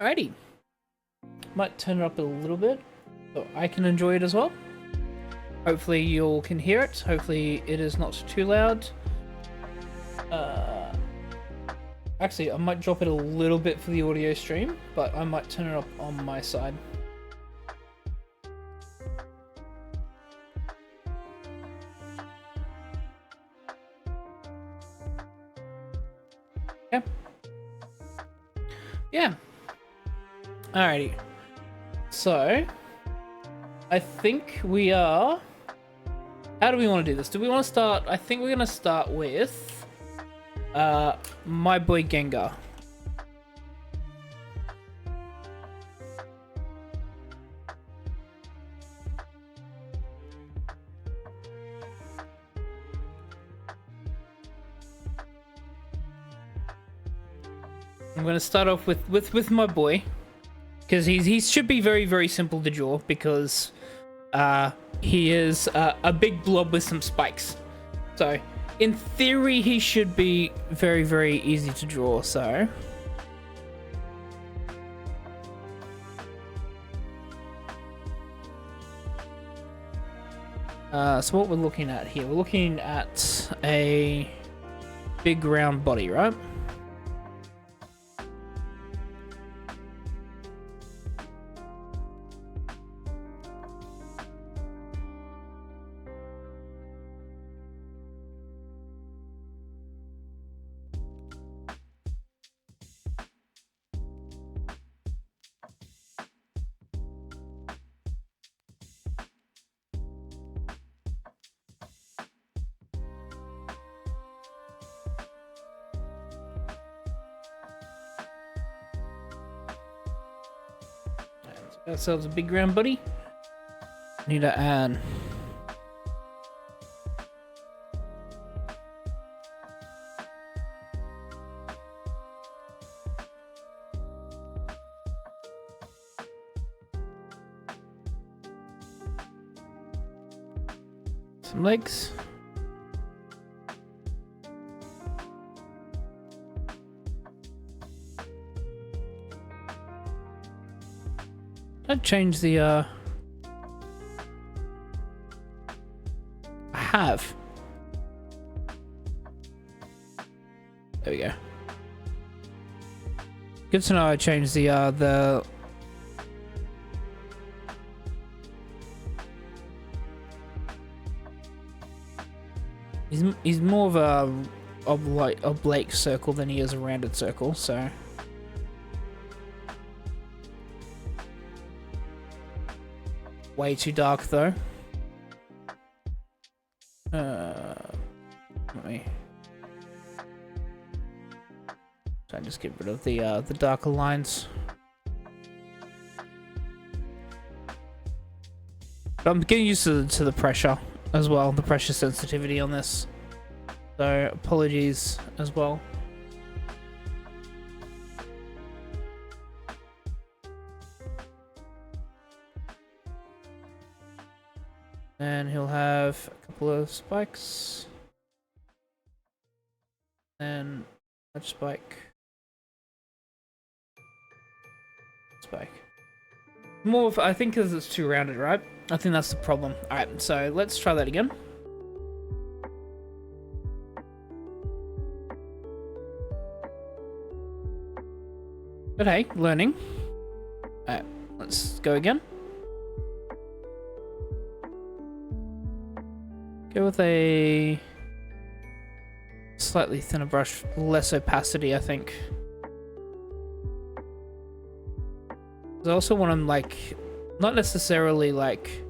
Alrighty. Might turn it up a little bit so I can enjoy it as well. Hopefully you all can hear it. Hopefully it is not too loud. Actually, I might drop it a little bit for the audio stream, but I might turn it up on my side. Yeah. Yeah. Alrighty. So, I think we are... How do we want to do this? Do we want to start... I think we're going to start with... my boy Gengar. I'm going to start off with my boy, because he should be very simple to draw, because he is a big blob with some spikes. So in theory he should be very easy to draw. So so what we're looking at here, we're looking at a big round body, right? Ourselves a big round buddy. Need to add some legs. I'd change the I have. There we go. Good to know I changed the he's more of a oblique circle than he is a rounded circle, so way too dark though. Let me try and just get rid of the darker lines. But I'm getting used to the pressure as well, the pressure sensitivity on this. So apologies as well. And he'll have a couple of spikes. And a spike. Spike. More of, I think because it's too rounded, right? I think that's the problem. Alright, so let's try that again. But hey, learning. Alright, let's go again. Go with a slightly thinner brush, less opacity, I think. I also want them like, not necessarily like.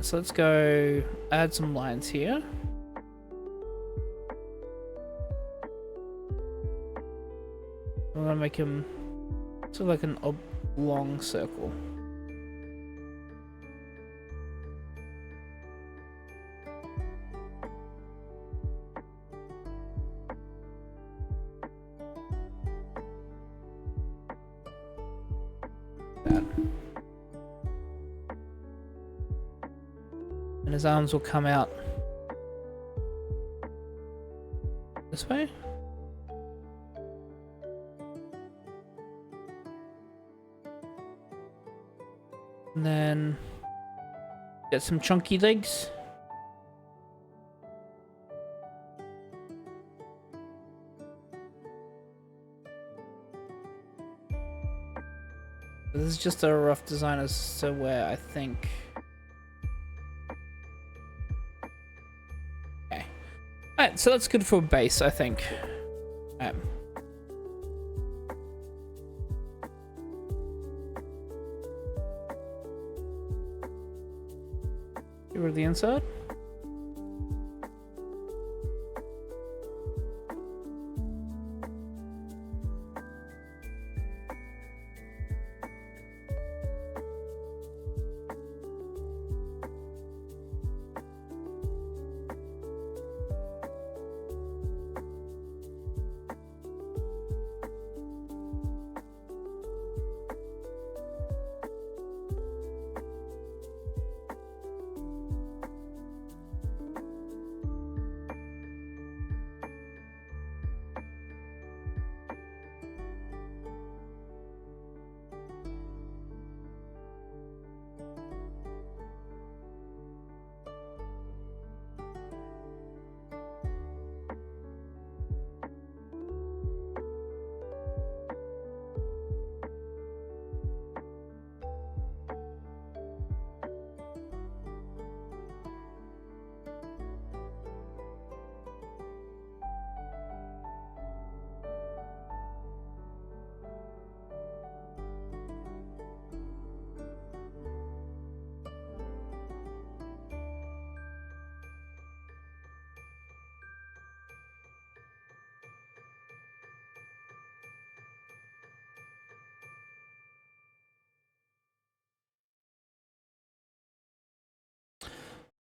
So let's go add some lines here. I'm gonna make him sort of like an oblong circle. And his arms will come out this way. And then get some chunky legs. This is just a rough design as to where I think. Okay. Alright, so that's good for a base, I think. Alright. Get rid of the inside.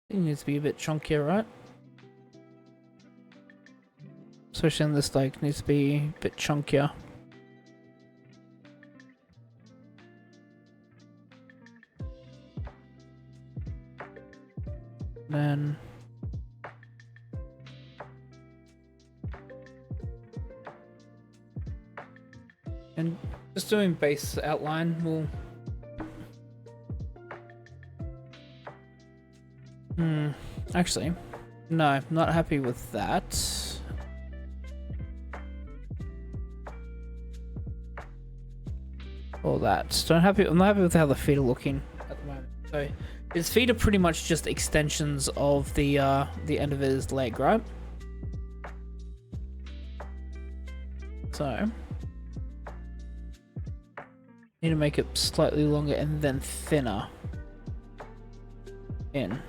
It needs to be a bit chunkier, right? Especially in this leg, needs to be a bit chunkier. Then and just doing base outline will actually, no, not happy with that. Or that. I'm not happy with how the feet are looking at the moment. So his feet are pretty much just extensions of the end of his leg, right? So need to make it slightly longer and then thinner in.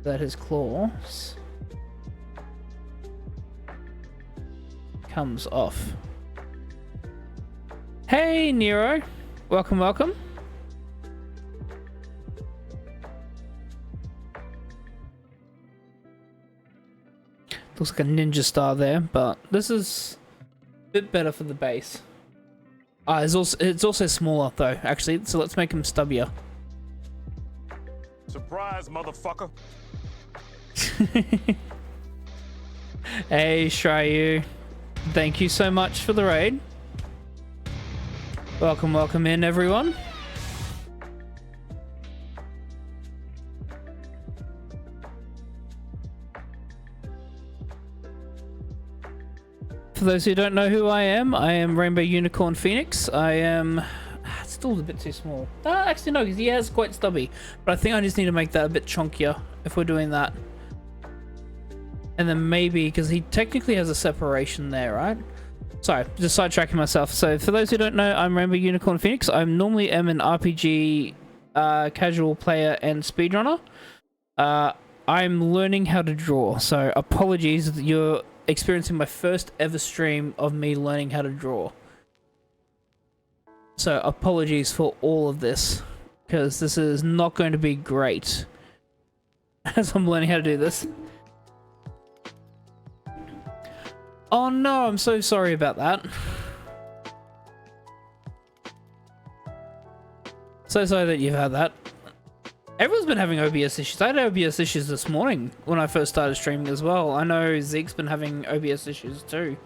That his claws comes off. Hey Nero, welcome, welcome. Looks like a ninja star there, but this is a bit better for the base. It's also smaller though, actually. So let's make him stubbier. Surprise, motherfucker. Hey Shrayu, thank you so much for the raid. Welcome, welcome in everyone. For those who don't know who I am RainbowUnicornPhoenix. I am still a bit too small. Actually no, because he is quite stubby. But I think I just need to make that a bit chunkier if we're doing that. And then maybe, because he technically has a separation there, right? Sorry, just sidetracking myself. So for those who don't know, I'm RainbowUnicornPhoenix. I'm normally an RPG casual player and speedrunner. I'm learning how to draw. So apologies that you're experiencing my first ever stream of me learning how to draw. So apologies for all of this, because this is not going to be great as I'm learning how to do this. Oh no, I'm so sorry about that. So sorry that you've had that. Everyone's been having OBS issues. I had OBS issues this morning when I first started streaming as well. I know Zeke's been having OBS issues too.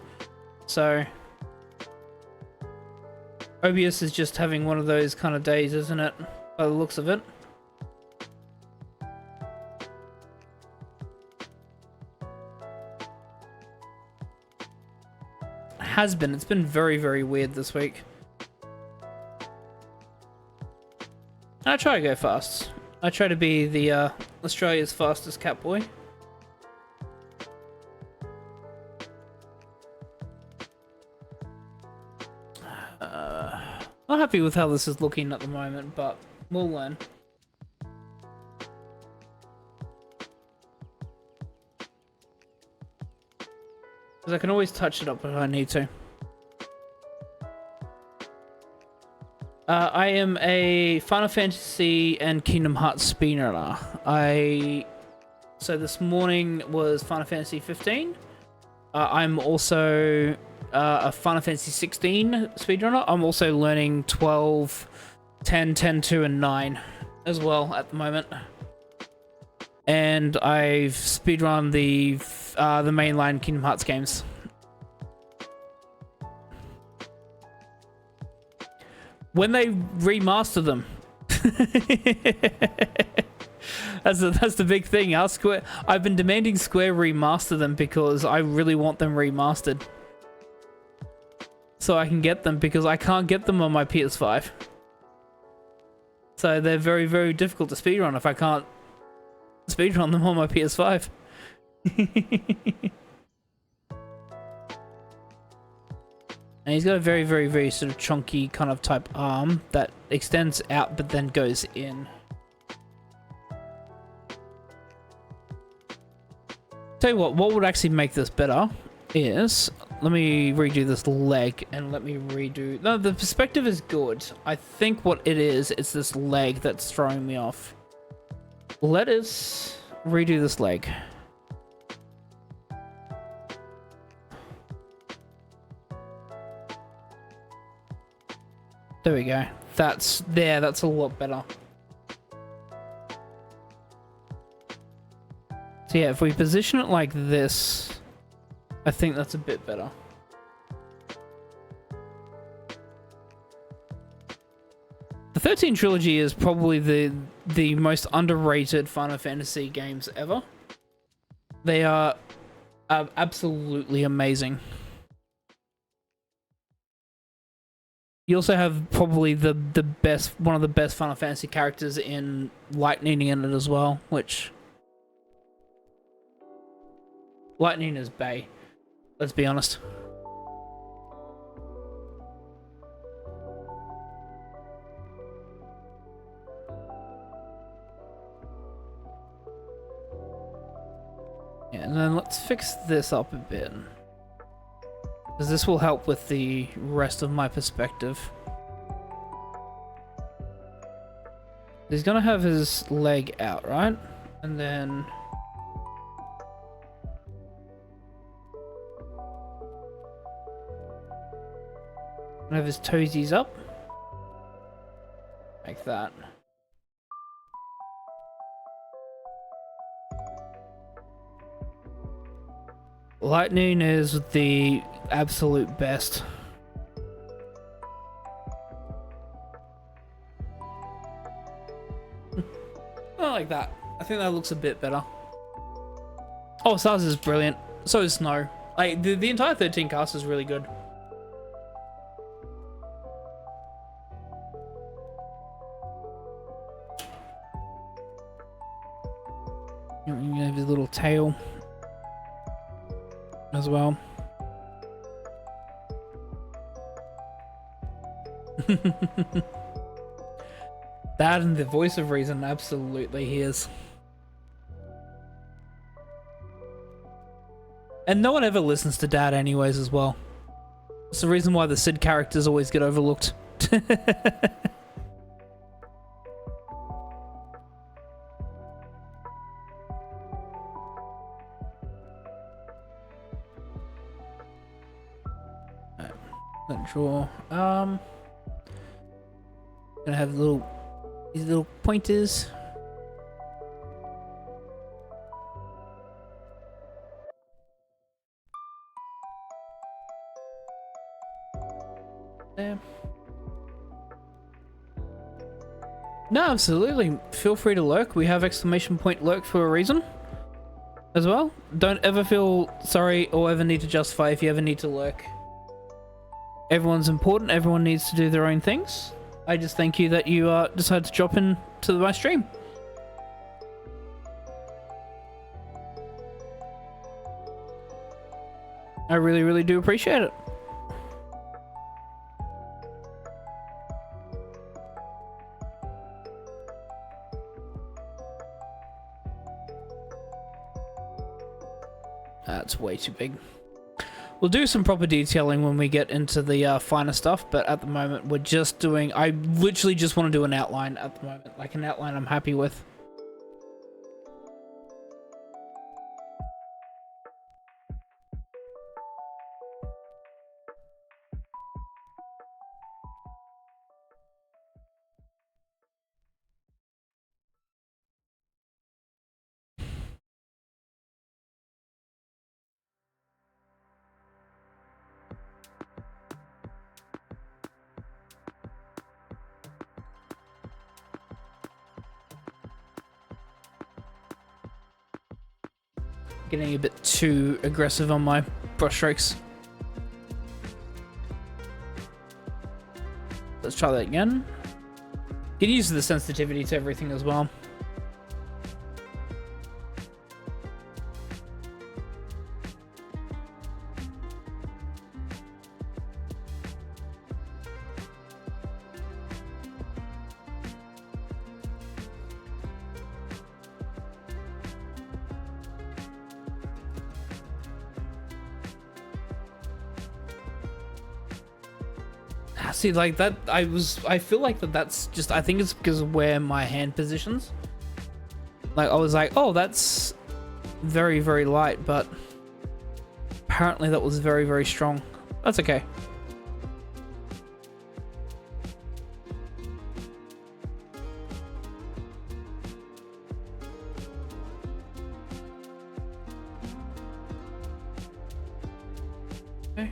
So OBS is just having one of those kind of days, isn't it? By the looks of it. Has been. It's been very, very weird this week. I try to go fast. I try to be the Australia's fastest Catboi. Not happy with how this is looking at the moment, but we'll learn. Because I can always touch it up if I need to. I am a Final Fantasy and Kingdom Hearts speedrunner. So this morning was Final Fantasy 15. I'm also a Final Fantasy 16 speedrunner. I'm also learning 12, 10, 10, 2, and 9 as well at the moment. And I've speedrun the mainline Kingdom Hearts games. When they remaster them. That's the big thing. I've been demanding Square remaster them because I really want them remastered. So I can get them, because I can't get them on my PS5. So they're very, very difficult to speedrun if I can't speedrun them on my PS5. And he's got a very, very, very sort of chunky kind of type arm that extends out but then goes in. Tell you what would actually make this better is, let me redo this leg and let me redo... No, the perspective is good. I think what it is, it's this leg that's throwing me off. Let us redo this leg. There we go. That's a lot better. So yeah, if we position it like this, I think that's a bit better. The 13 trilogy is probably the most underrated Final Fantasy games ever. They are absolutely amazing. You also have probably one of the best Final Fantasy characters in Lightning in it as well, which... Lightning is bae. Let's be honest. Yeah, and then let's fix this up a bit, because this will help with the rest of my perspective. He's gonna have his leg out, right? And then... have his toesies up. Like that. Lightning is the absolute best. I like that. I think that looks a bit better. Oh, Stars is brilliant. So is Snow. Like, the entire 13 cast is really good. You have his little tail as well. That and the voice of reason, absolutely he is. And no one ever listens to Dad anyways as well. It's the reason why the Sid characters always get overlooked. Let's draw. Gonna have these little pointers. There. No, absolutely. Feel free to lurk. We have exclamation point lurk for a reason as well. Don't ever feel sorry or ever need to justify if you ever need to lurk. Everyone's important. Everyone needs to do their own things. I just thank you that you decided to drop in to my stream. I really, really do appreciate it. That's way too big. We'll do some proper detailing when we get into the finer stuff, but at the moment we're just doing... I literally just want to do an outline at the moment. Like an outline I'm happy with. Getting a bit too aggressive on my brushstrokes. Let's try that again. Get used to the sensitivity to everything as well. See, like that, I feel like that's just, I think it's because of where my hand positions. Like, I was like, oh, that's very, very light, but apparently that was very, very strong. That's okay. Okay.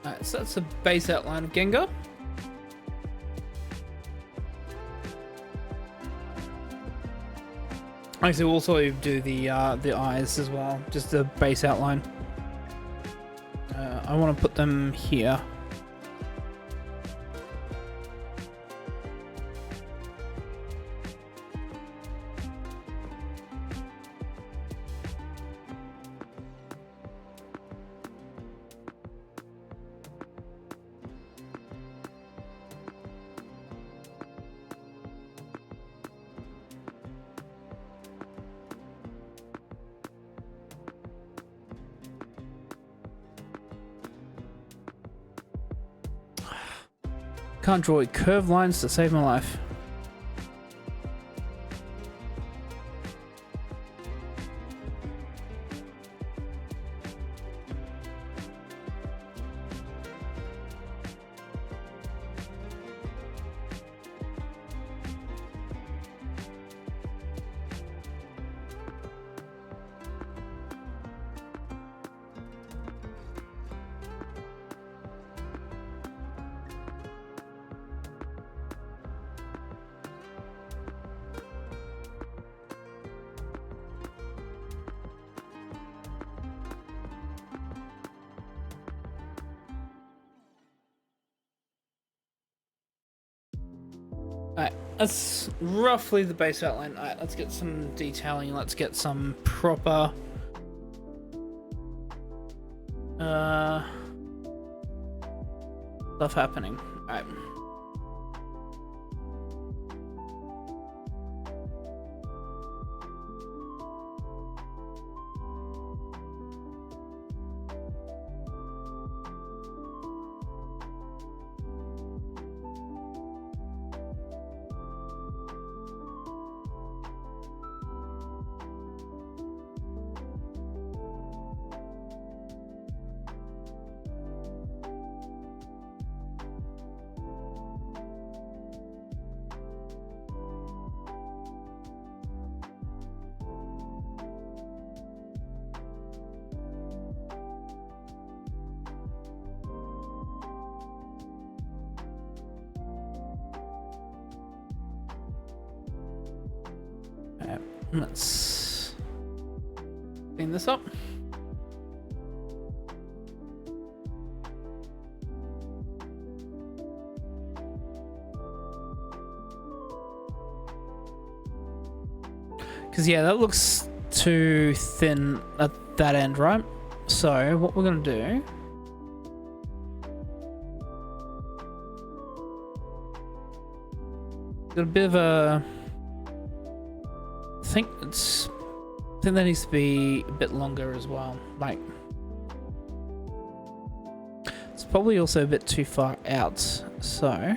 Alright, so that's the base outline of Gengar. I can also do the eyes as well, just the base outline. I want to put them here. Can't draw curved lines to save my life. Alright, that's roughly the base outline. Alright, let's get some detailing. Let's get some proper stuff happening. Alright. Let's clean this up. Because, yeah, that looks too thin at that end, right? So, what we're going to do... Got a bit of a... I think that needs to be a bit longer as well. Like... It's probably also a bit too far out, so...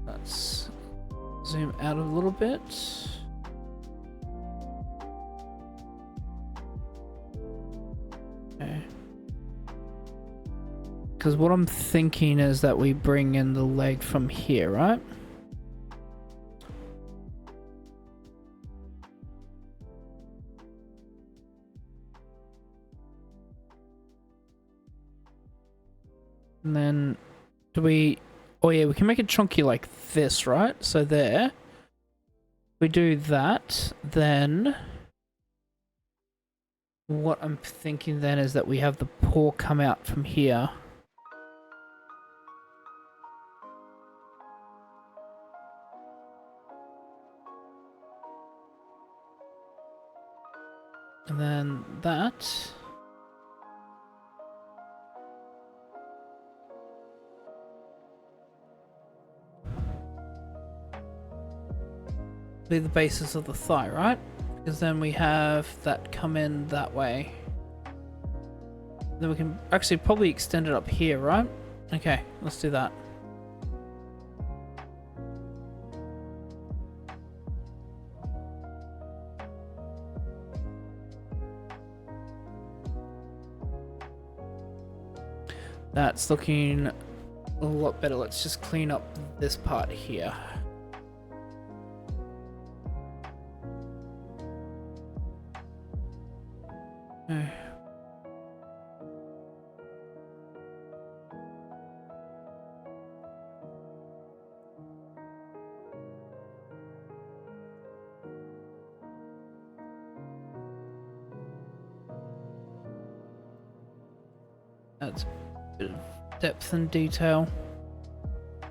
Let's zoom out a little bit. Okay. Because what I'm thinking is that we bring in the leg from here, right? And then do we... Oh yeah, we can make it chunky like this, right? So there. We do that, then... What I'm thinking then is that we have the paw come out from here. And then that... be the basis of the thigh, right? Because then we have that come in that way. Then we can actually probably extend it up here, right? Okay, let's do that. That's looking a lot better. Let's just clean up this part here. Okay. That's a bit of depth and detail.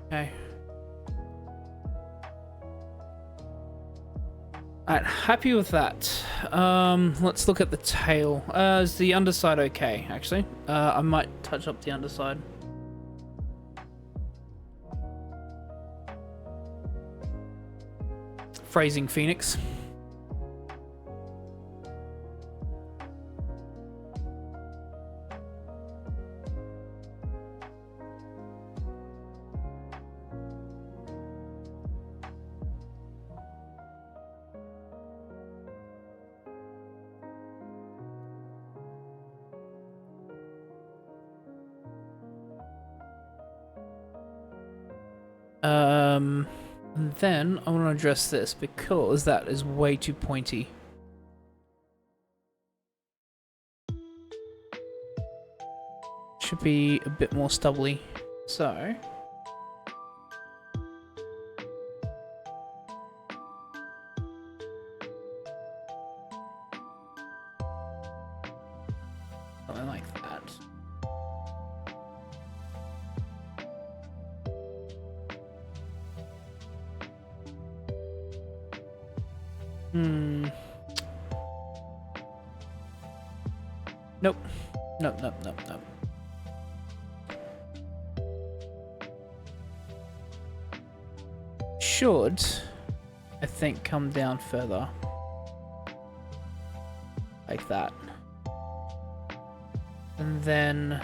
Okay. Alright, happy with that. Let's look at the tail. Is the underside okay, actually? I might touch up the underside. Phrasing Phoenix. And then I want to address this because that is way too pointy. Should be a bit more stubbly. So something like that. Nope. Nope, nope, nope, nope. Should, I think, come down further. Like that. And then...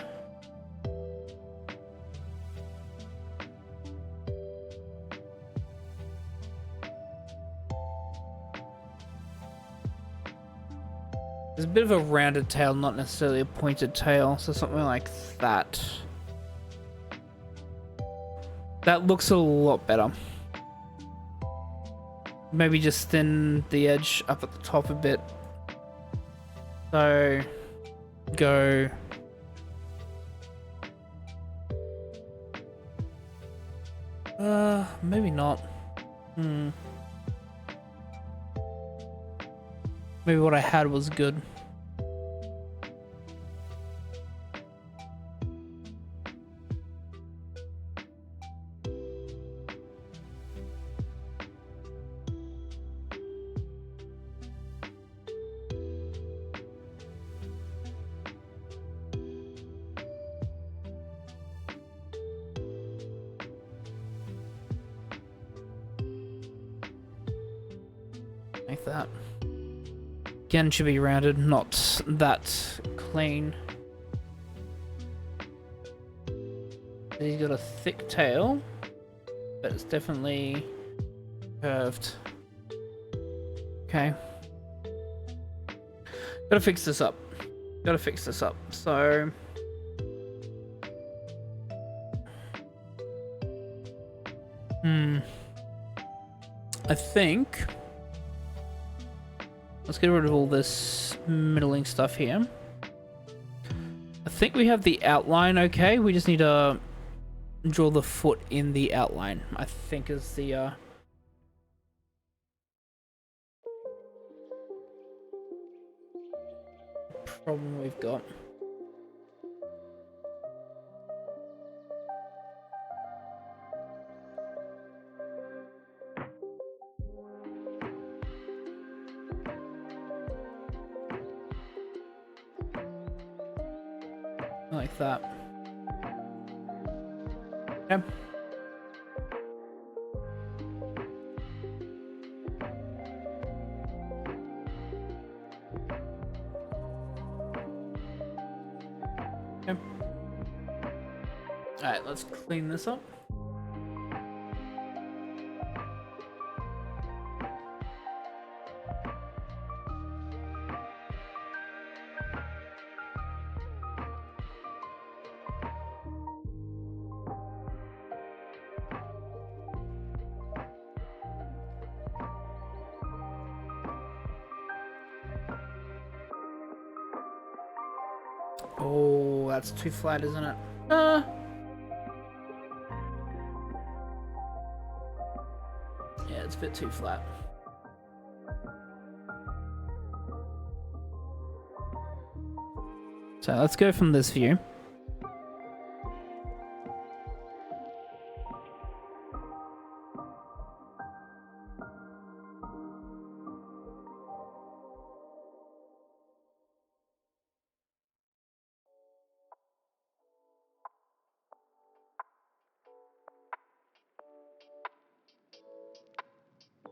there's a bit of a rounded tail, not necessarily a pointed tail, so something like that. That looks a lot better. Maybe just thin the edge up at the top a bit. So go. Maybe not. Maybe what I had was good. Like that. Again, should be rounded, not that clean. He's got a thick tail, but it's definitely curved. Okay. Gotta fix this up. So I think let's get rid of all this middling stuff here. I think we have the outline okay. We just need to draw the foot in the outline, I think is the problem we've got. Like that. Okay. Okay. Alright, let's clean this up. Oh, that's too flat, isn't it? Yeah, it's a bit too flat. So let's go from this view.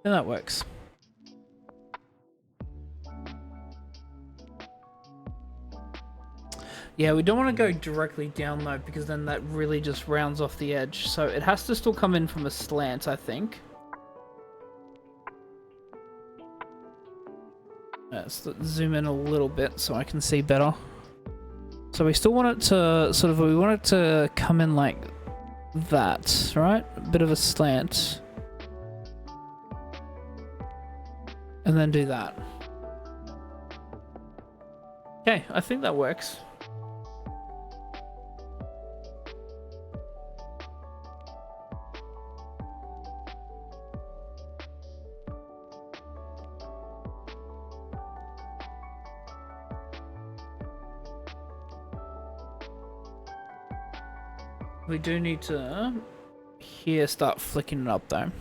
And that works. Yeah, we don't want to go directly down though, because then that really just rounds off the edge. So it has to still come in from a slant, I think. Let's zoom in a little bit so I can see better. So we still want it to we want it to come in like that, right? A bit of a slant. And then do that. Okay, I think that works. We do need to here start flicking it up though.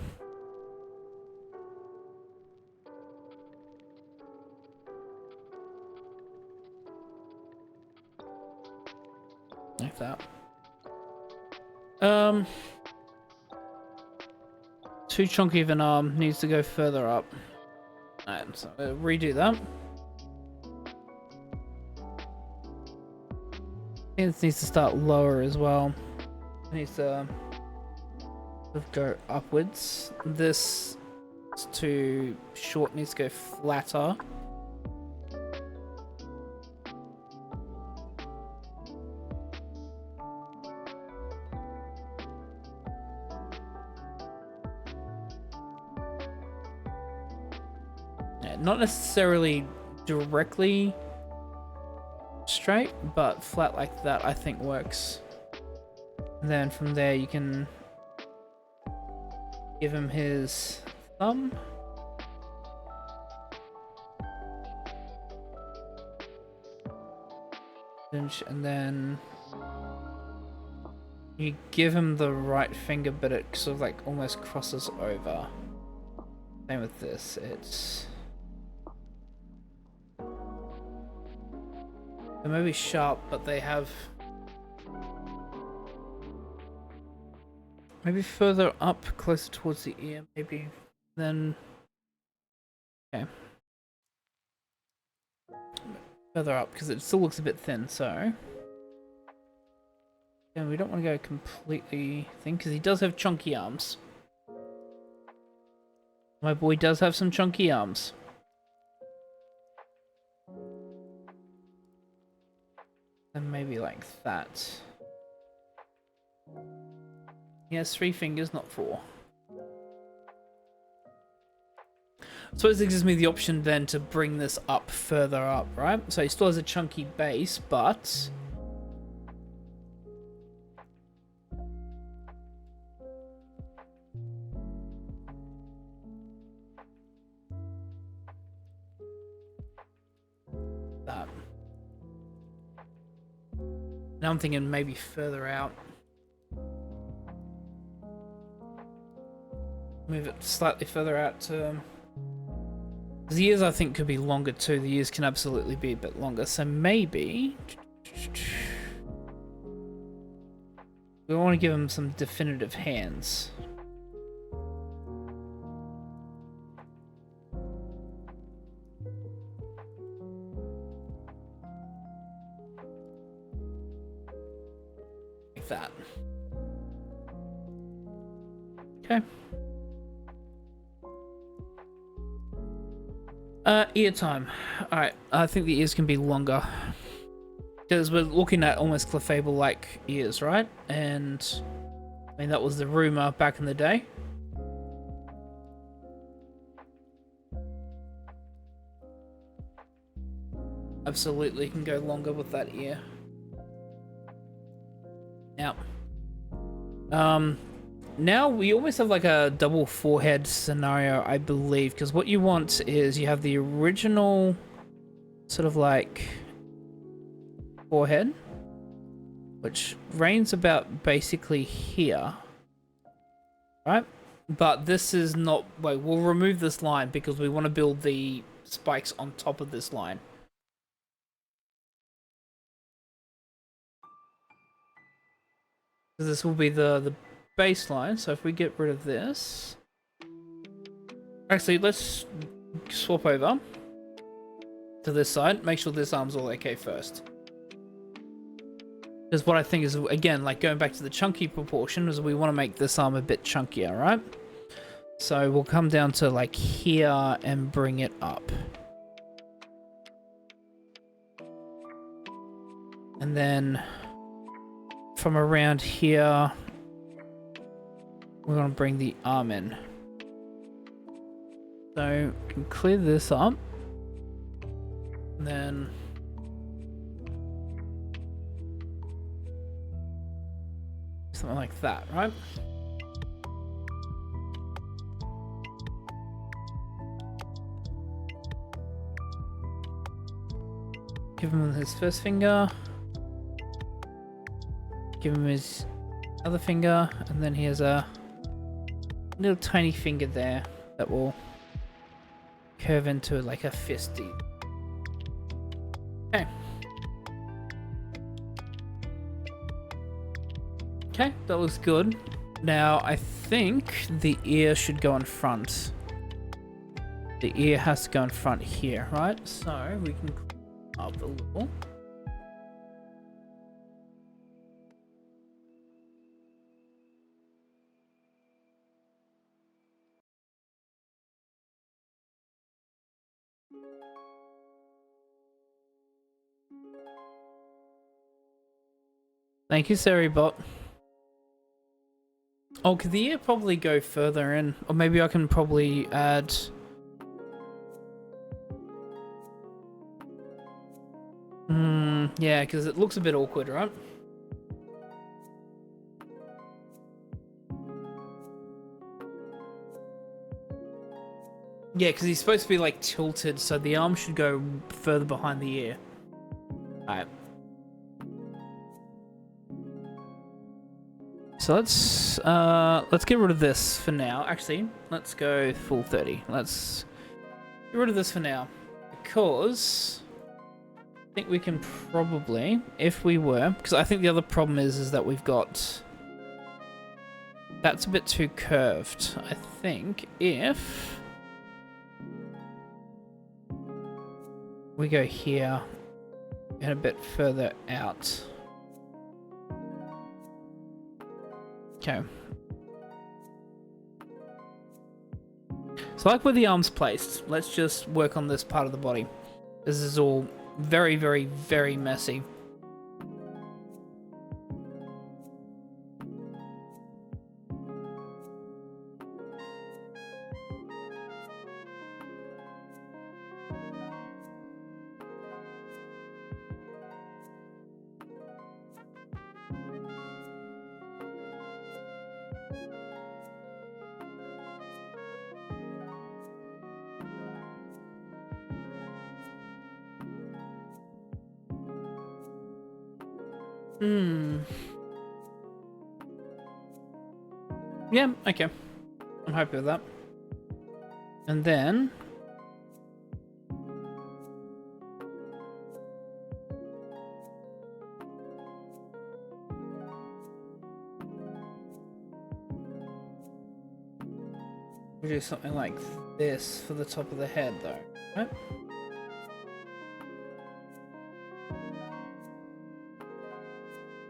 Like that. Too chunky of an arm, needs to go further up. Alright, so redo that. It needs to start lower as well. It needs to go upwards. This is too short, needs to go flatter. Not necessarily directly straight, but flat like that I think works. And then from there you can give him his thumb. And then you give him the right finger, but it sort of like almost crosses over. Same with this, it's... They may be sharp, but they have... Maybe further up, closer towards the ear, maybe. Then... Okay. Further up, because it still looks a bit thin, so... And we don't want to go completely thin, because he does have chunky arms. My boy does have some chunky arms. And maybe like that. He has 3 fingers, not 4. So this gives me the option then to bring this up further up, right? So he still has a chunky base, but... that. Now I'm thinking maybe further out. Move it slightly further out to... The ears I think could be longer too. The ears can absolutely be a bit longer. So maybe... We want to give him some definitive hands. Like that. Okay. Ear time. Alright, I think the ears can be longer. Because we're looking at almost Clefable-like ears, right? And, I mean, that was the rumor back in the day. Absolutely can go longer with that ear. Now, now we almost have like a double forehead scenario, I believe, because what you want is you have the original sort of like forehead, which Rain's about basically here, right? But this is not... Wait, we'll remove this line because we want to build the spikes on top of this line. This will be the baseline, so if we get rid of this... Actually, let's swap over to this side, make sure this arm's all okay first. Because what I think is, again, like going back to the chunky proportion, is we want to make this arm a bit chunkier, right? So we'll come down to like here and bring it up. And then from around here, we're going to bring the arm in. So we can clear this up. And then something like that, right? Give him his first finger. Give him his other finger, and then he has a little tiny finger there that will curve into like a fisty. Okay. Okay, that looks good. Now I think the ear should go in front. The ear has to go in front here, right? So we can clean up a little. Thank you, Seribot. Oh, could the ear probably go further in? Or maybe I can probably add... Yeah, because it looks a bit awkward, right? Yeah, because he's supposed to be like tilted, so the arm should go further behind the ear. Alright. So let's get rid of this for now. Actually, let's go full 30. Let's get rid of this for now. Because I think we can probably, if we were, because I think the other problem is that we've got, that's a bit too curved. I think if we go here and a bit further out. Okay. So like where the arm's placed, let's just work on this part of the body. This is all very, very, very messy. Yeah, okay. I'm happy with that. And then we do something like this for the top of the head though, right?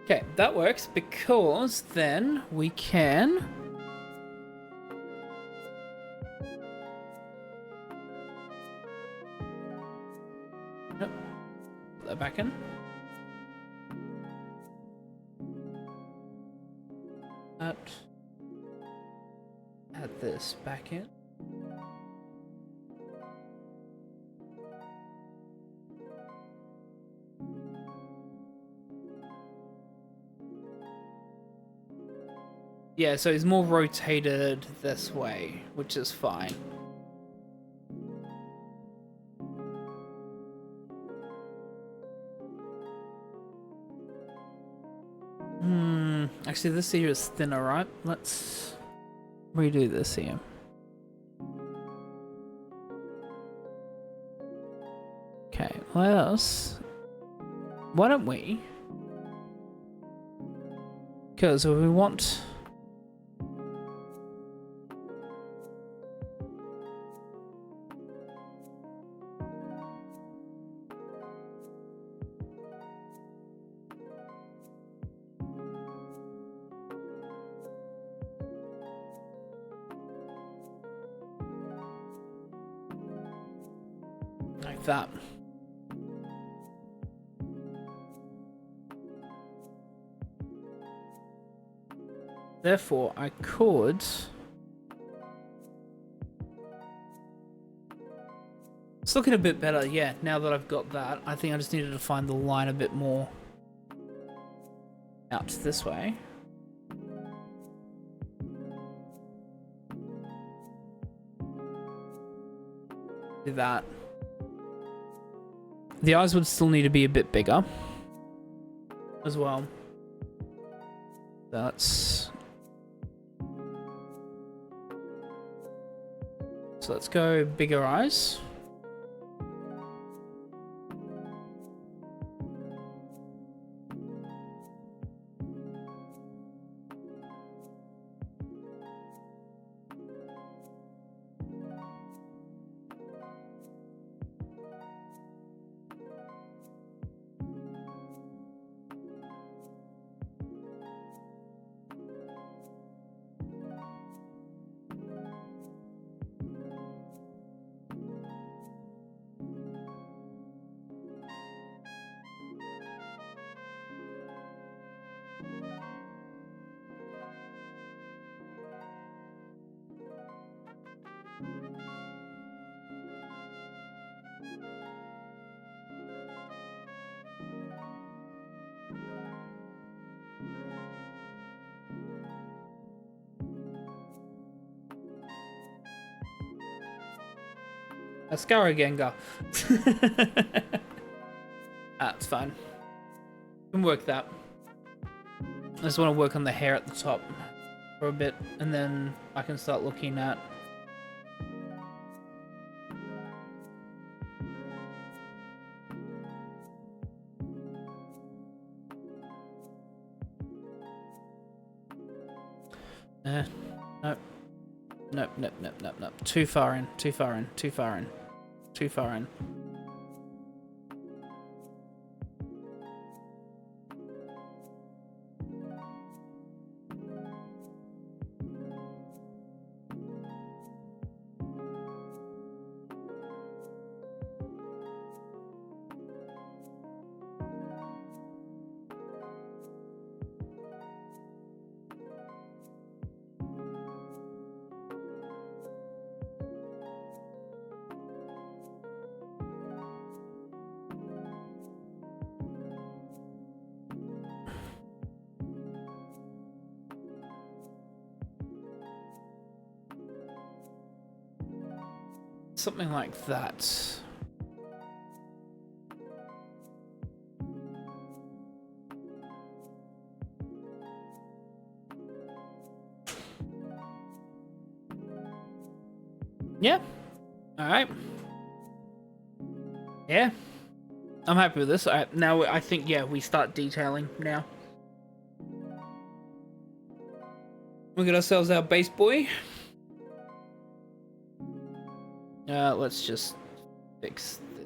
Okay, that works because then we can put that back in. Add this back in. Yeah, so he's more rotated this way, which is fine. Actually, this here is thinner, right? Let's redo this here. Okay, what else? Why don't we? Because we want... like that. Therefore, I could... It's looking a bit better, yeah, now that I've got that. I think I just needed to find the line a bit more out this way. Do that. The eyes would still need to be a bit bigger as well. That's... So let's go bigger eyes. A Scarra Gengar. That's fine. Can work that. I just want to work on the hair at the top for a bit, and then I can start looking at nope. Nope, nope, nope, nope, nope. Too far in, too far in, too far in, too far in. Something like that. Yeah. Alright. Yeah. I'm happy with this. Now I think, yeah, we start detailing now. We got ourselves our base boy. Let's just fix this.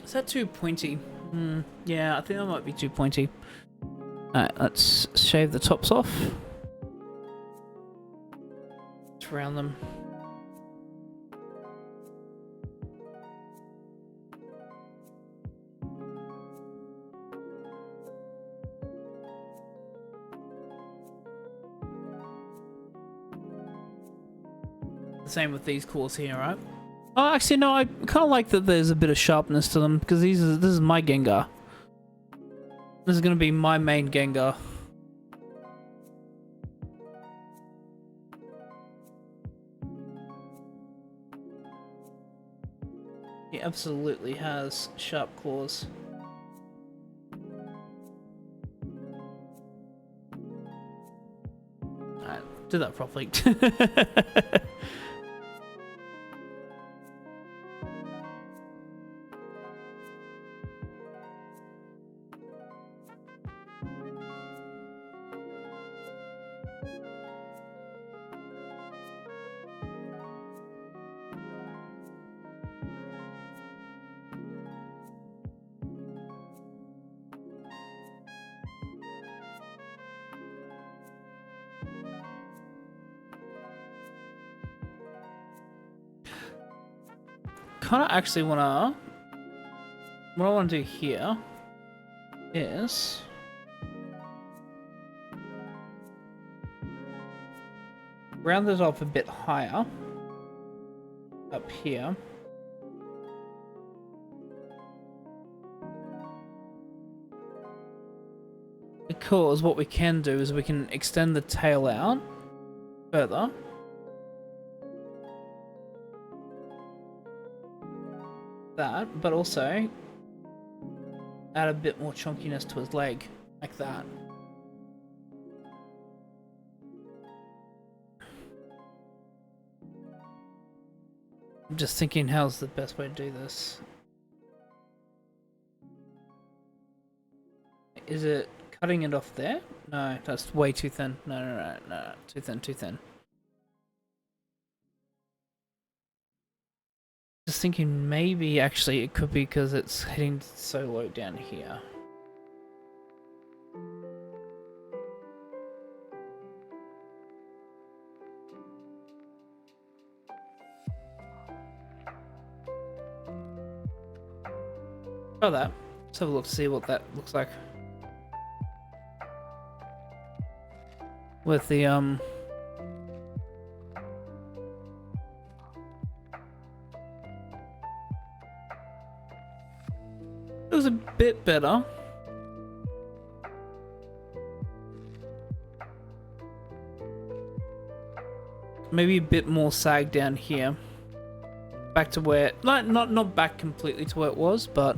Is that too pointy? Yeah, I think that might be too pointy. Alright, let's shave the tops off. Let's round them. Same with these claws here, right? Oh, actually, no, I kind of like that there's a bit of sharpness to them, because this is my Gengar. This is going to be my main Gengar. He absolutely has sharp claws. Alright, do that properly. Kind of actually wanna. What I want to do here is round it off a bit higher up here. Because what we can do is we can extend the tail out further. That, but also add a bit more chunkiness to his leg, like that. I'm just thinking, how's the best way to do this? Is it cutting it off there? No, that's way too thin. No, too thin, too thin. Just thinking maybe actually it could be because it's hitting so low down here. Try that. Let's have a look to see what that looks like. With the it was a bit better. Maybe a bit more sag down here. Back to where, like, not back completely to where it was, but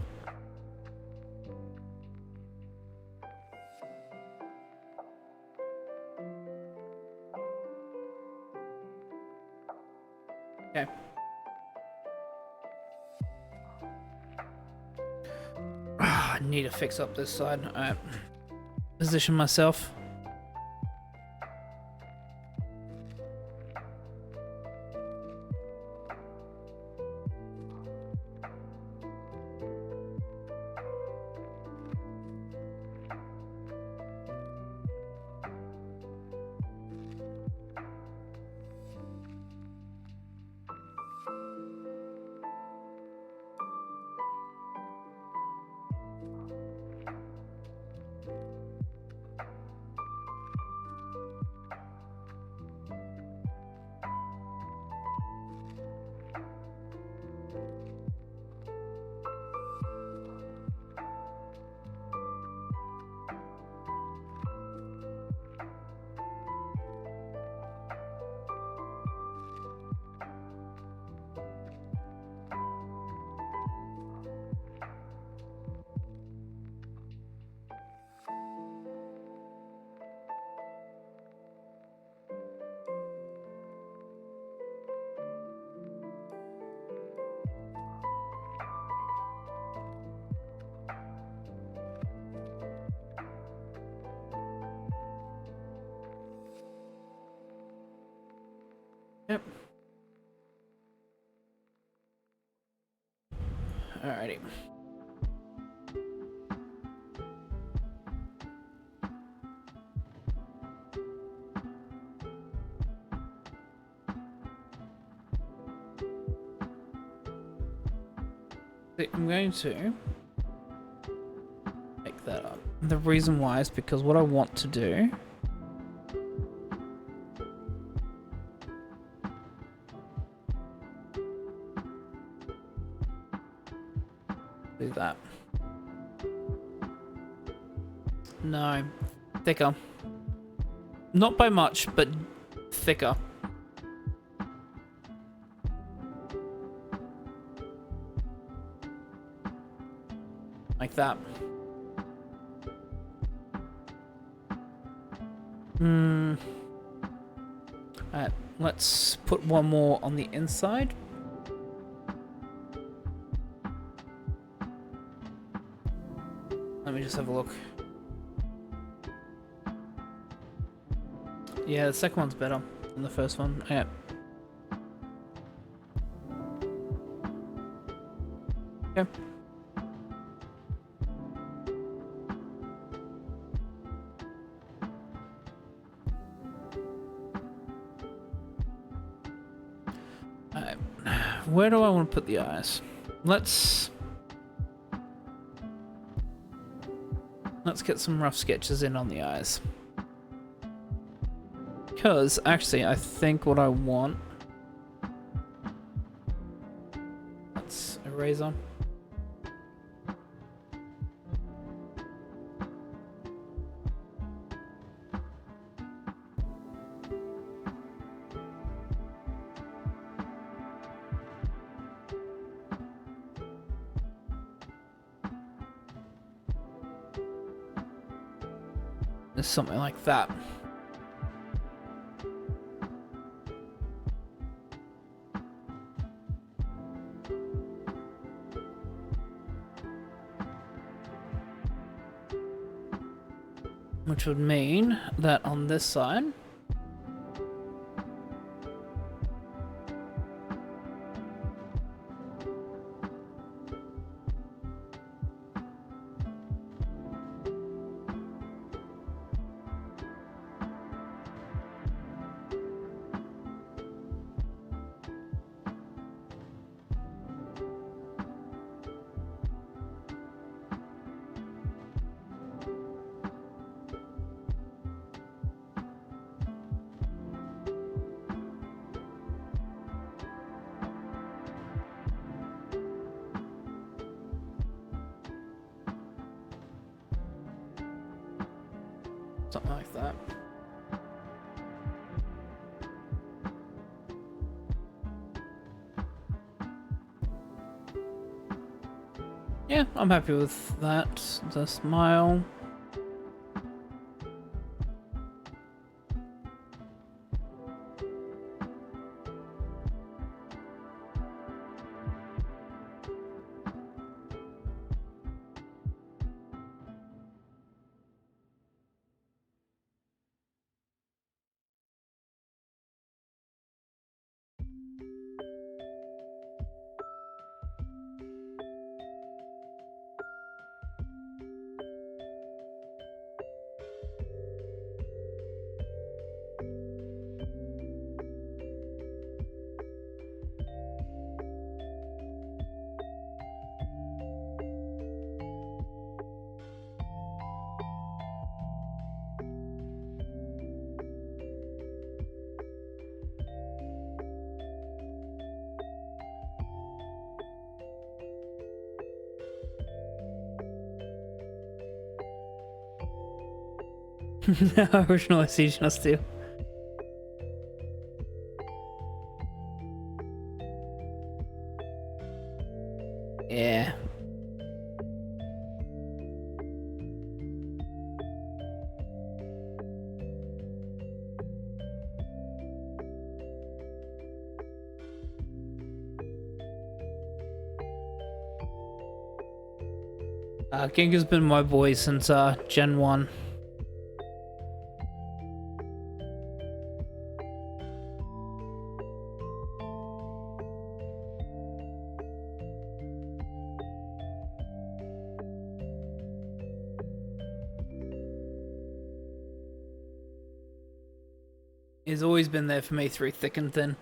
okay. I need to fix up this side. Alright. Position myself. Yep. Alrighty. I'm going to make that up. The reason why is because what I want to do that. No, thicker. Not by much, but thicker. Like that. Alright, let's put one more on the inside. Let me just have a look. Yeah, the second one's better than the first one. Yeah. Okay. Alright. Where do I want to put the eyes? Let's get some rough sketches in on the eyes. Because, actually, I think what I want... Let's erase on. Something like that. Which would mean that on this side, Something like that. Yeah, I'm happy with that. The smile. Original season still. Yeah. Gengar's been my boy since Gen 1. He's always been there for me through thick and thin.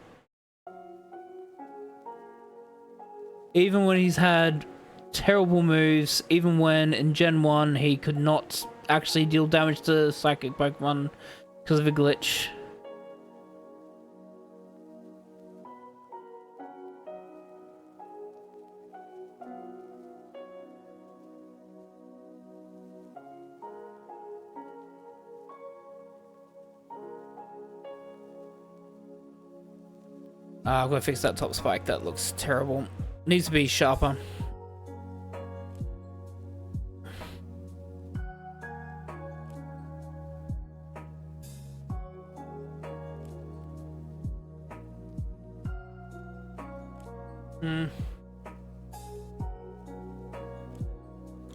Even when he's had terrible moves, even when in Gen 1 he could not actually deal damage to Psychic Pokemon because of a glitch. I've got to fix that top spike. That looks terrible. Needs to be sharper.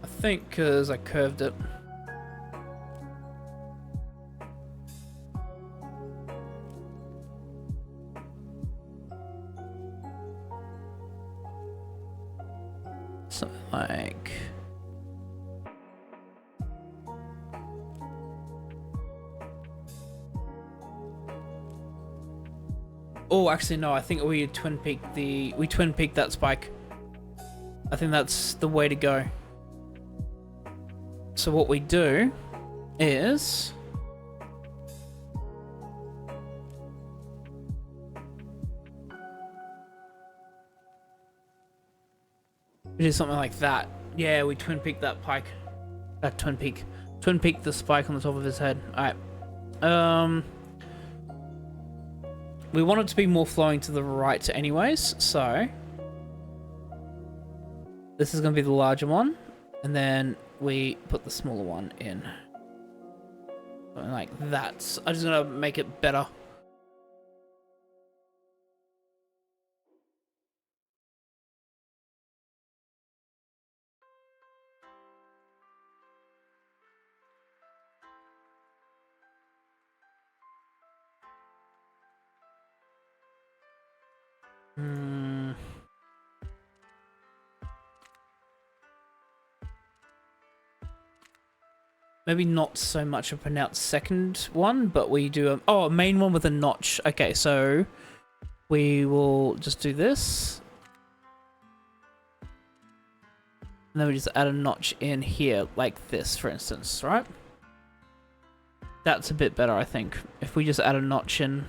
I think because I curved it. Something like... Oh, actually no, I think we twin peaked that spike. I think that's the way to go. So what we do is we do something like that. Yeah, we twin peak that pike. Twin peak the spike on the top of his head. Alright. We want it to be more flowing to the right anyways, so this is going to be the larger one, and then we put the smaller one in. Something like that. I'm just going to make it better. Maybe not so much a pronounced second one, but we do a main one with a notch. Okay, so we will just do this. And then we just add a notch in here, like this, for instance, right? That's a bit better, I think. If we just add a notch in.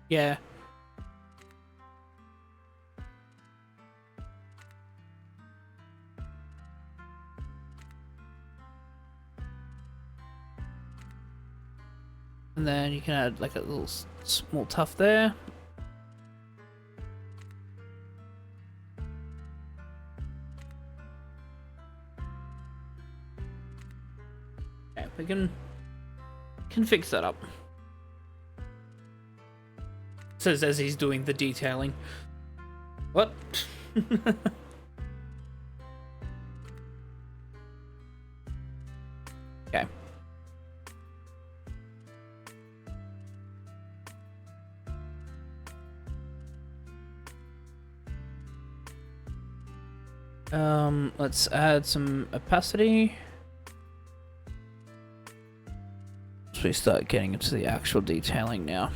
Yeah. And then you can add like a little small tuft there. Okay, we can fix that up. Says as he's doing the detailing. What? Okay. Let's add some opacity. So we start getting into the actual detailing now.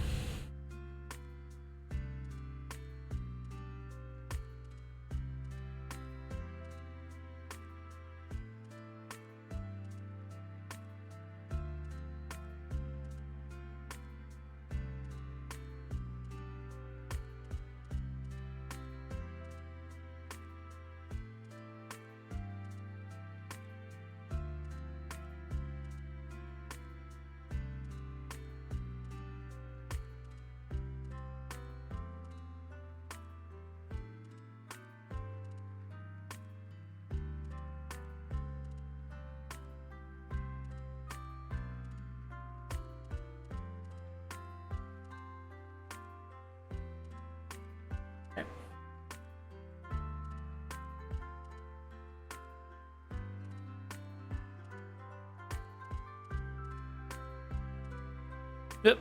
Yep.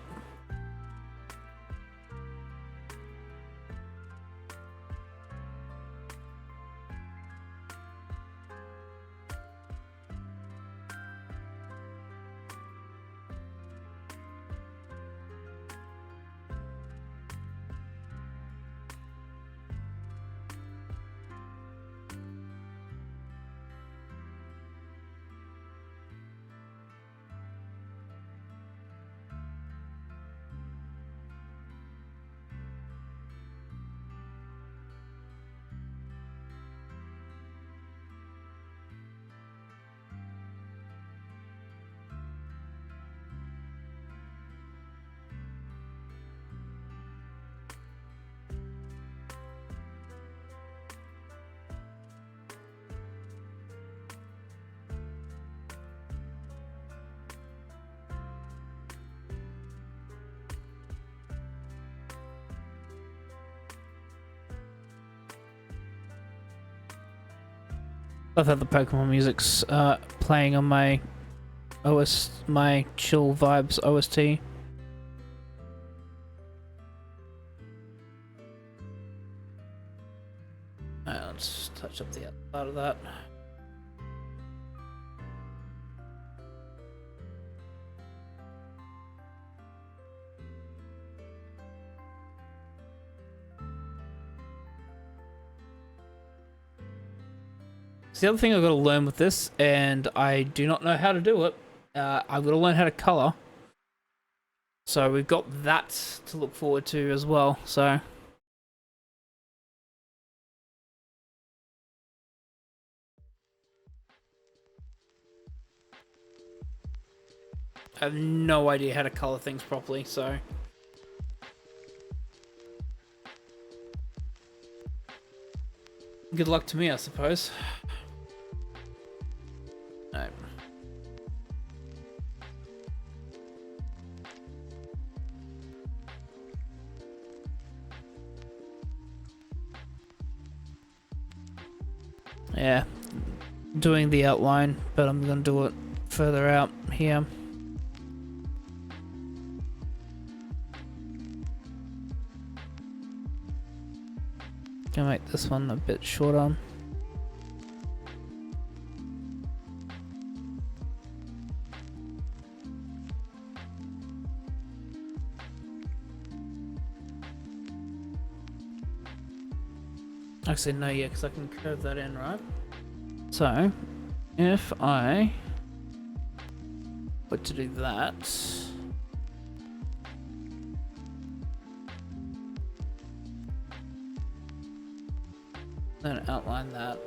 Love how the Pokemon music's playing on my my chill vibes OST. Let's touch up the outside of that. It's the other thing I've got to learn with this, and I do not know how to do it. I've got to learn how to color. So we've got that to look forward to as well. So I have no idea how to color things properly, so good luck to me, I suppose. No. Yeah, doing the outline, but I'm gonna do it further out here. Gonna make this one a bit shorter. Actually, no, yeah, because I can curve that in, right? So, if I were to do that, then outline that.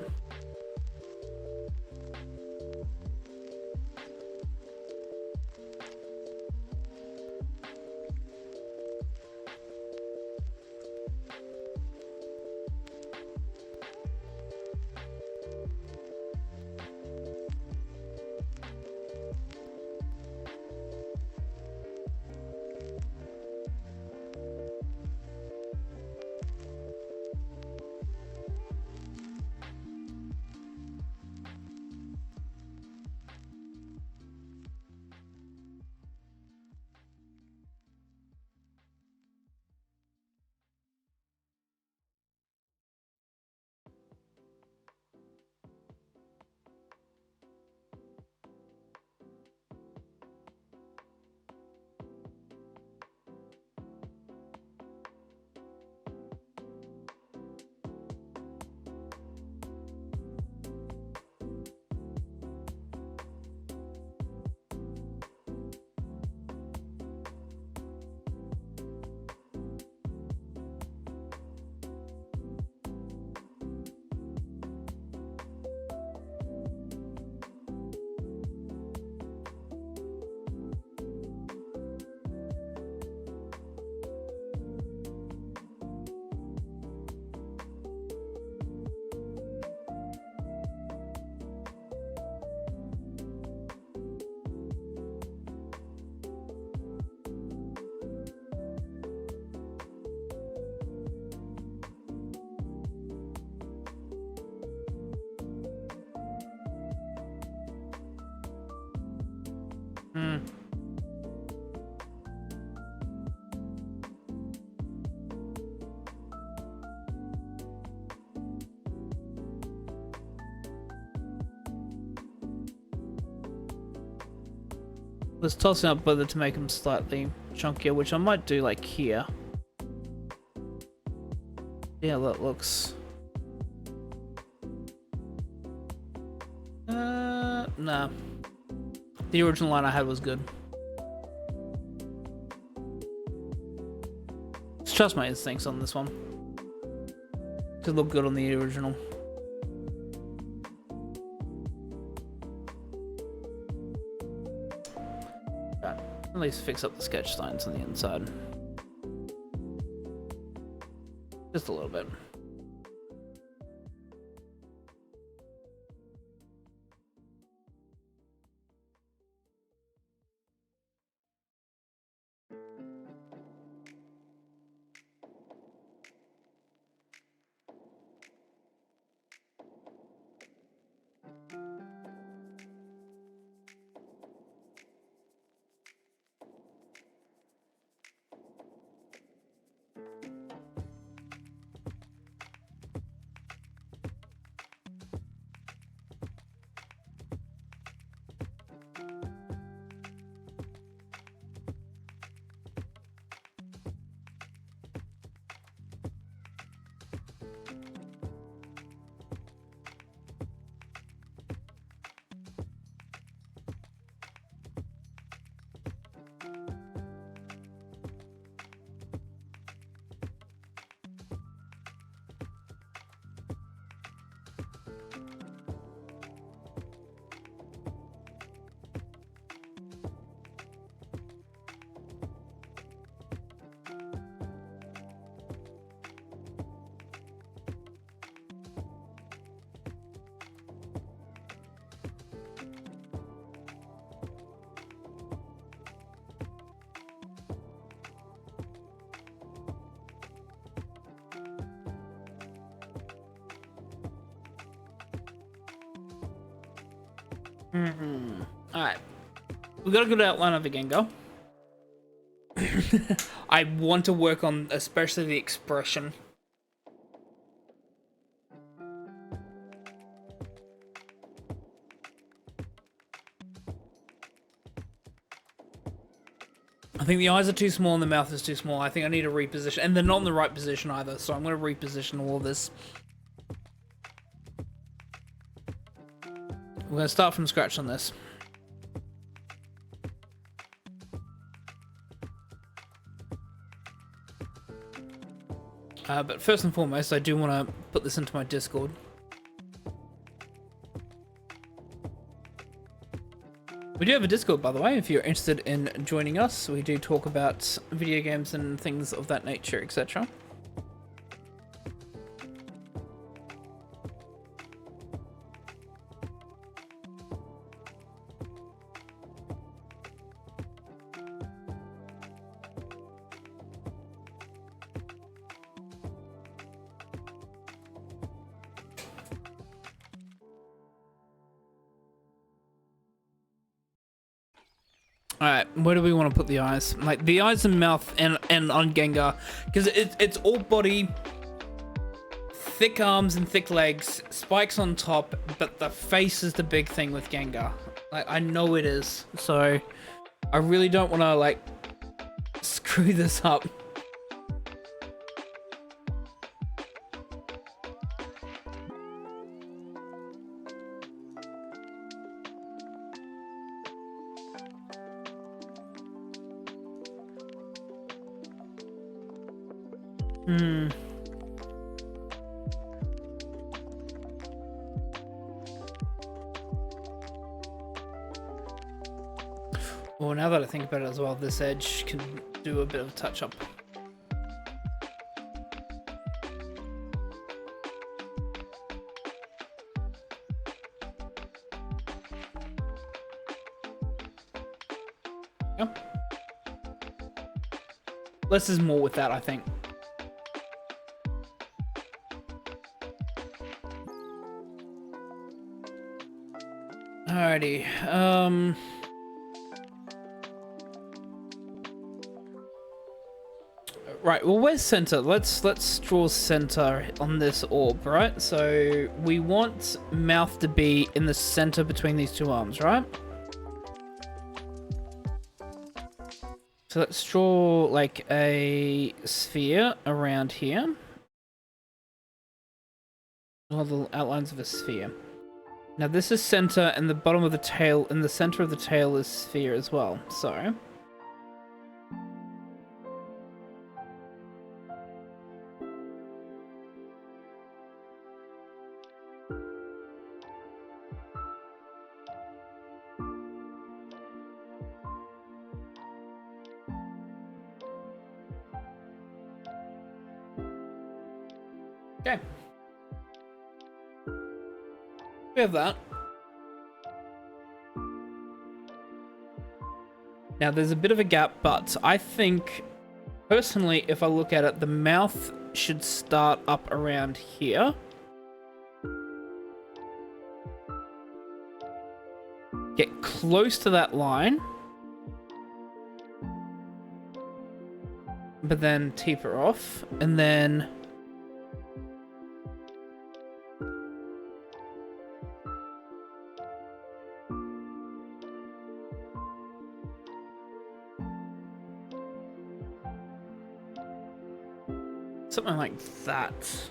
Hmm. Let's toss it up whether to make them slightly chunkier, which I might do like here. Yeah, that looks... Nah. The original line I had was good. Just trust my instincts on this one. Could look good on the original. Right. At least fix up the sketch lines on the inside. Just a little bit. Alright. We've got a good outline of a Gengar. I want to work on especially the expression. I think the eyes are too small and the mouth is too small. I think I need to reposition. And they're not in the right position either, so I'm going to reposition all of this. We're going to start from scratch on this. But first and foremost, I do want to put this into my Discord. We do have a Discord, by the way, if you're interested in joining us. We do talk about video games and things of that nature, etc. Alright, where do we want to put the eyes? Like, the eyes and mouth and on Gengar, because it's all body, thick arms and thick legs, spikes on top, but the face is the big thing with Gengar. Like, I know it is, so I really don't want to, like, screw this up. Well, now that I think about it as well, this edge can do a bit of a touch-up. Yep. Less is more with that, I think. Alrighty, Right, well, where's center? Let's draw center on this orb, right? So we want mouth to be in the center between these two arms, right? So let's draw like a sphere around here. All the outlines of a sphere. Now this is center, and the bottom of the tail, and the center of the tail is sphere as well. So okay. We have that. Now there's a bit of a gap, but I think, personally, if I look at it, the mouth should start up around here. Get close to that line. But then taper off, and then something like that.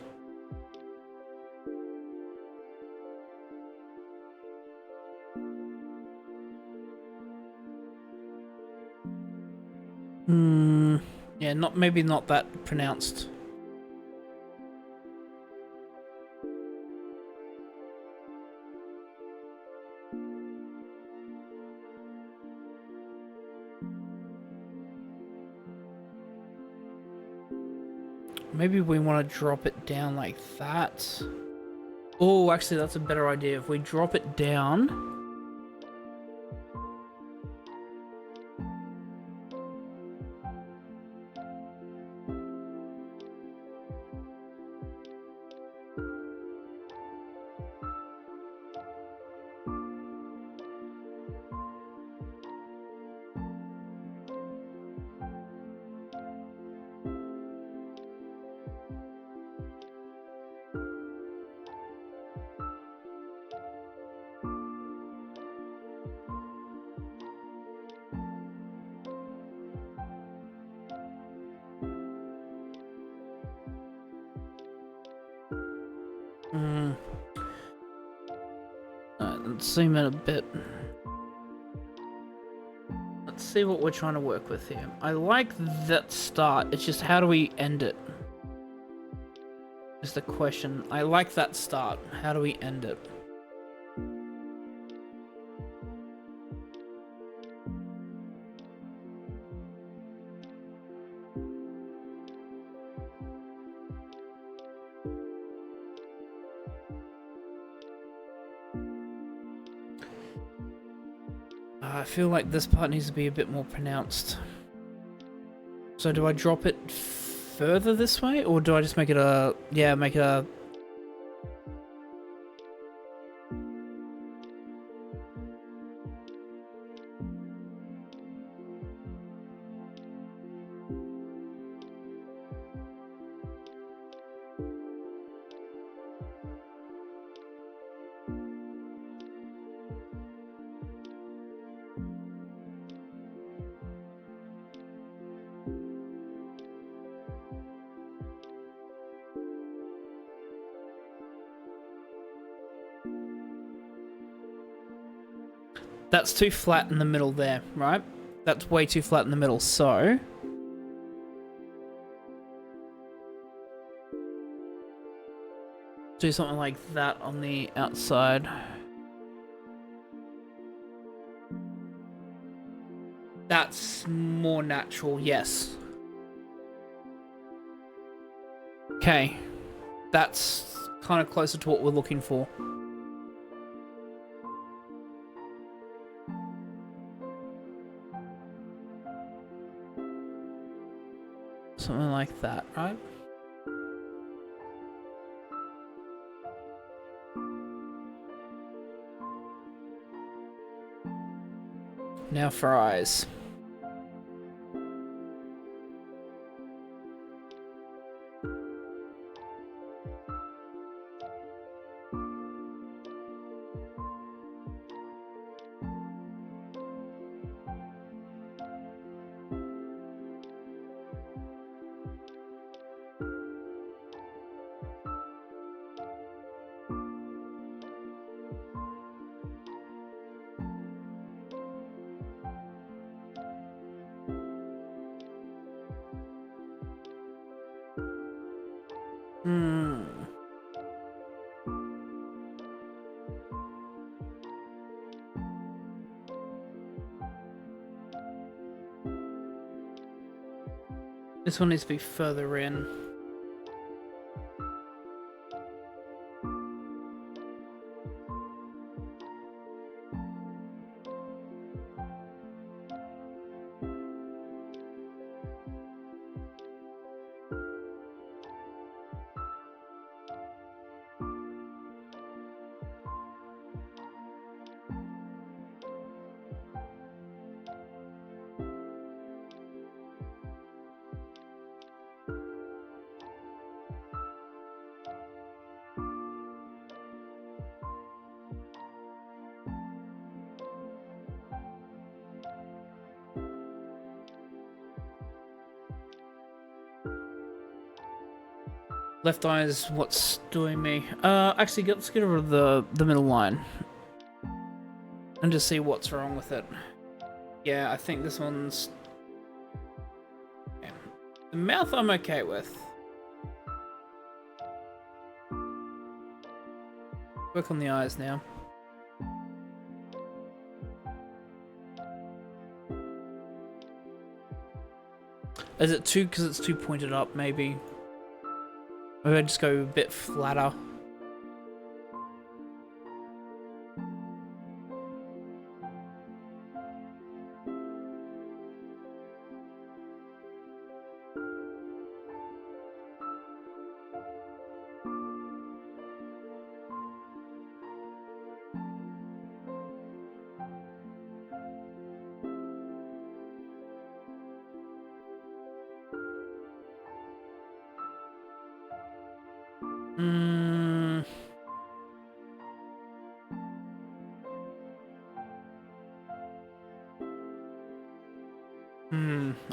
Yeah, maybe not that pronounced. Maybe we want to drop it down like that. Oh, actually, that's a better idea. If we drop it down. Let's zoom in a bit. Let's see what we're trying to work with here. I like that start. It's just how do we end it? Is the question. I like that start. How do we end it? I feel like this part needs to be a bit more pronounced. So do I drop it further this way, or do I just make it a... Yeah, make it a... That's too flat in the middle there, right? That's way too flat in the middle, so... do something like that on the outside. That's more natural, yes. Okay. That's kind of closer to what we're looking for. Something like that, right? Now for eyes. Hmm. This one needs to be further in. Left eye is what's doing me. Actually, let's get rid of the middle line and just see what's wrong with it. Yeah, I think this one's. Yeah. The mouth I'm okay with. Work on the eyes now. Is it too because it's too pointed up? Maybe. Maybe I just go a bit flatter.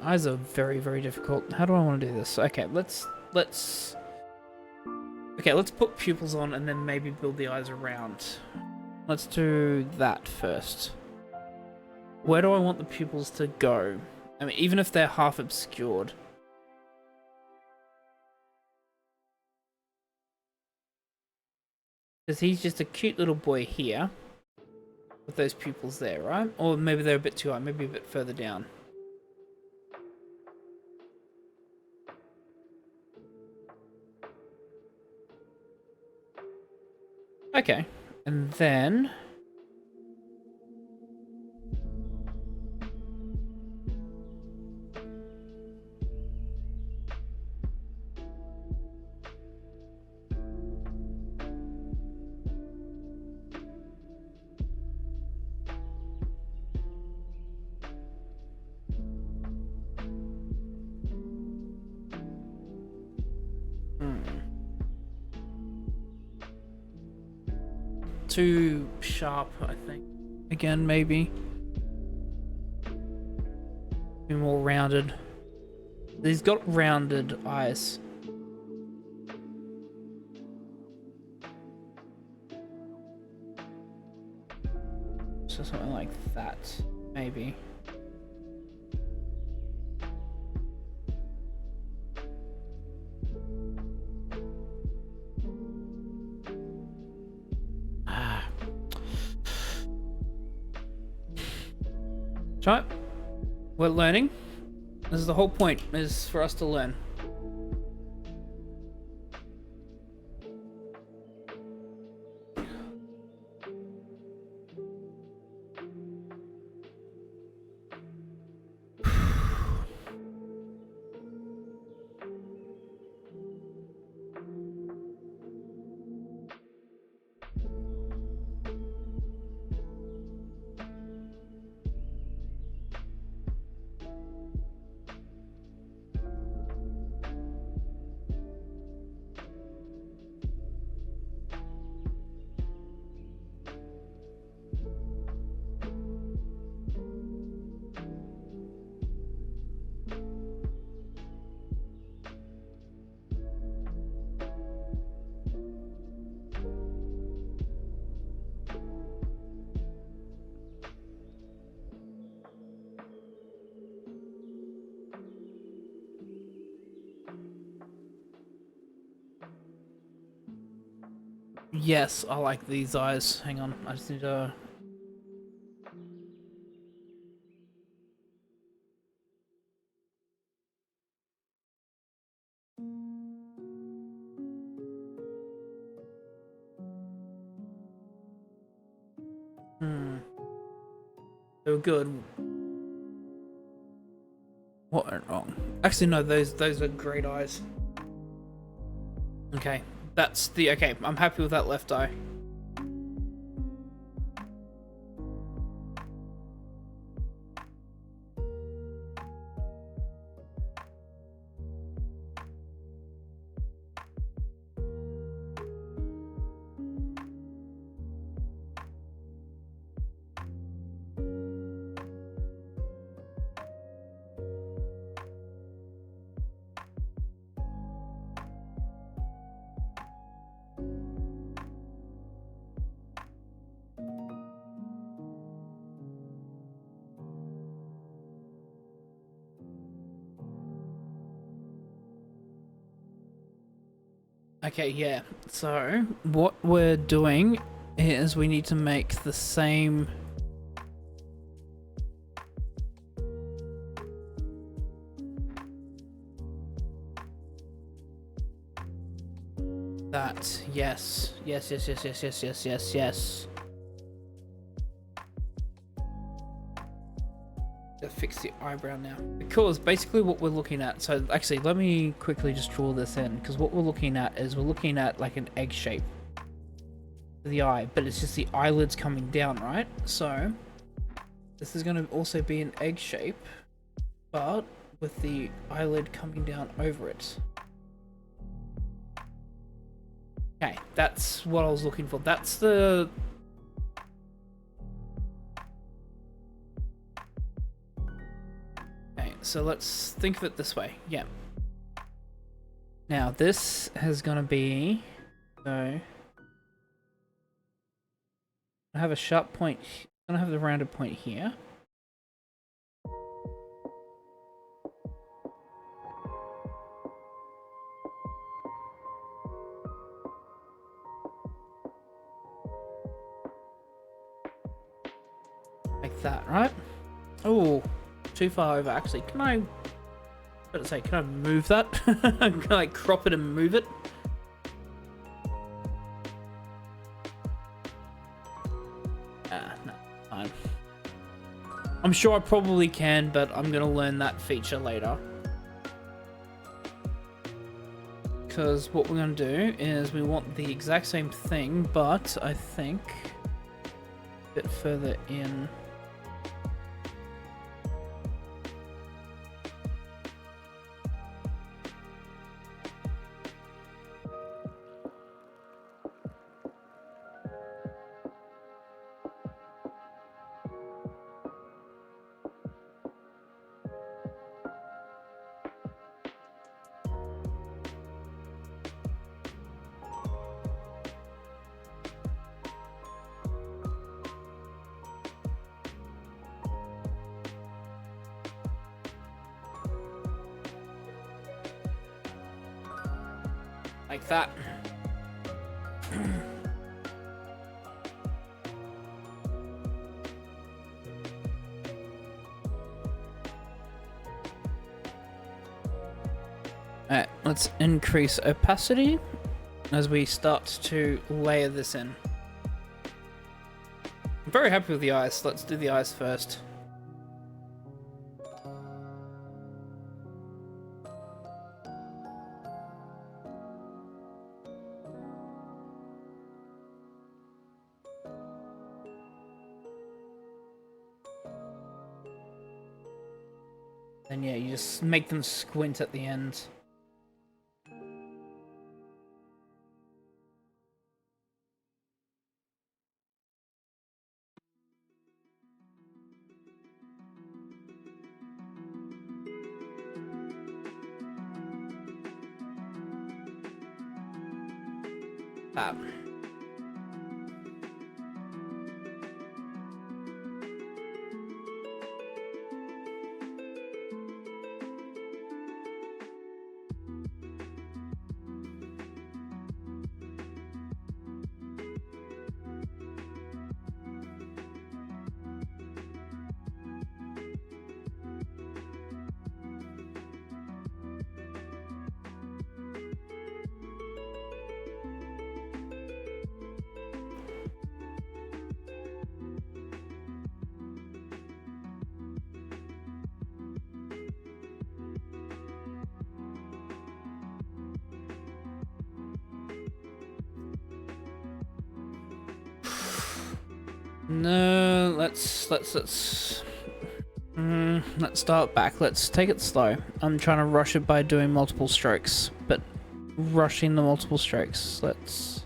Eyes are very, very difficult. How do I want to do this? Okay, let's put pupils on and then maybe build the eyes around. Let's do that first. Where do I want the pupils to go? I mean, even if they're half obscured. Because he's just a cute little boy here. With those pupils there, right? Or maybe they're a bit too high, maybe a bit further down. Okay, and then... Too sharp, I think. Again, maybe. Be more rounded. He's got rounded eyes. So something like that, maybe. Right, we're learning. This is the whole point, is for us to learn. Yes, I like these eyes. Hang on, I just need to... They were good. What went wrong? Actually, no, those are great eyes. Okay, that's the... Okay, I'm happy with that left eye. Okay, yeah. So, what we're doing is we need to make the same... That, yes. Yes. Gotta fix the eyebrow now. Because basically what we're looking at... So, actually, let me quickly just draw this in. Because what we're looking at is we're looking at like an egg shape. For the eye. But it's just the eyelids coming down, right? So, this is going to also be an egg shape. But with the eyelid coming down over it. Okay, that's what I was looking for. That's the... Okay, so let's think of it this way. Yeah. Now, this is going to be... So... I have a sharp point... I'm going to have the rounded point here. Like that, right? Oh, too far over. Actually, can I... Let's say, can I move that? Can I crop it and move it? No, fine. I'm sure I probably can, but I'm gonna learn that feature later. Because what we're gonna do is we want the exact same thing, but I think a bit further in. Like that. Alright, let's increase opacity as we start to layer this in. I'm very happy with the eyes. Let's do the eyes first. And yeah, you just make them squint at the end. That. No, let's start back. Let's take it slow. I'm trying to rush it by doing multiple strokes, but rushing the multiple strokes. Let's...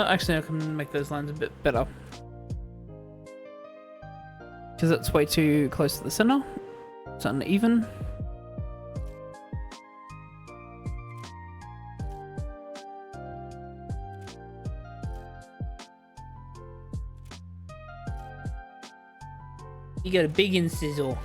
Actually, I can make those lines a bit better. Because it's way too close to the center. It's uneven. You got a big incision.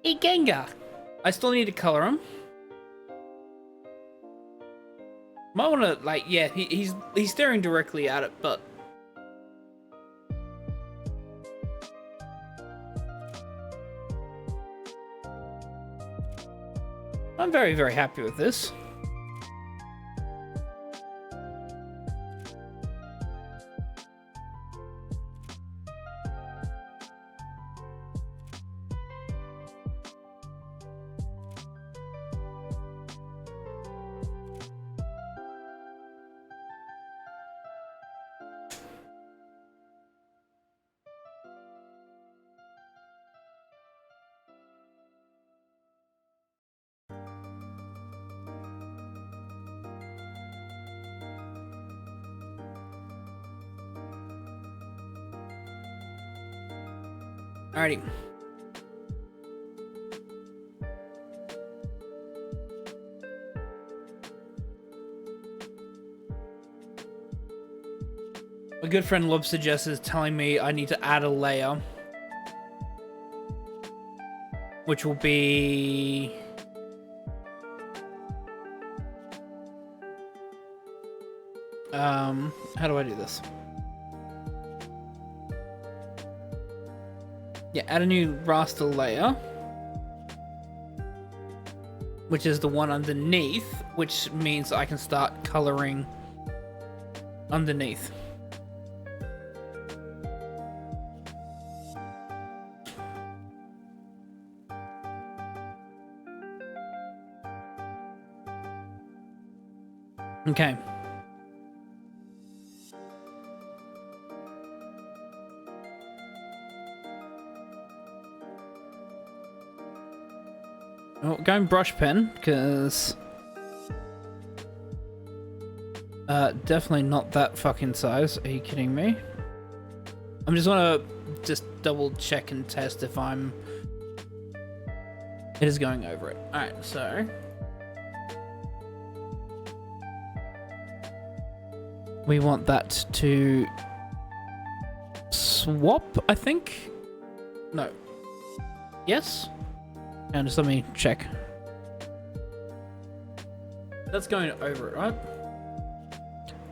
Hey, Gengar. I still need to color him. Might want to, like, yeah, he's staring directly at it, but I'm very, very happy with this. Alrighty. My good friend Lobster Jess is telling me I need to add a layer, which will be how do I do this? Yeah, add a new raster layer, which is the one underneath, which means I can start coloring underneath. Okay. Oh, going brush pen, because definitely not that fucking size. Are you kidding me? I'm just want to double check and test if it is going over it. Alright, so we want that to swap, I think. No. Yes? And just let me check. That's going over it, right?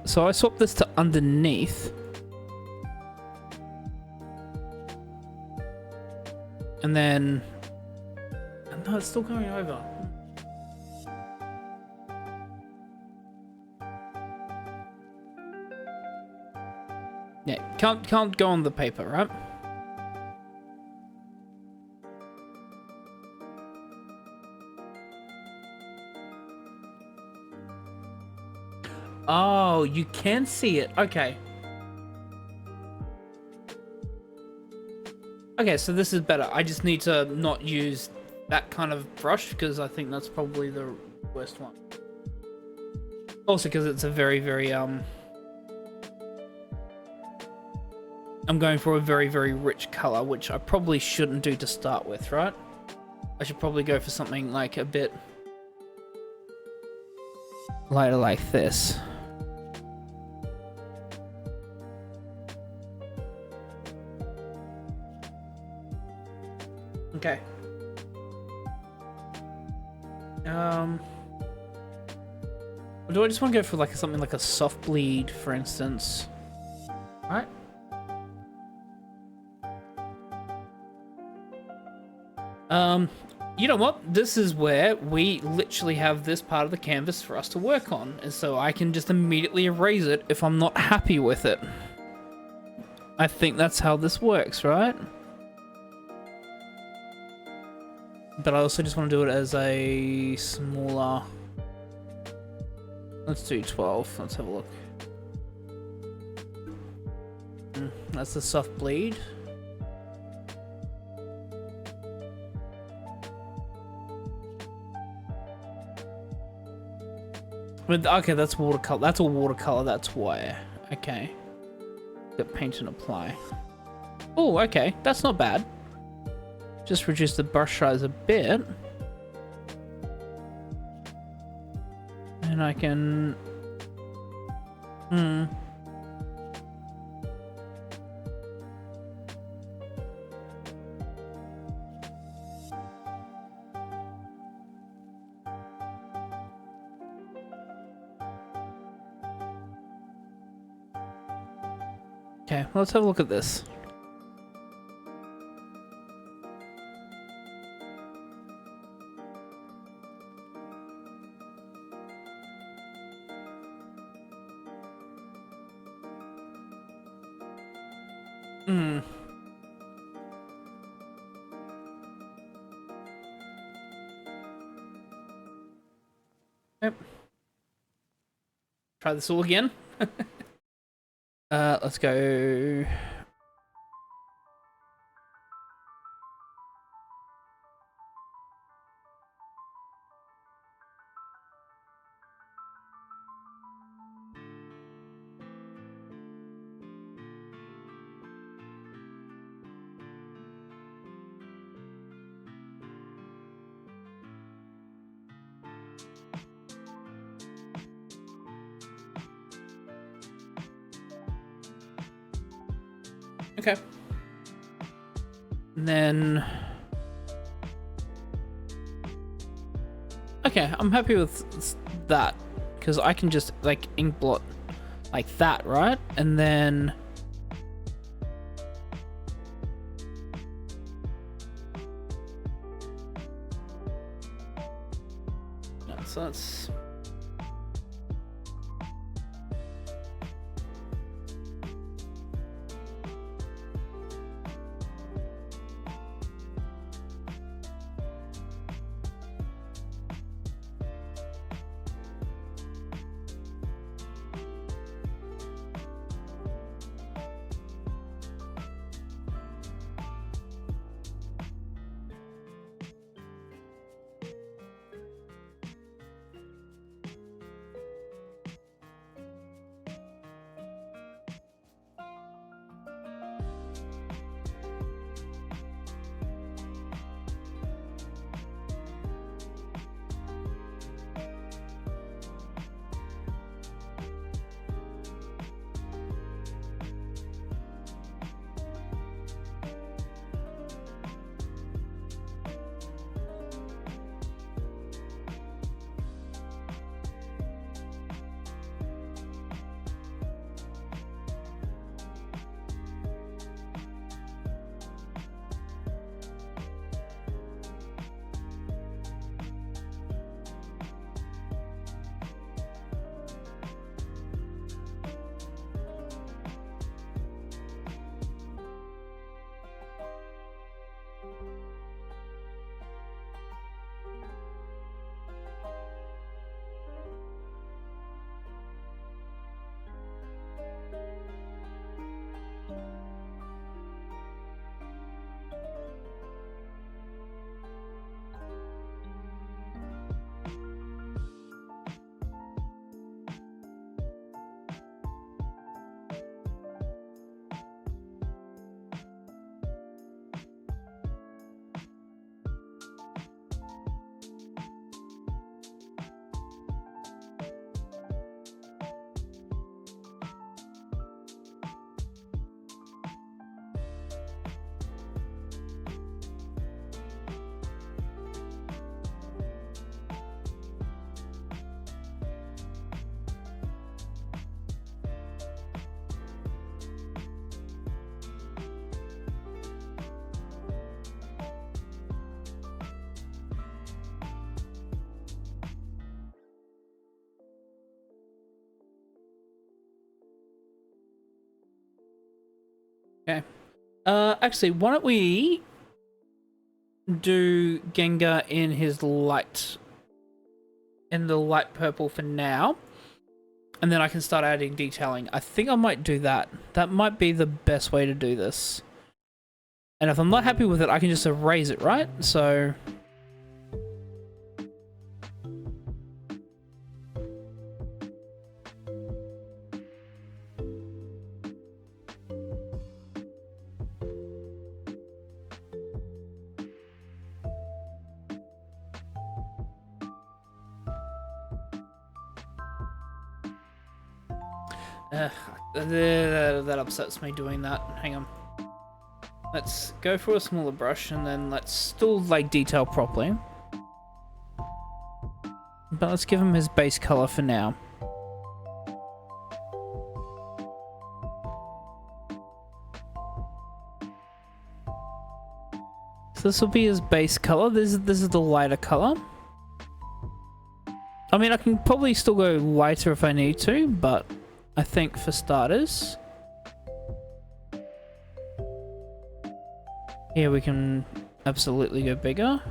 So I swap this to underneath. And then... No, it's still going over. Yeah, can't go on the paper, right? Oh, you can see it. Okay. Okay, so this is better. I just need to not use that kind of brush because I think that's probably the worst one. Also because it's a very, very, I'm going for a very, very rich color, which I probably shouldn't do to start with, right? I should probably go for something like a bit lighter like this. Okay. Do I just want to go for like something like a soft bleed, for instance? Right? You know what? This is where we literally have this part of the canvas for us to work on, and so I can just immediately erase it if I'm not happy with it. I think that's how this works, right? But I also just want to do it as a smaller... Let's do 12. Let's have a look. That's the soft bleed. Okay, that's watercolor. That's a watercolor. That's why. Okay. Get paint and apply. Oh, okay. That's not bad. Just reduce the brush size a bit. And I can... Okay, well, let's have a look at this. Yep. Try this all again. Let's go. Okay. And then... Okay, I'm happy with that. Because I can just, like, ink blot like that, right? And then... So that's... Okay. Actually, why don't we do Gengar in his light, in the light purple for now, and then I can start adding detailing. I think I might do that. That might be the best way to do this. And if I'm not happy with it, I can just erase it, right? So... that upsets me doing that. Hang on. Let's go for a smaller brush and then let's still like detail properly. But let's give him his base color for now. So this will be his base color. This is the lighter color. I mean, I can probably still go lighter if I need to, but I think for starters, here we can absolutely go bigger.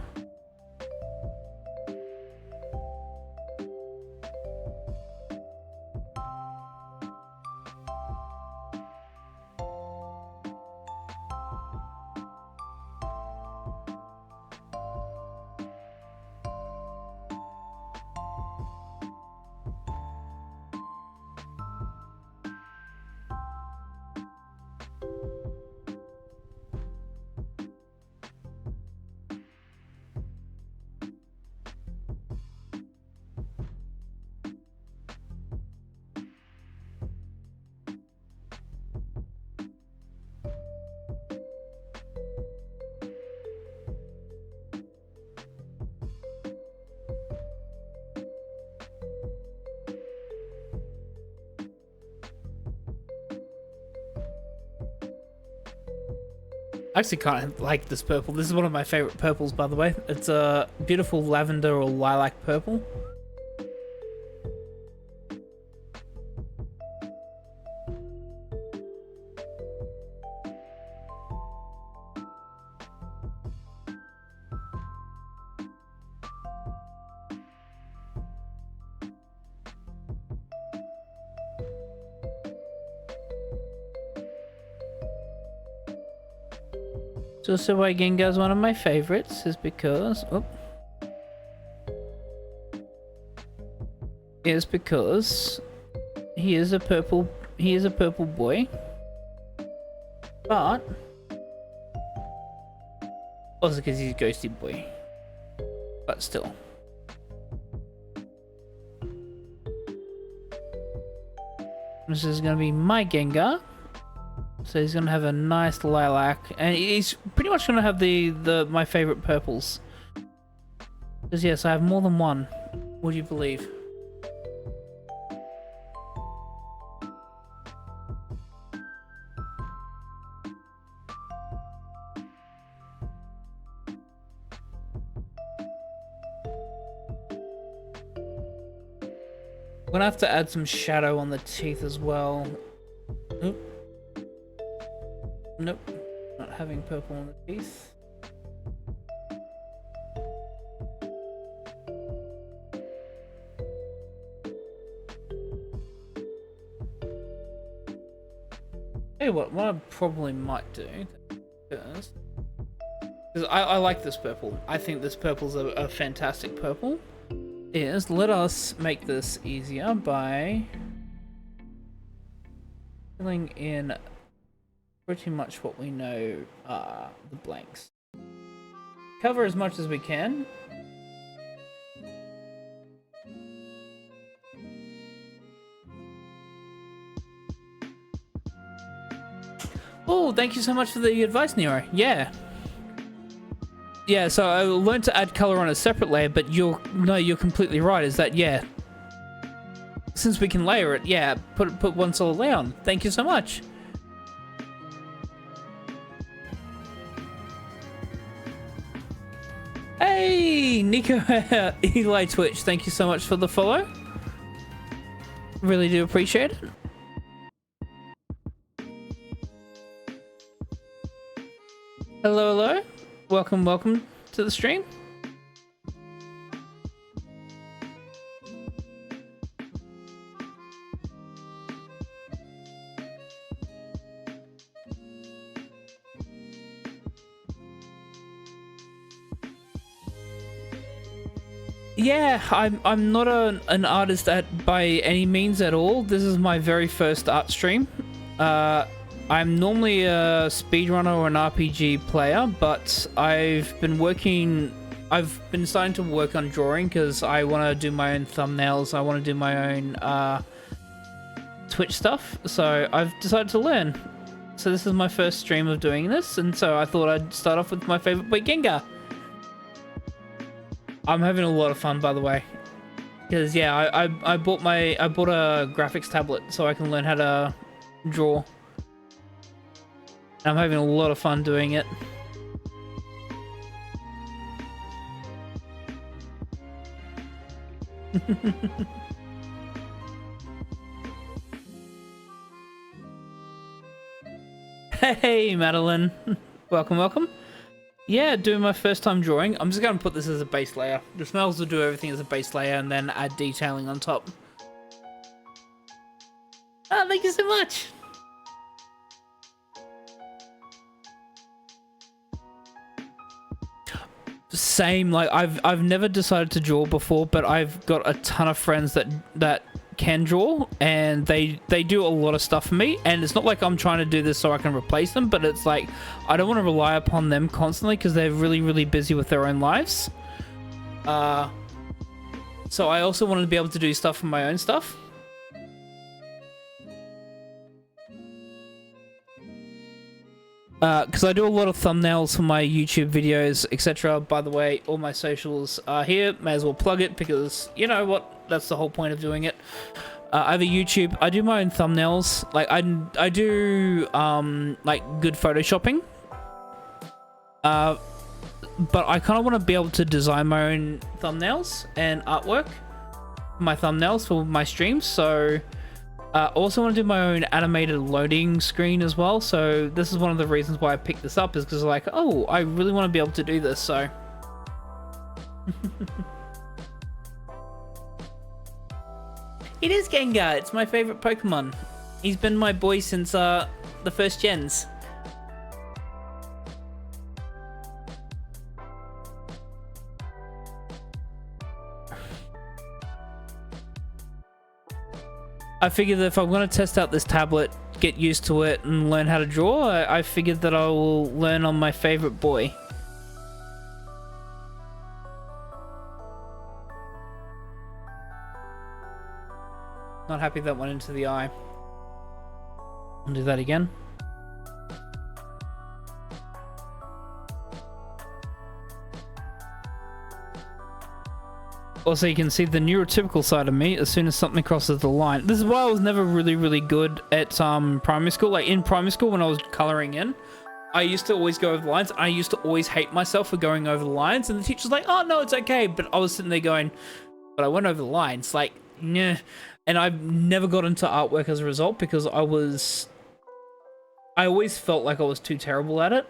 I actually kind of like this purple. This is one of my favorite purples, by the way. It's a beautiful lavender or lilac purple. Also, why Gengar's one of my favorites is because he is a purple boy, but also because he's a ghosty boy, but still. This is gonna be my Gengar. So he's gonna have a nice lilac, and he's pretty much gonna have my favorite purples. Because yes, I have more than one. Would you believe? I'm gonna have to add some shadow on the teeth as well. Oop. Nope, not having purple on the teeth. Hey, what I probably might do, because I like this purple. I think this purple's a fantastic purple. Is let us make this easier by filling in pretty much what we know are the blanks. Cover as much as we can. Oh, thank you so much for the advice, Nero. Yeah. Yeah, so I learned to add color on a separate layer, but you're completely right, is that, yeah. Since we can layer it, yeah, put one solid layer on. Thank you so much. Hey, Nico Eli Twitch, thank you so much for the follow. Really do appreciate it. Hello, hello. Welcome to the stream. Yeah, I'm not an artist by any means at all. This is my very first art stream. I'm normally a speedrunner or an RPG player, but I've been starting to work on drawing because I want to do my own thumbnails. I want to do my own Twitch stuff, so I've decided to learn. So this is my first stream of doing this, and so I thought I'd start off with my favorite boy, Gengar. I'm having a lot of fun, by the way, because yeah, I bought a graphics tablet so I can learn how to draw. I'm having a lot of fun doing it. Hey, Madeline. Welcome. Yeah, doing my first time drawing. I'm just going to put this as a base layer. The smells will do everything as a base layer and then add detailing on top. Oh, thank you so much. Same, like I've never decided to draw before, but I've got a ton of friends that can draw, and they do a lot of stuff for me, and it's not like I'm trying to do this so I can replace them, but it's like I don't want to rely upon them constantly because they're really busy with their own lives. So I also wanted to be able to do stuff for my own stuff. Because I do a lot of thumbnails for my YouTube videos, etc. By the way, all my socials are here. May as well plug it because, you know what, that's the whole point of doing it. I have a YouTube. I do my own thumbnails. Like, I do, like, good photoshopping. But I kind of want to be able to design my own thumbnails and artwork for my thumbnails for my streams, so... also want to do my own animated loading screen as well, so this is one of the reasons why I picked this up, is because like, oh, I really want to be able to do this, so... It is Gengar, it's my favorite Pokemon. He's been my boy since the first gens. I figured that if I'm going to test out this tablet, get used to it, and learn how to draw, I figured that I will learn on my favorite boy. Not happy that went into the eye. I'll do that again. Also, you can see the neurotypical side of me as soon as something crosses the line. This is why I was never really good at primary school. Like, in primary school, when I was coloring in, I used to always go over the lines. I used to always hate myself for going over the lines. And the teacher's like, oh, no, it's okay. But I was sitting there going, but I went over the lines. Like, yeah. And I've never got into artwork as a result because I always felt like I was too terrible at it.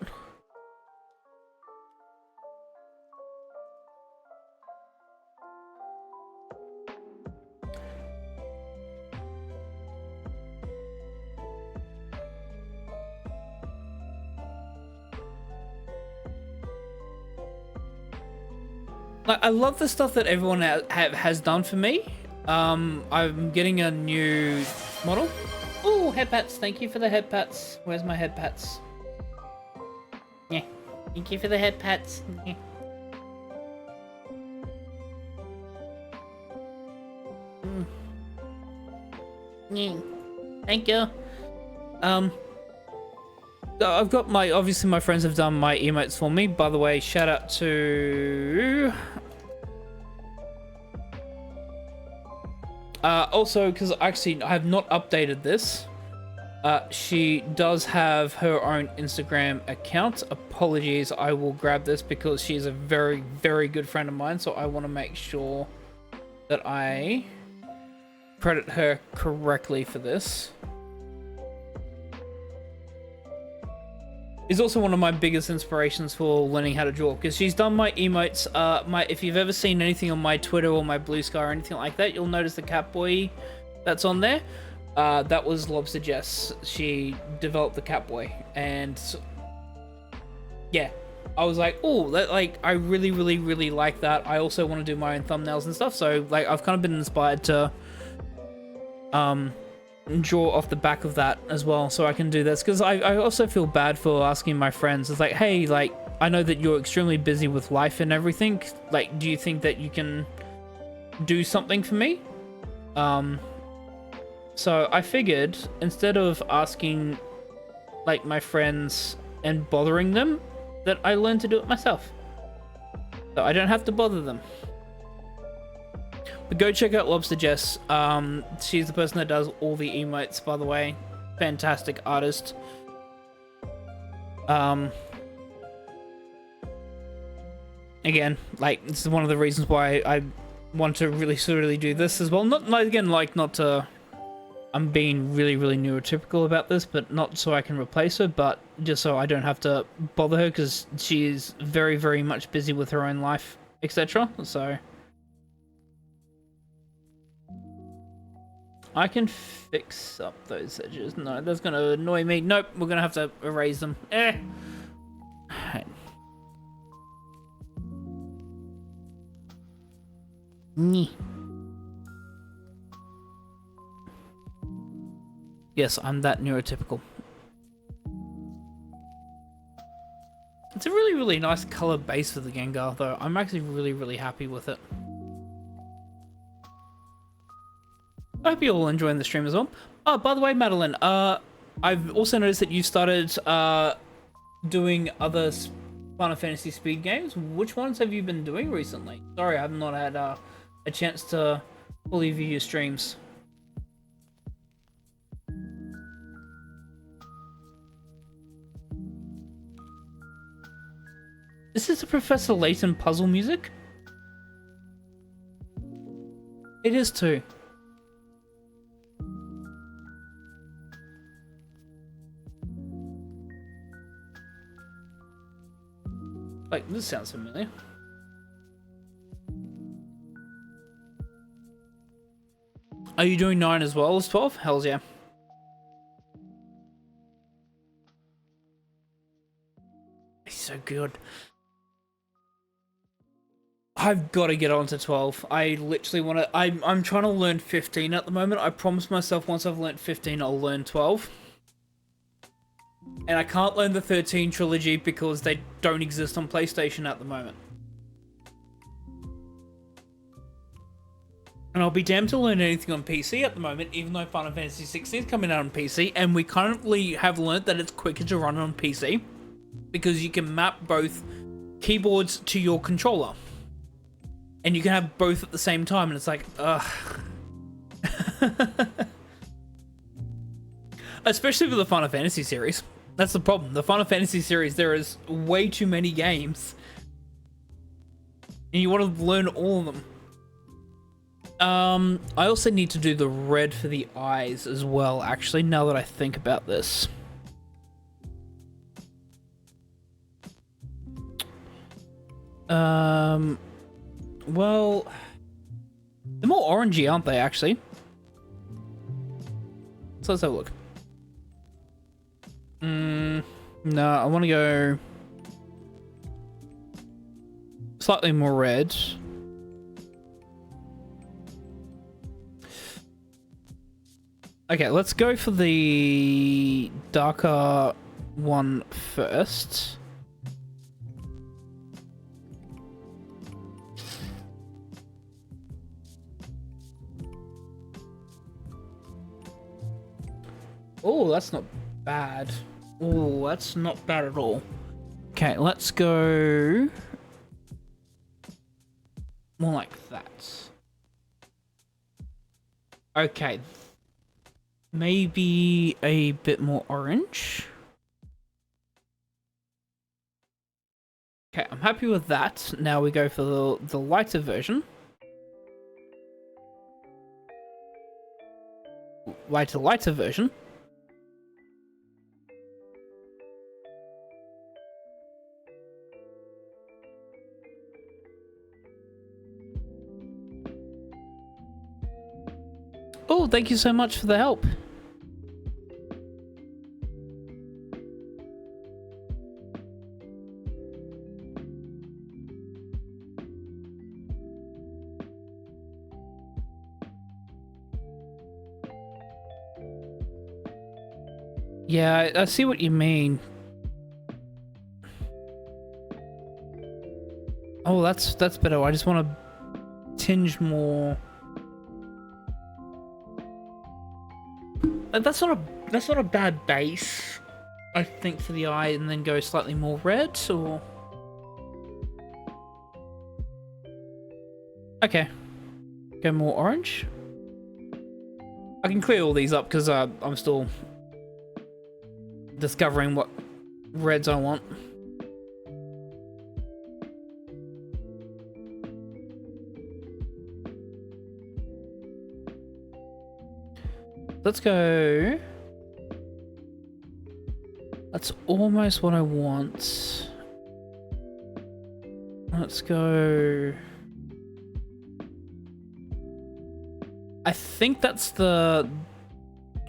Like, I love the stuff that everyone has done for me. I'm getting a new model. Oh, head pats. Thank you for the head pats. Where's my head pats? Yeah. Thank you for the head pats. Yeah. Yeah. Thank you. I've got obviously my friends have done my emotes for me. By the way, shout out to... also, because actually I have not updated this, she does have her own Instagram account. Apologies, I will grab this because she's a very good friend of mine, so I want to make sure that I credit her correctly for this. is also one of my biggest inspirations for learning how to draw, because she's done my emotes. If you've ever seen anything on my Twitter or my Blue Sky or anything like that, you'll notice the Catboi that's on there. That was Lobster Jess. She developed the Catboi, and yeah, I was like, oh, like I really, really, really like that. I also want to do my own thumbnails and stuff, so like I've kind of been inspired to draw off the back of that as well, so I can do this, because I also feel bad for asking my friends. It's like, hey, like, I know that you're extremely busy with life and everything, like, do you think that you can do something for me? So I figured, instead of asking like my friends and bothering them, that I learned to do it myself, so I don't have to bother them. But go check out Lobster Jess. She's the person that does all the emotes, by the way. Fantastic artist. Again, like, this is one of the reasons why I want to really do this as well. Not again, like, not to... I'm being really neurotypical about this, but not so I can replace her, but just so I don't have to bother her, because she is very much busy with her own life, etc. So... I can fix up those edges. No, that's gonna annoy me. Nope, we're gonna have to erase them. Yes, I'm that neurotypical. It's a really nice color base for the Gengar, though. I'm actually really happy with it. I hope you're all enjoying the stream as well. Oh, by the way, Madeline, I've also noticed that you started doing other Final Fantasy speed games. Which ones have you been doing recently? Sorry, I have not had a chance to fully view your streams. This is the Professor Layton puzzle music? It is too. Like, this sounds familiar. Are you doing 9 as well as 12? Hells yeah. It's so good. I've got to get on to 12. I literally want to... I'm trying to learn 15 at the moment. I promised myself once I've learned 15, I'll learn 12. And I can't learn the 13 trilogy because they don't exist on PlayStation at the moment. And I'll be damned to learn anything on PC at the moment, even though Final Fantasy 16 is coming out on PC, and we currently have learnt that it's quicker to run on PC because you can map both keyboards to your controller. And you can have both at the same time, and it's like, ugh. Especially for the Final Fantasy series. That's the problem. The Final Fantasy series, there is way too many games. And you want to learn all of them. I also need to do the red for the eyes as well, actually, now that I think about this. Well, they're more orangey, aren't they, actually? So let's have a look. No, I want to go slightly more red. Okay, let's go for the darker one first. Oh, that's not bad. Oh, that's not bad at all. Okay, let's go more like that. Okay. Maybe a bit more orange. Okay, I'm happy with that. Now we go for the lighter version. Lighter version. Oh, thank you so much for the help. Yeah, I see what you mean. Oh, that's better. I just want to tinge more. That's not a bad base, I think, for the eye, and then go slightly more red, or okay, go more orange. I can clear all these up because I'm still discovering what reds I want. Let's go. That's almost what I want. Let's go. I think that's the...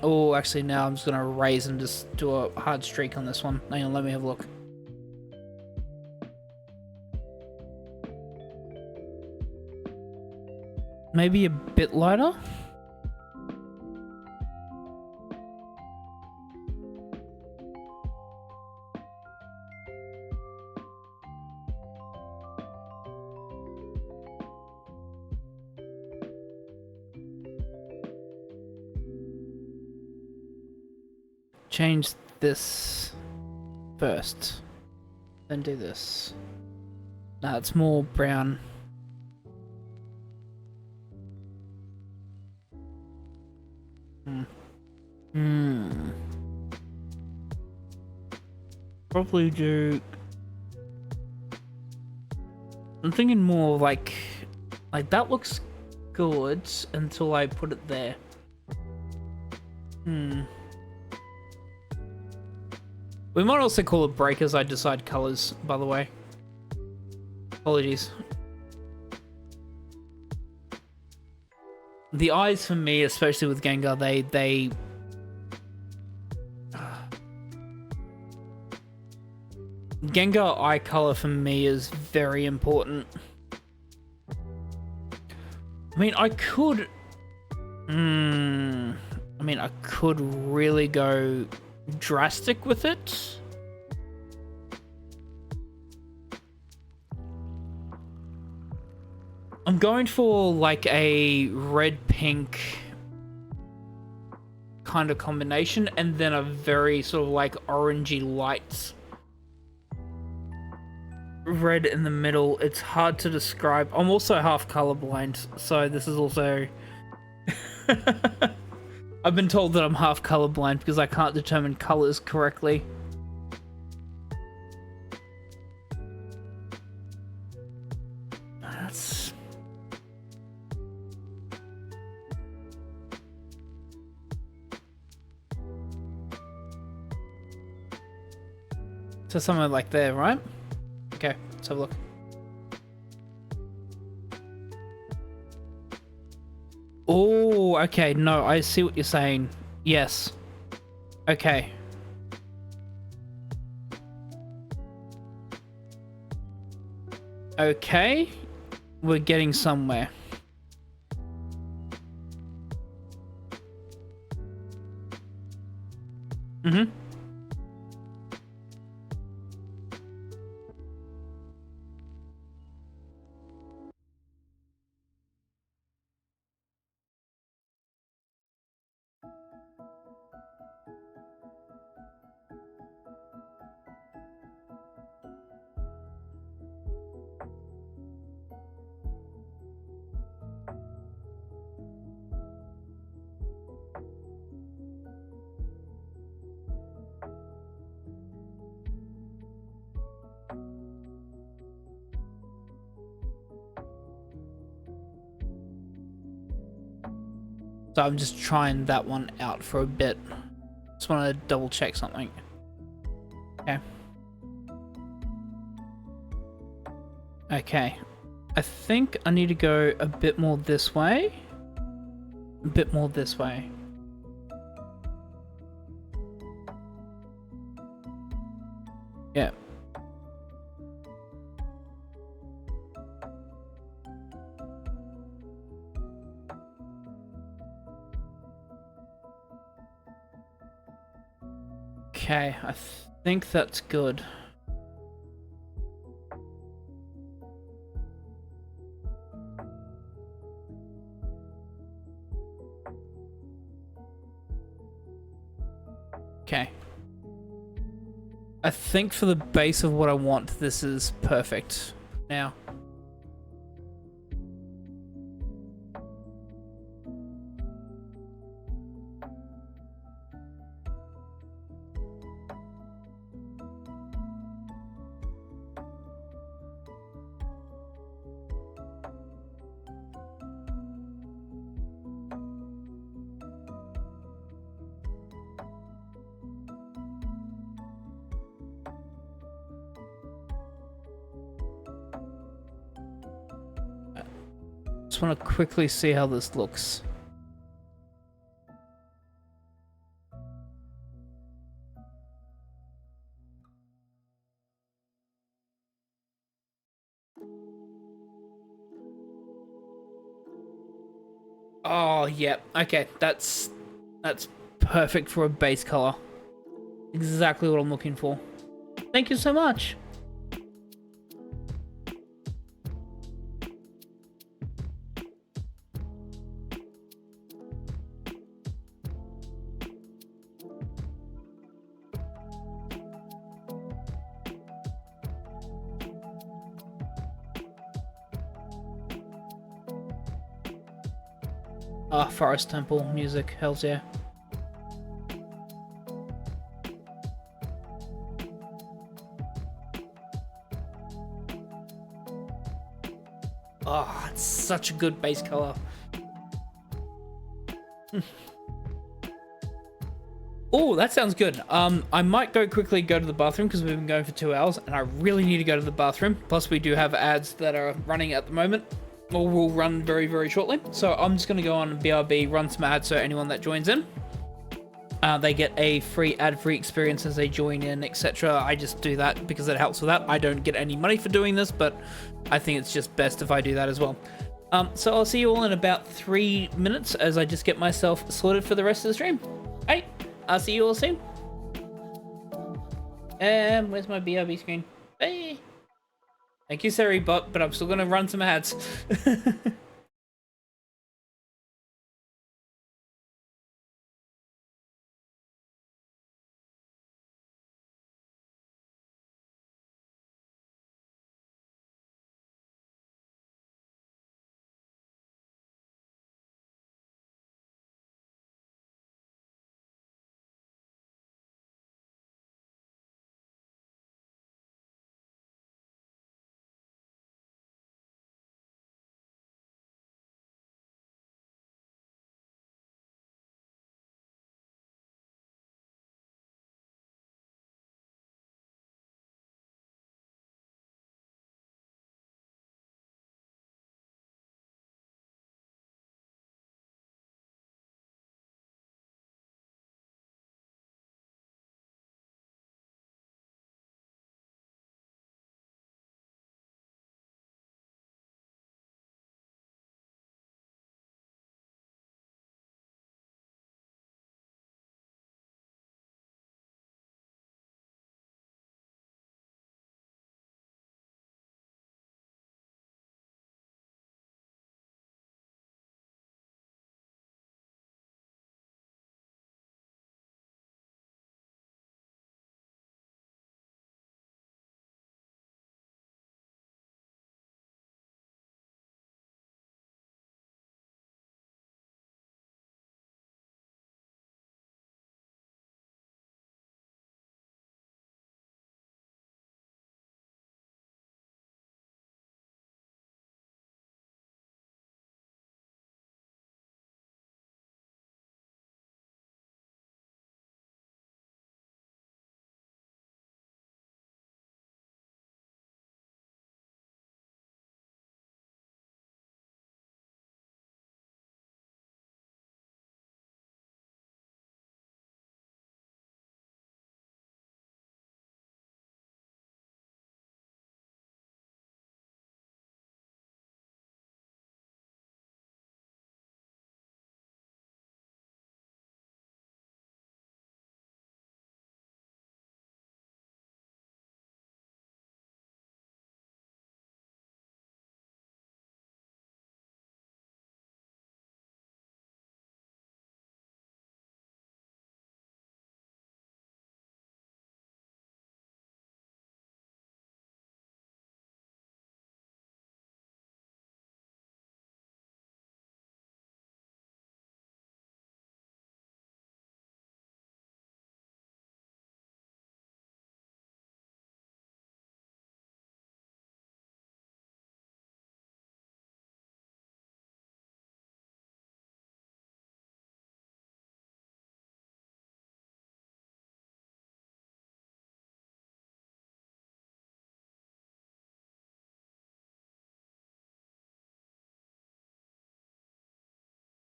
Oh, actually, now I'm just going to raise and just do a hard streak on this one. Hang on, let me have a look. Maybe a bit lighter? Change this first, then do this. Nah, it's more brown. Probably do... I'm thinking more like that looks good until I put it there. We might also call it break as I decide colors, by the way. Apologies. The eyes for me, especially with Gengar, they Gengar eye color for me is very important. I mean, I could really go drastic with it. I'm going for like a red-pink kind of combination, and then a very sort of like orangey light red in the middle. It's hard to describe. I'm also half colorblind, so this is also I've been told that I'm half colorblind because I can't determine colors correctly. That's... So somewhere like there, right? Okay, let's have a look. Oh, okay, no, I see what you're saying. Yes. Okay. Okay. We're getting somewhere. Mm-hmm. So I'm just trying that one out for a bit. Just want to double check something. Okay. Okay. I think I need to go a bit more this way. a bit more this way. Yeah. Okay, I think that's good. Okay. I think for the base of what I want, this is perfect now. Just want to quickly see how this looks. Oh, yeah. Okay, that's perfect for a base color. Exactly what I'm looking for. Thank you so much. Ah, Forest Temple music. Hells yeah. Oh, it's such a good base color. Oh, that sounds good. I might go quickly go to the bathroom because we've been going for 2 hours and I really need to go to the bathroom. Plus we do have ads that are running at the moment or will run very, very shortly. So I'm just going to go on BRB, run some ads so anyone that joins in, they get a free ad-free experience as they join in, etc. I just do that because it helps with that. I don't get any money for doing this, but I think it's just best if I do that as well. So I'll see you all in about 3 minutes as I just get myself sorted for the rest of the stream. Hey, I'll see you all soon. Where's my BRB screen? Hey. Thank you, Siri, but I'm still gonna run some ads.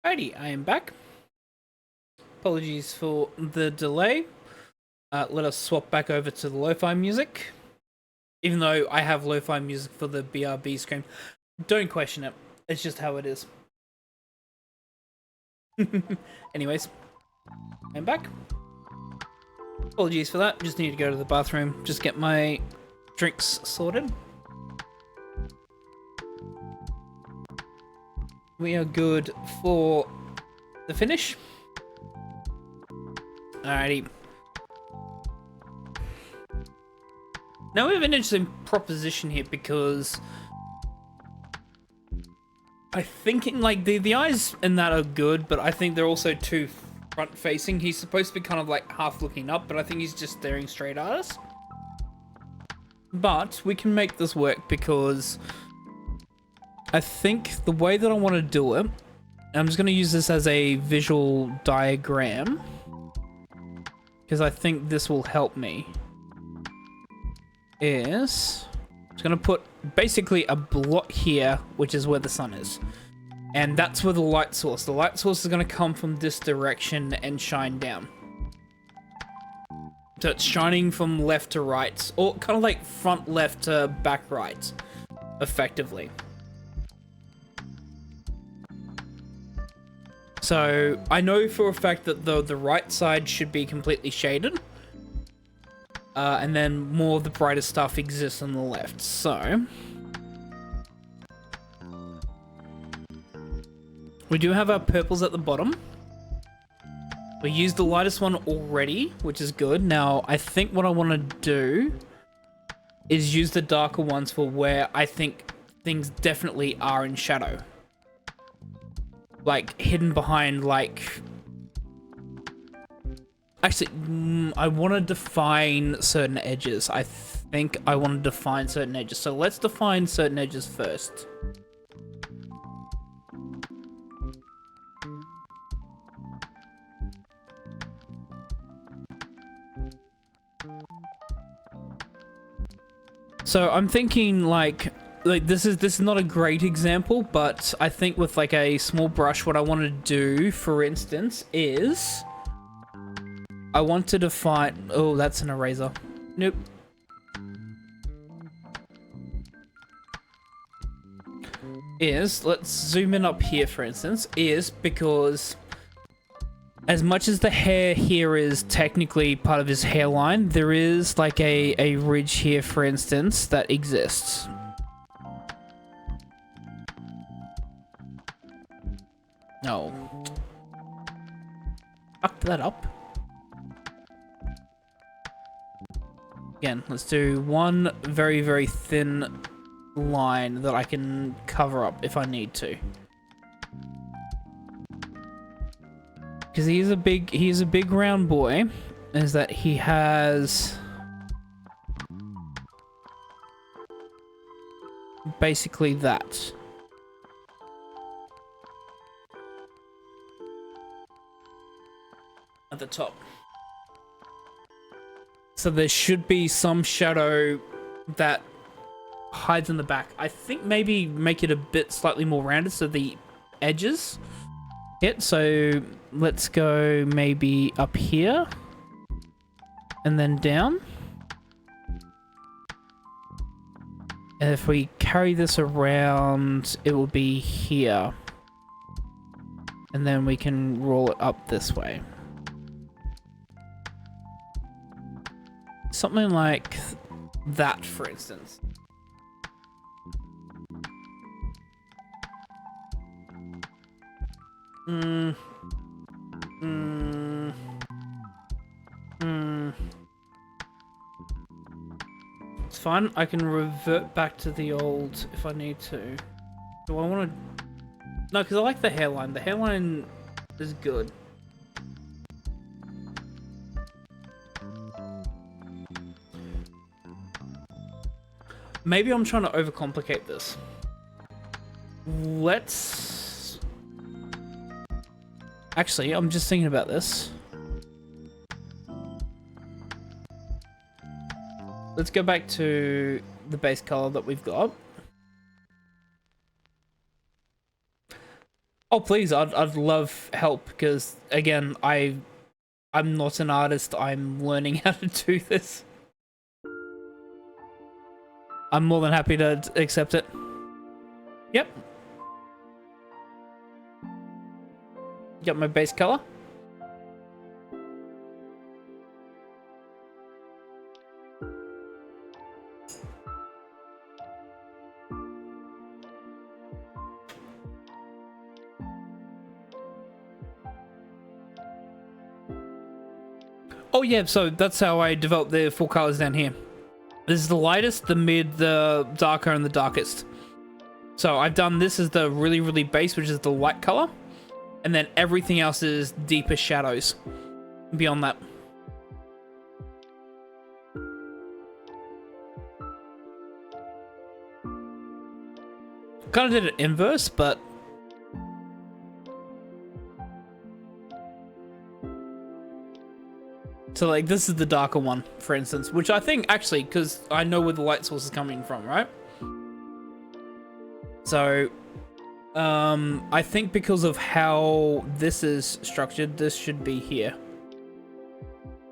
Alrighty, I am back. Apologies for the delay. Let us swap back over to the lo-fi music. Even though I have lo-fi music for the BRB screen. Don't question it. It's just how it is. Anyways, I'm back. Apologies for that. Just need to go to the bathroom. Just get my drinks sorted. We are good for the finish. Alrighty. Now we have an interesting proposition here because I think like the eyes in that are good, but I think they're also too front facing. He's supposed to be kind of like half looking up, but I think he's just staring straight at us. But we can make this work because I think the way that I want to do it, I'm just going to use this as a visual diagram because I think this will help me. Is I'm just going to put basically a blot here, which is where the sun is. And that's where the light source. The light source is going to come from this direction and shine down. So it's shining from left to right, or kind of like front left to back right, effectively. So I know for a fact that the right side should be completely shaded. And then more of the brighter stuff exists on the left. So we do have our purples at the bottom. We used the lightest one already, which is good. Now, I think what I want to do is use the darker ones for where I think things definitely are in shadow. Like, hidden behind, like... Actually, I want to define certain edges. I think I want to define certain edges. So let's define certain edges first. So I'm thinking like this is not a great example, but I think with like a small brush, what I want to do, for instance, is I want to define... Oh, that's an eraser. Nope. Let's zoom in up here, for instance, because as much as the hair here is technically part of his hairline, there is like a ridge here, for instance, that exists. No. Fuck that up. Again, let's do one very, very thin line that I can cover up if I need to. Because he's a big round boy, is that he has basically that. At the top. So there should be some shadow that hides in the back. I think maybe make it a bit slightly more rounded so the edges hit. So let's go maybe up here and then down. And if we carry this around, it will be here. And then we can roll it up this way. Something like that, for instance. It's fine. I can revert back to the old if I need to. Do I want to... No, because I like the hairline. The hairline is good. Maybe I'm trying to overcomplicate this. Let's... Actually, I'm just thinking about this. Let's go back to the base color that we've got. Oh, please, I'd love help because again, I'm not an artist. I'm learning how to do this. I'm more than happy to accept it. Yep. Got my base color. Oh yeah, so that's how I developed the full colors down here. This is the lightest, the mid, the darker, and the darkest. So I've done this as the really, really base, which is the light color. And then everything else is deeper shadows beyond that. Kind of did it inverse, but... So, like, this is the darker one, for instance, which I think, actually, because I know where the light source is coming from, right? So, I think because of how this is structured, this should be here,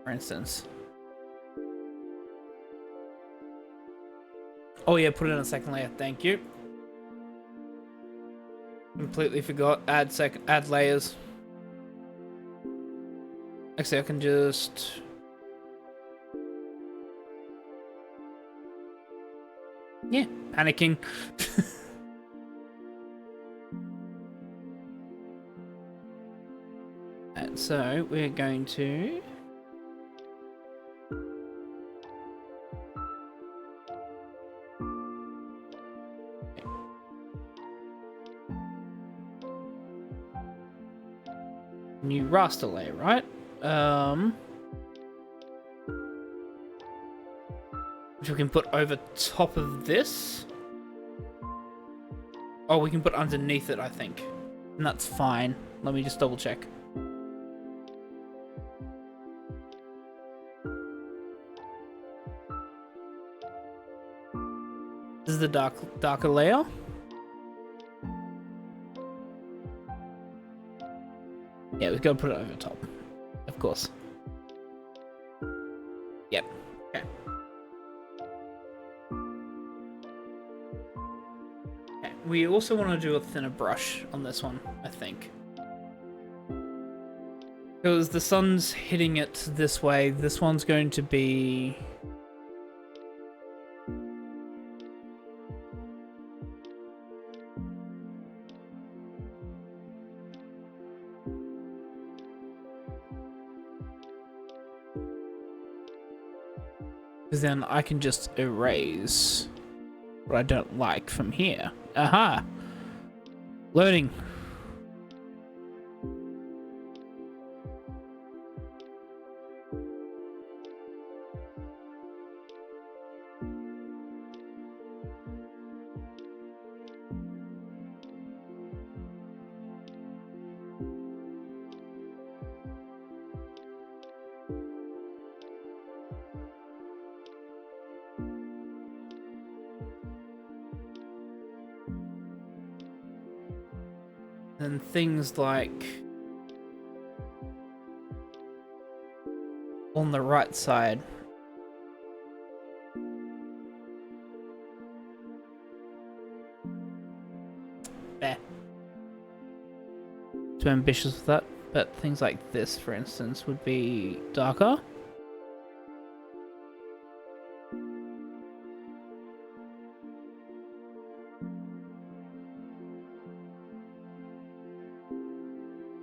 for instance. Oh yeah, put it in a second layer, thank you. Completely forgot, add layers. Actually, I can just... Yeah, panicking. And so, we're going to... New raster layer, right? Which we can put over top of this. Oh, we can put underneath it, I think. And that's fine. Let me just double check. This is the darker layer. Yeah, we've got to put it over top. Of course. Yep. Okay. Okay. We also want to do a thinner brush on this one, I think. Because the sun's hitting it this way, this one's going to be... Because then I can just erase what I don't like from here. Aha! Learning. And things like on the right side. There. Too ambitious with that, but things like this, for instance, would be darker.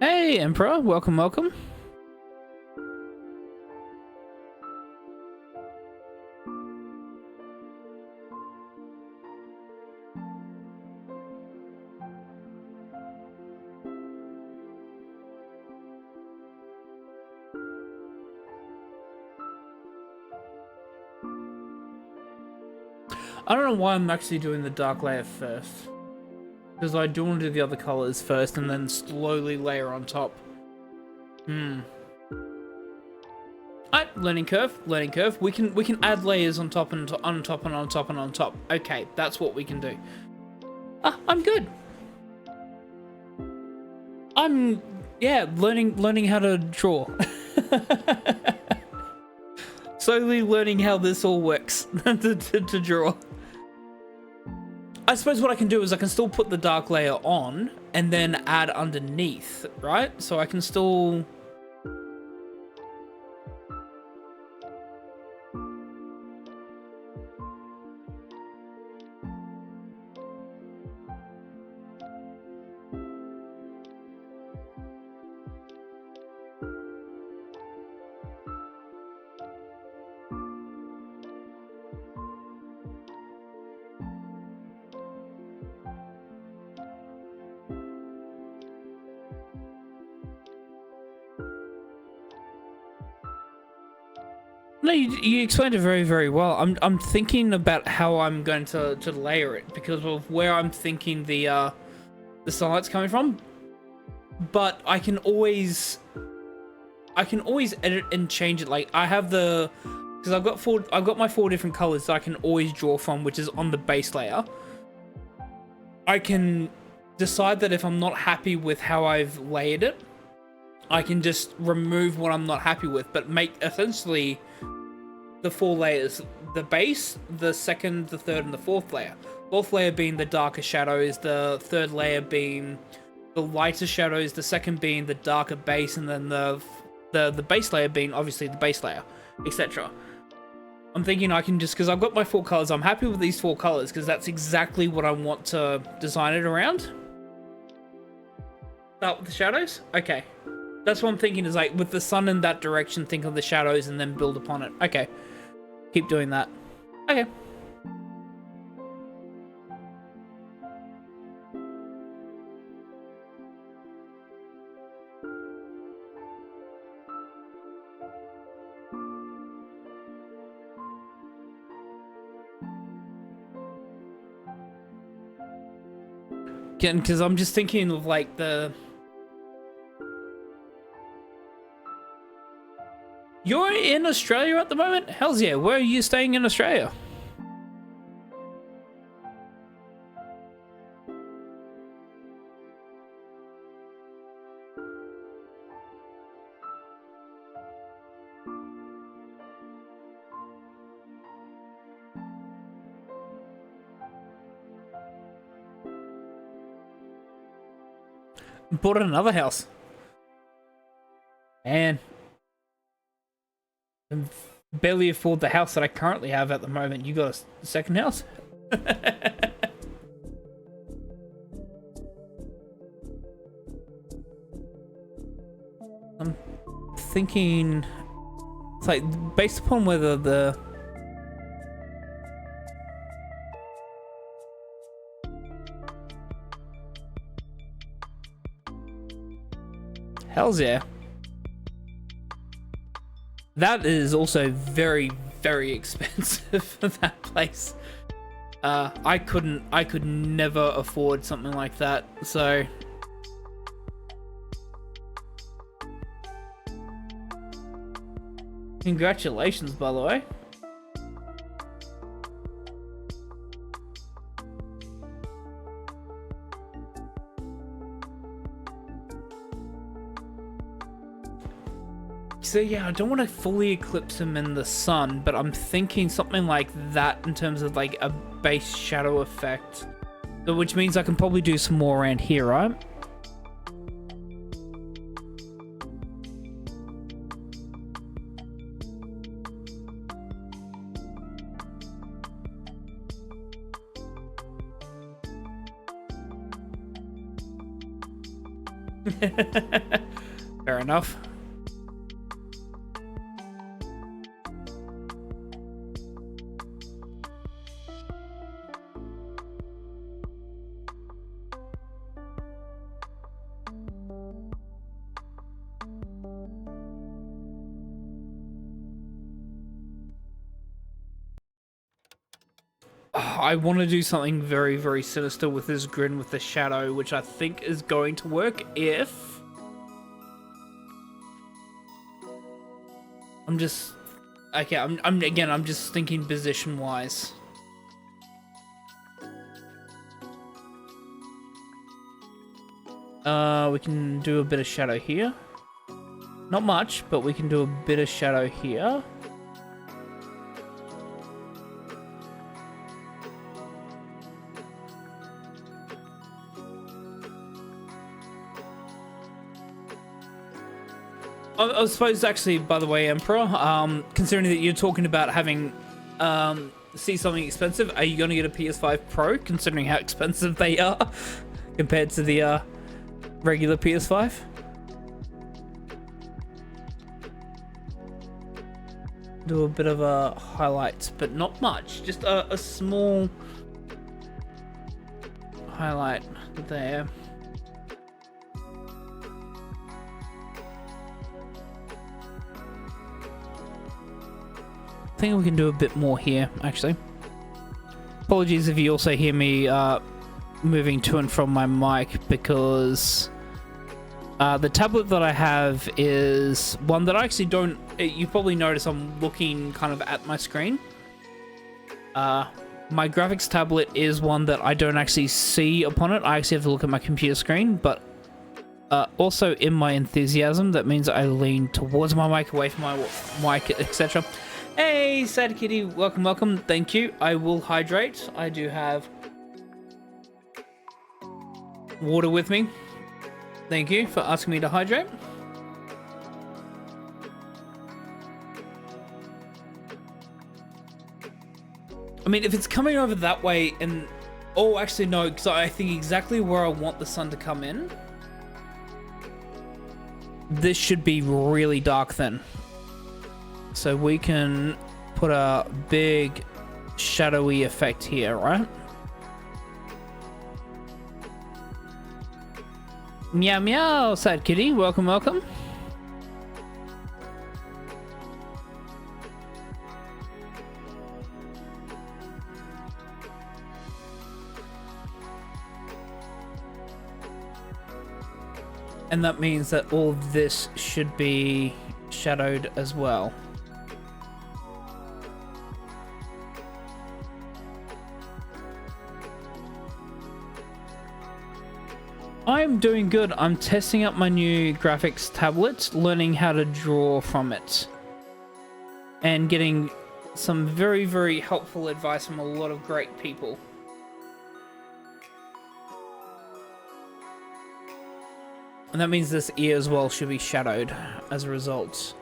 Hey, Emperor, welcome, welcome. I don't know why I'm actually doing the dark layer first. Because I do want to do the other colors first and then slowly layer on top. Alright, learning curve, learning curve. We can add layers on top and on top and on top and on top. Okay, that's what we can do. Ah, I'm good. yeah, learning how to draw. Slowly learning how this all works to draw. I suppose what I can do is I can still put the dark layer on and then add underneath, right? So I can still... No, you explained it very, very well. I'm thinking about how I'm going to layer it because of where I'm thinking the sunlight's coming from. But I can always edit and change it. Like I have because I've got my 4 different colors that I can always draw from, which is on the base layer. I can decide that if I'm not happy with how I've layered it, I can just remove what I'm not happy with, but make essentially the 4 layers: the base, the second, the third, and the fourth layer. Fourth layer being the darker shadows, the third layer being the lighter shadows, the second being the darker base, and then the base layer being obviously the base layer, etc. I'm thinking I can just, because I've got my 4 colors, I'm happy with these 4 colors because that's exactly what I want to design it around. Start with the shadows? Okay. That's what I'm thinking, is like with the sun in that direction, think of the shadows and then build upon it. Okay. Keep doing that. Okay. Again, because I'm just thinking of like the... You're in Australia at the moment? Hells yeah, where are you staying in Australia? Bought another house. And barely afford the house that I currently have at the moment. You got a second house? I'm thinking it's like based upon whether the hells yeah. That is also very, very expensive for that place. I could never afford something like that, so. Congratulations, by the way. So yeah, I don't want to fully eclipse him in the sun, but I'm thinking something like that in terms of like a base shadow effect. So, which means I can probably do some more around here, right? Fair enough. I want to do something very, very sinister with this grin with the shadow, which I think is going to work if... I'm just... Okay, I'm just thinking position-wise. We can do a bit of shadow here. Not much, but we can do a bit of shadow here. I suppose, actually, by the way, Emperor, considering that you're talking about having, see something expensive, are you going to get a PS5 Pro, considering how expensive they are compared to the regular PS5? Do a bit of a highlights, but not much, just a small highlight there. I think we can do a bit more here, actually. Apologies if you also hear me moving to and from my mic, because the tablet that I have is one that I actually don't... You probably notice I'm looking kind of at my screen. My graphics tablet is one that I don't actually see upon it. I actually have to look at my computer screen, but also in my enthusiasm, that means I lean towards my mic, away from my mic, etc. Hey, Sad Kitty, welcome, welcome. Thank you. I will hydrate. I do have water with me. Thank you for asking me to hydrate. I mean, if it's coming over that way and... Oh, actually, no, because I think exactly where I want the sun to come in. This should be really dark then. So we can put a big shadowy effect here, right? Meow meow, Sad Kitty, welcome, welcome. And that means that all of this should be shadowed as well. I'm doing good. I'm testing out my new graphics tablet, learning how to draw from it, and getting some very, very helpful advice from a lot of great people. And that means this ear as well should be shadowed as a result.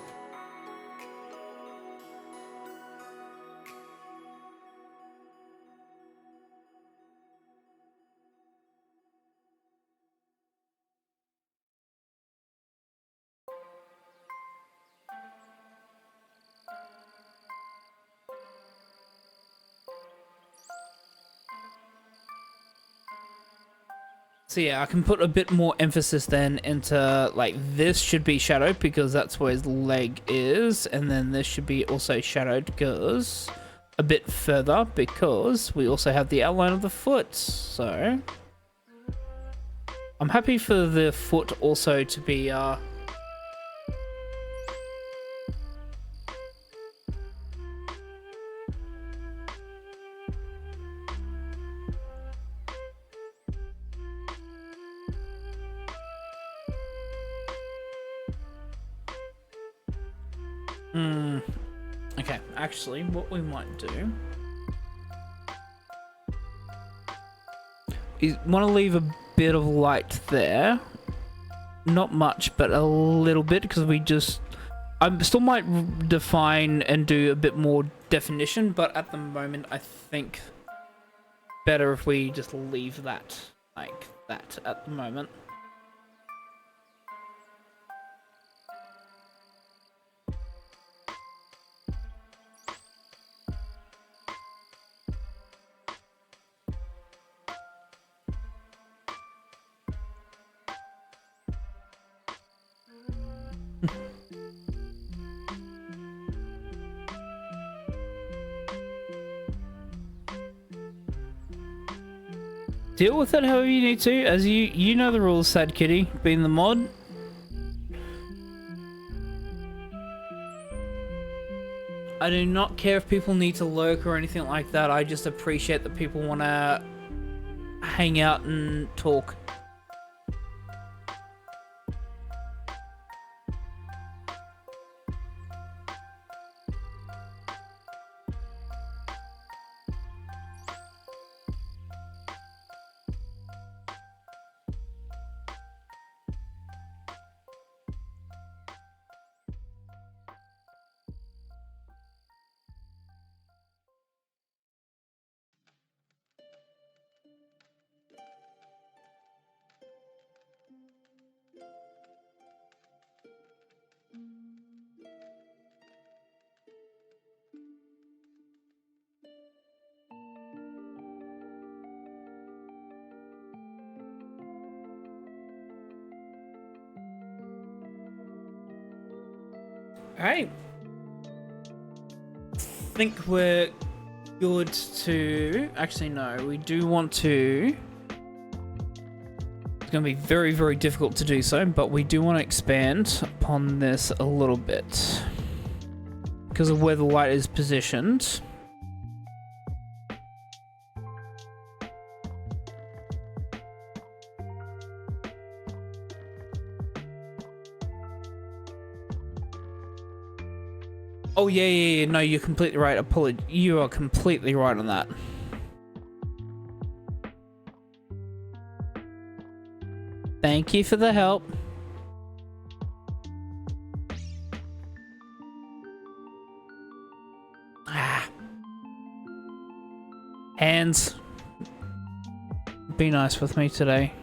So yeah, I can put a bit more emphasis then into, like, this should be shadowed because that's where his leg is, and then this should be also shadowed because a bit further because we also have the outline of the foot. So I'm happy for the foot also to be okay, actually, what we might do is want to leave a bit of light there. Not much, but a little bit, because I still might define and do a bit more definition, but at the moment, I think better if we just leave that like that at the moment. Deal with it however you need to, as you know the rules, Sad Kitty, being the mod. I do not care if people need to lurk or anything like that. I just appreciate that people want to hang out and talk. Alright. I think we're good to... Actually, no. We do want to... It's going to be very, very difficult to do so, but we do want to expand upon this a little bit. Because of where the light is positioned. Oh, yeah. No, you're completely right. You are completely right on that. Thank you for the help. Ah. Hands. Be nice with me today.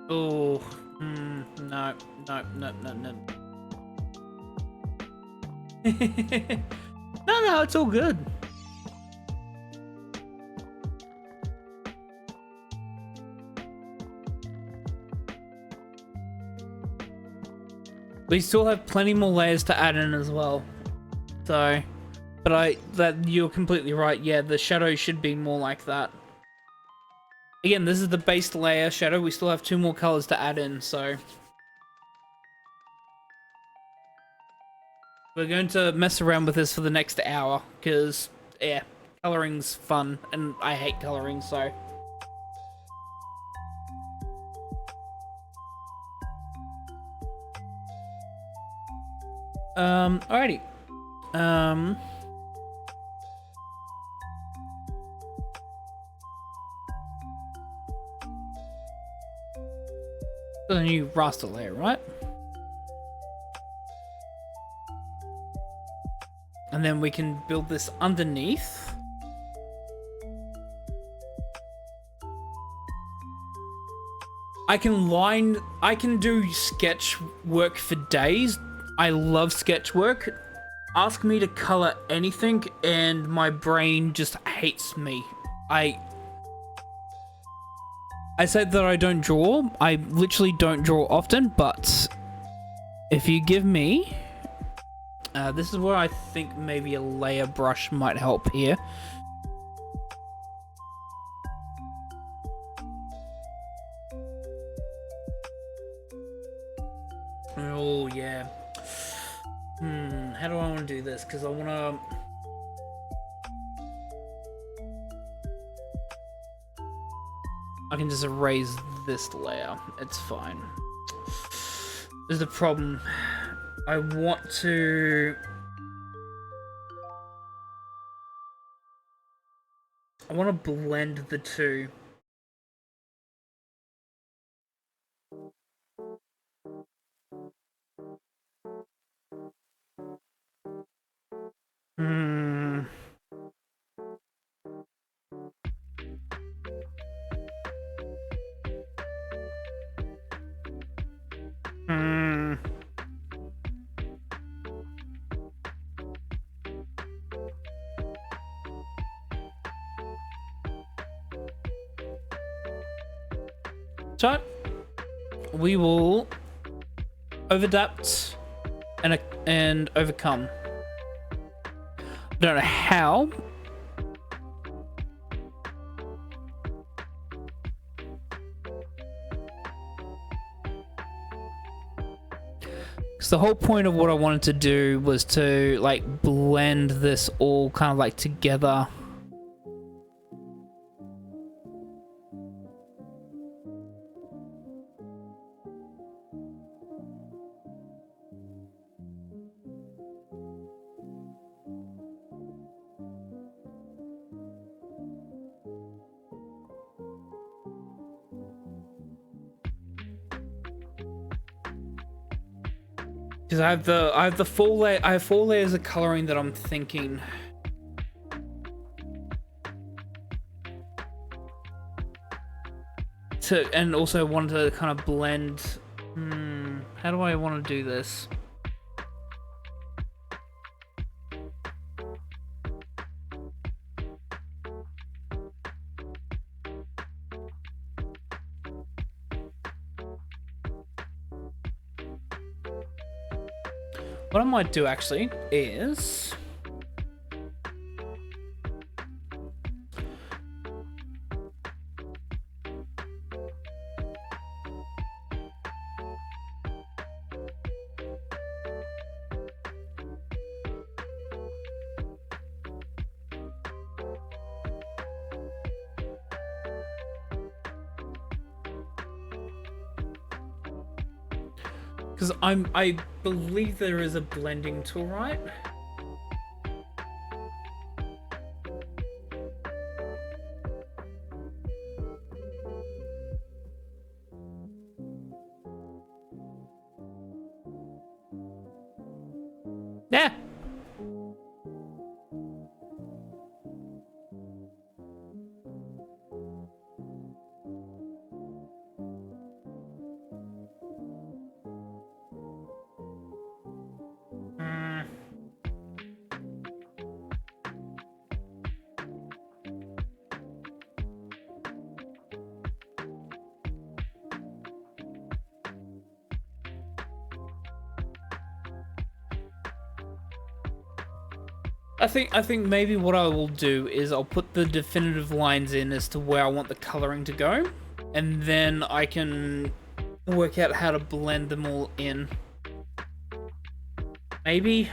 Oh, no. No, it's all good. We still have plenty more layers to add in as well. So, but you're completely right. Yeah, the shadow should be more like that. Again, this is the base layer shadow. We still have 2 more colors to add in, so we're going to mess around with this for the next hour because, yeah, coloring's fun and I hate coloring, so. Alrighty. The new raster layer, right? And then we can build this underneath. I can do sketch work for days. I love sketch work. Ask me to color anything and my brain just hates me. I said that I don't draw. I literally don't draw often, but if you give me... this is where I think maybe a layer brush might help here. Oh, yeah. How do I want to do this? Because I want to... I can just erase this layer. It's fine. There's the problem. I want to... I want to blend the two. So, we will overadapt and overcome. I don't know how. Because the whole point of what I wanted to do was to like blend this all kind of like together. Because I have four layers of coloring that I'm thinking. And also wanted to kind of blend. How do I want to do this? What I might do actually is because I believe there is a blending tool, right? Yeah. I think maybe what I will do is I'll put the definitive lines in as to where I want the coloring to go, and then I can work out how to blend them all in. Maybe,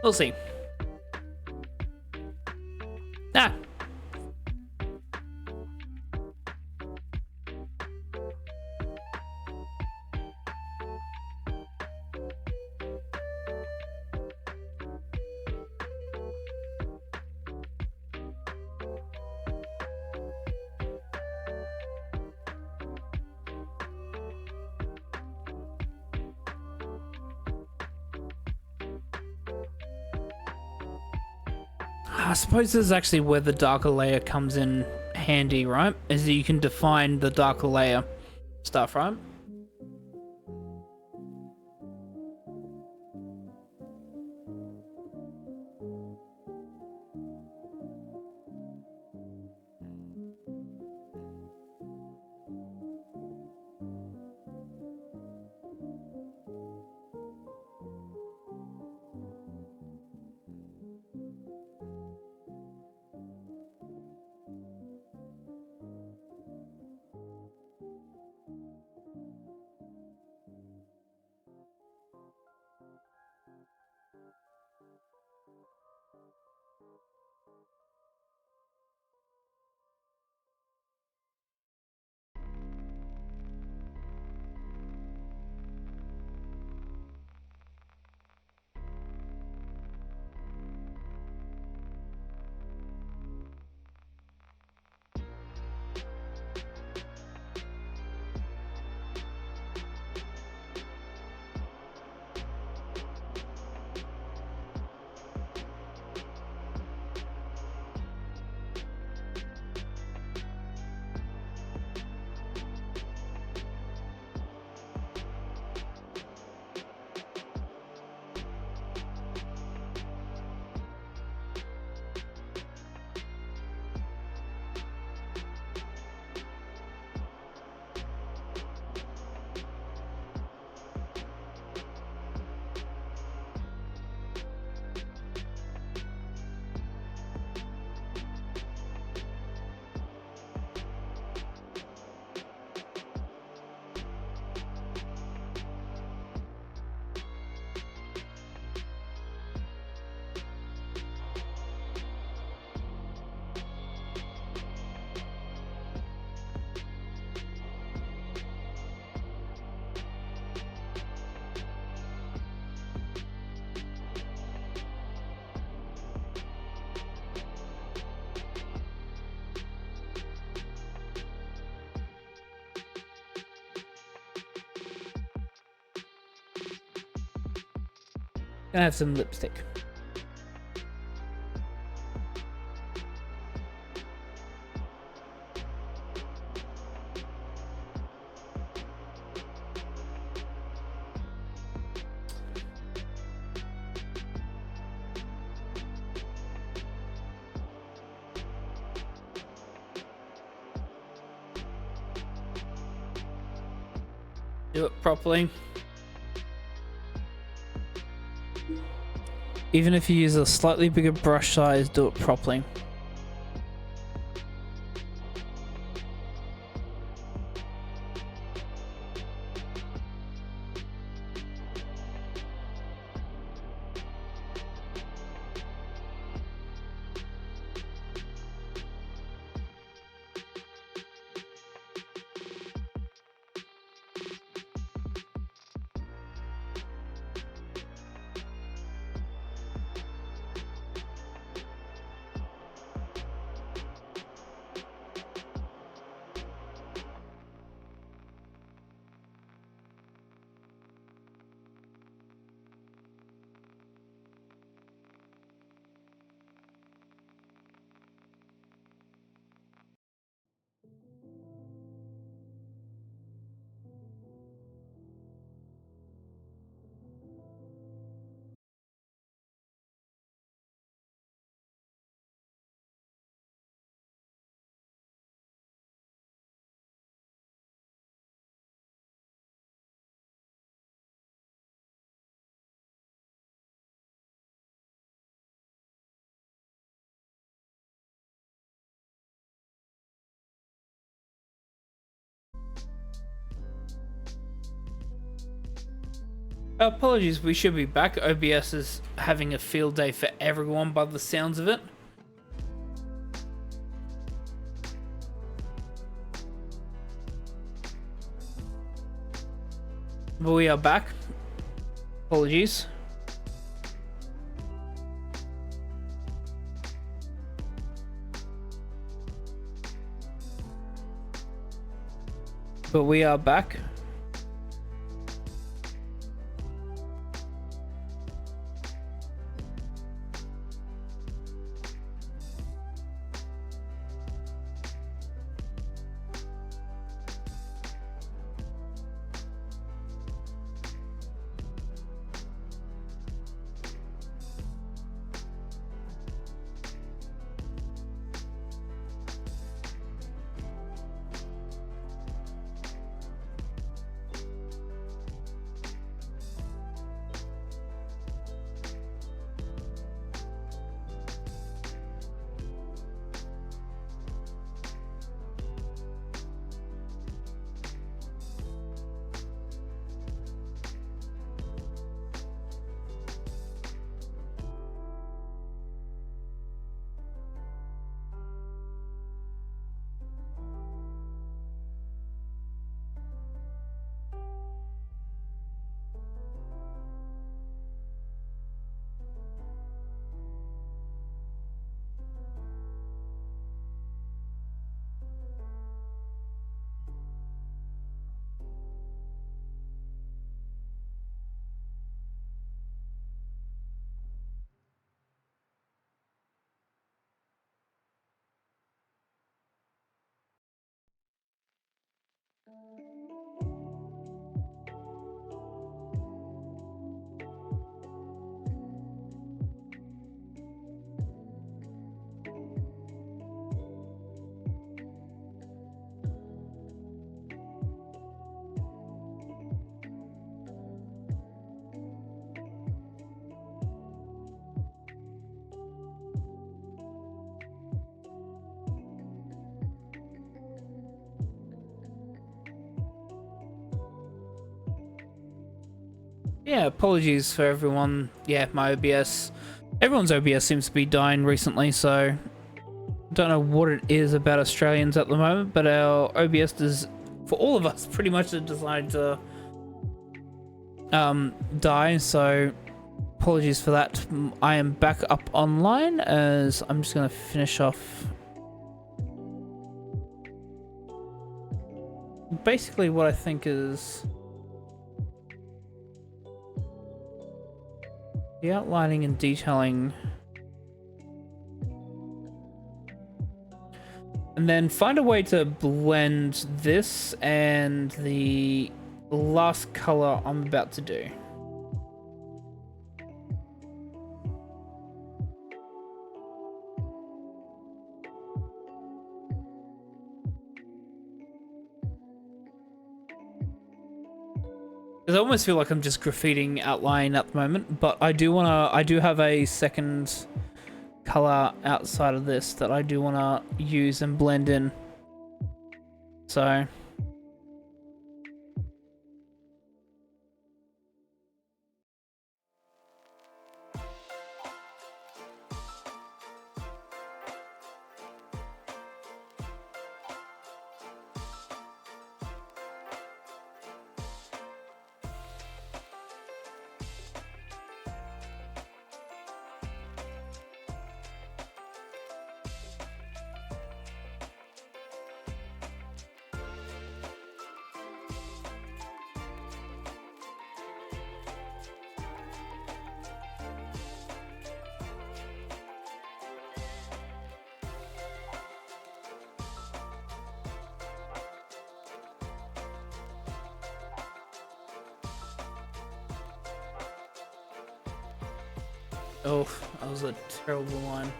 we'll see. Ah. I suppose this is actually where the darker layer comes in handy, right? Is that you can define the darker layer stuff, right? Gonna have some lipstick. Do it properly. Even if you use a slightly bigger brush size, do it properly. Apologies, we should be back. OBS is having a field day for everyone by the sounds of it. But we are back. Apologies. But we are back. Yeah, apologies for everyone. Yeah, my OBS. Everyone's OBS seems to be dying recently, so don't know what it is about Australians at the moment, but our OBS is, for all of us, pretty much decided to die, so apologies for that. I am back up online, as I'm just going to finish off basically what I think is The outlining and detailing. And then find a way to blend this and the last color I'm about to do. Because I almost feel like I'm just graffitiing outline at the moment, but I do have a second color outside of this that I do wanna use and blend in. So oh, that was a terrible line.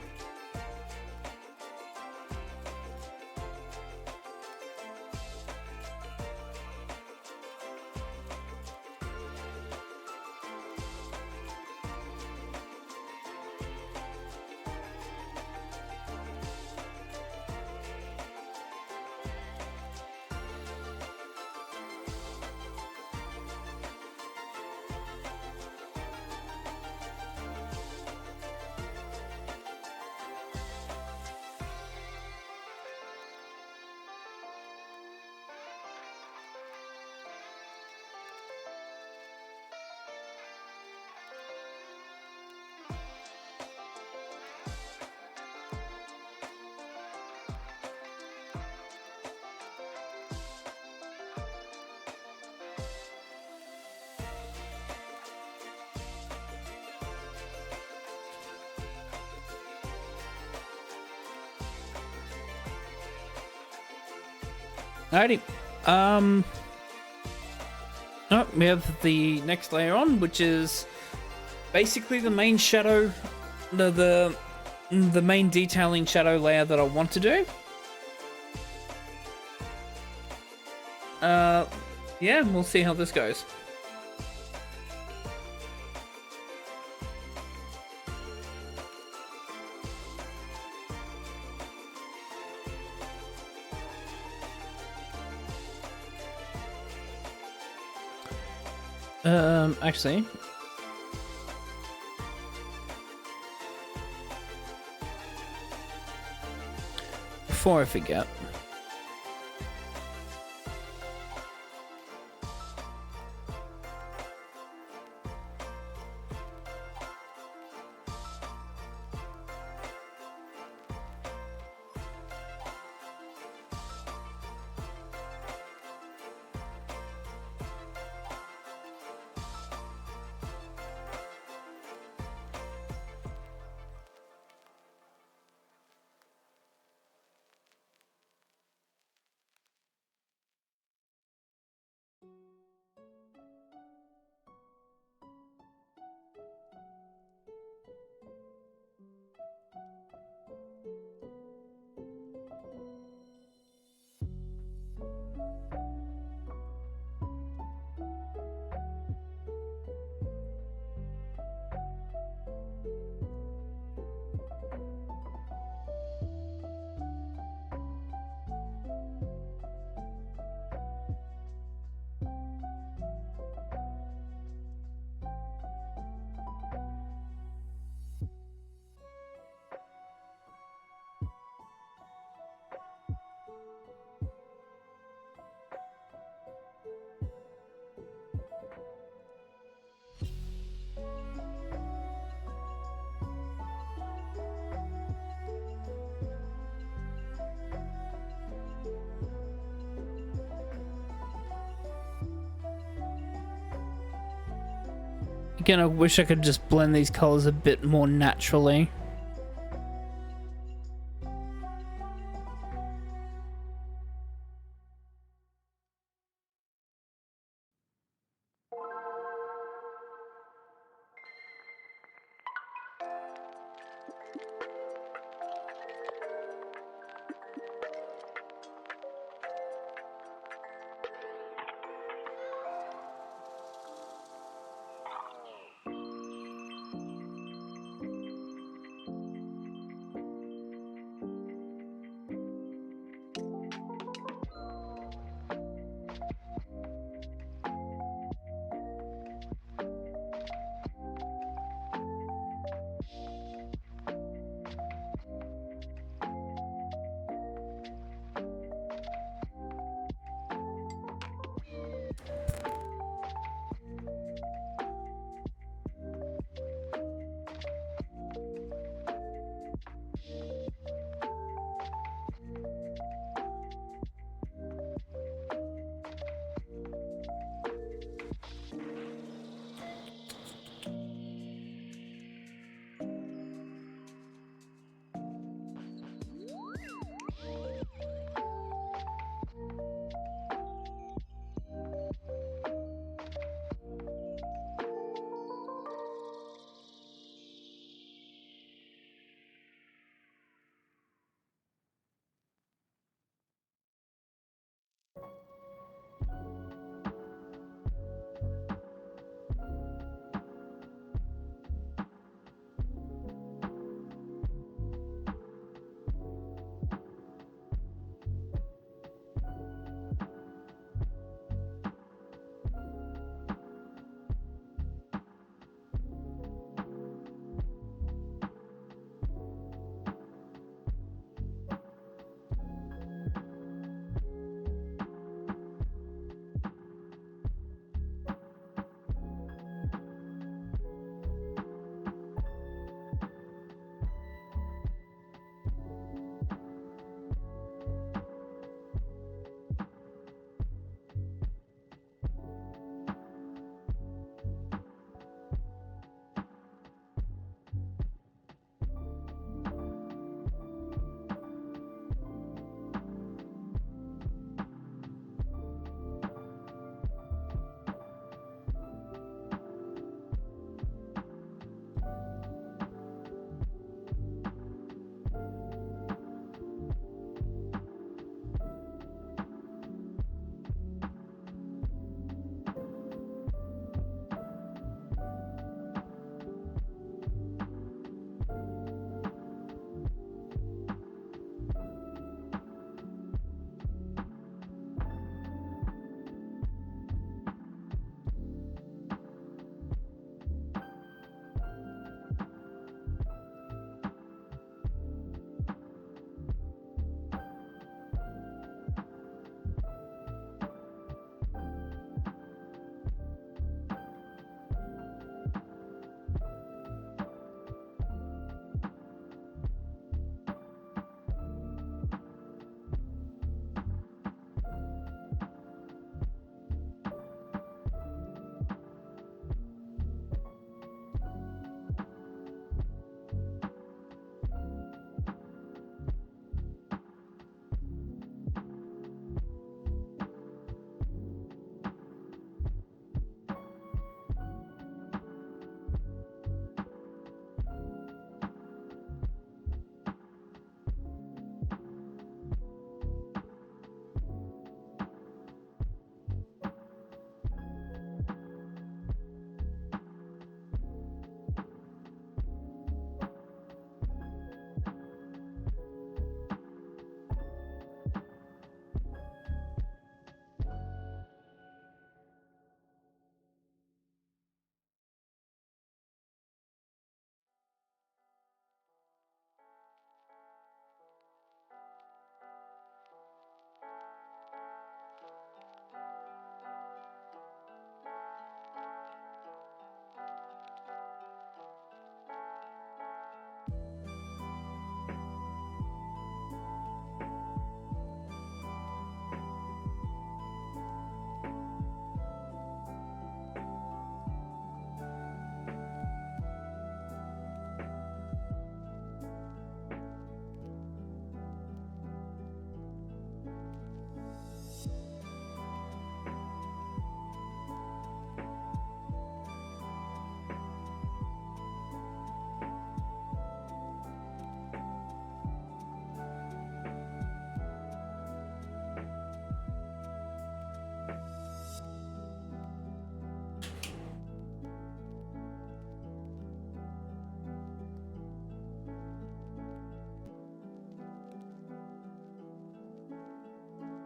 Alrighty. Oh, we have the next layer on, which is basically the main shadow, the main detailing shadow layer that I want to do. Yeah, we'll see how this goes. Actually, before I forget, Again, I wish I could just blend these colors a bit more naturally.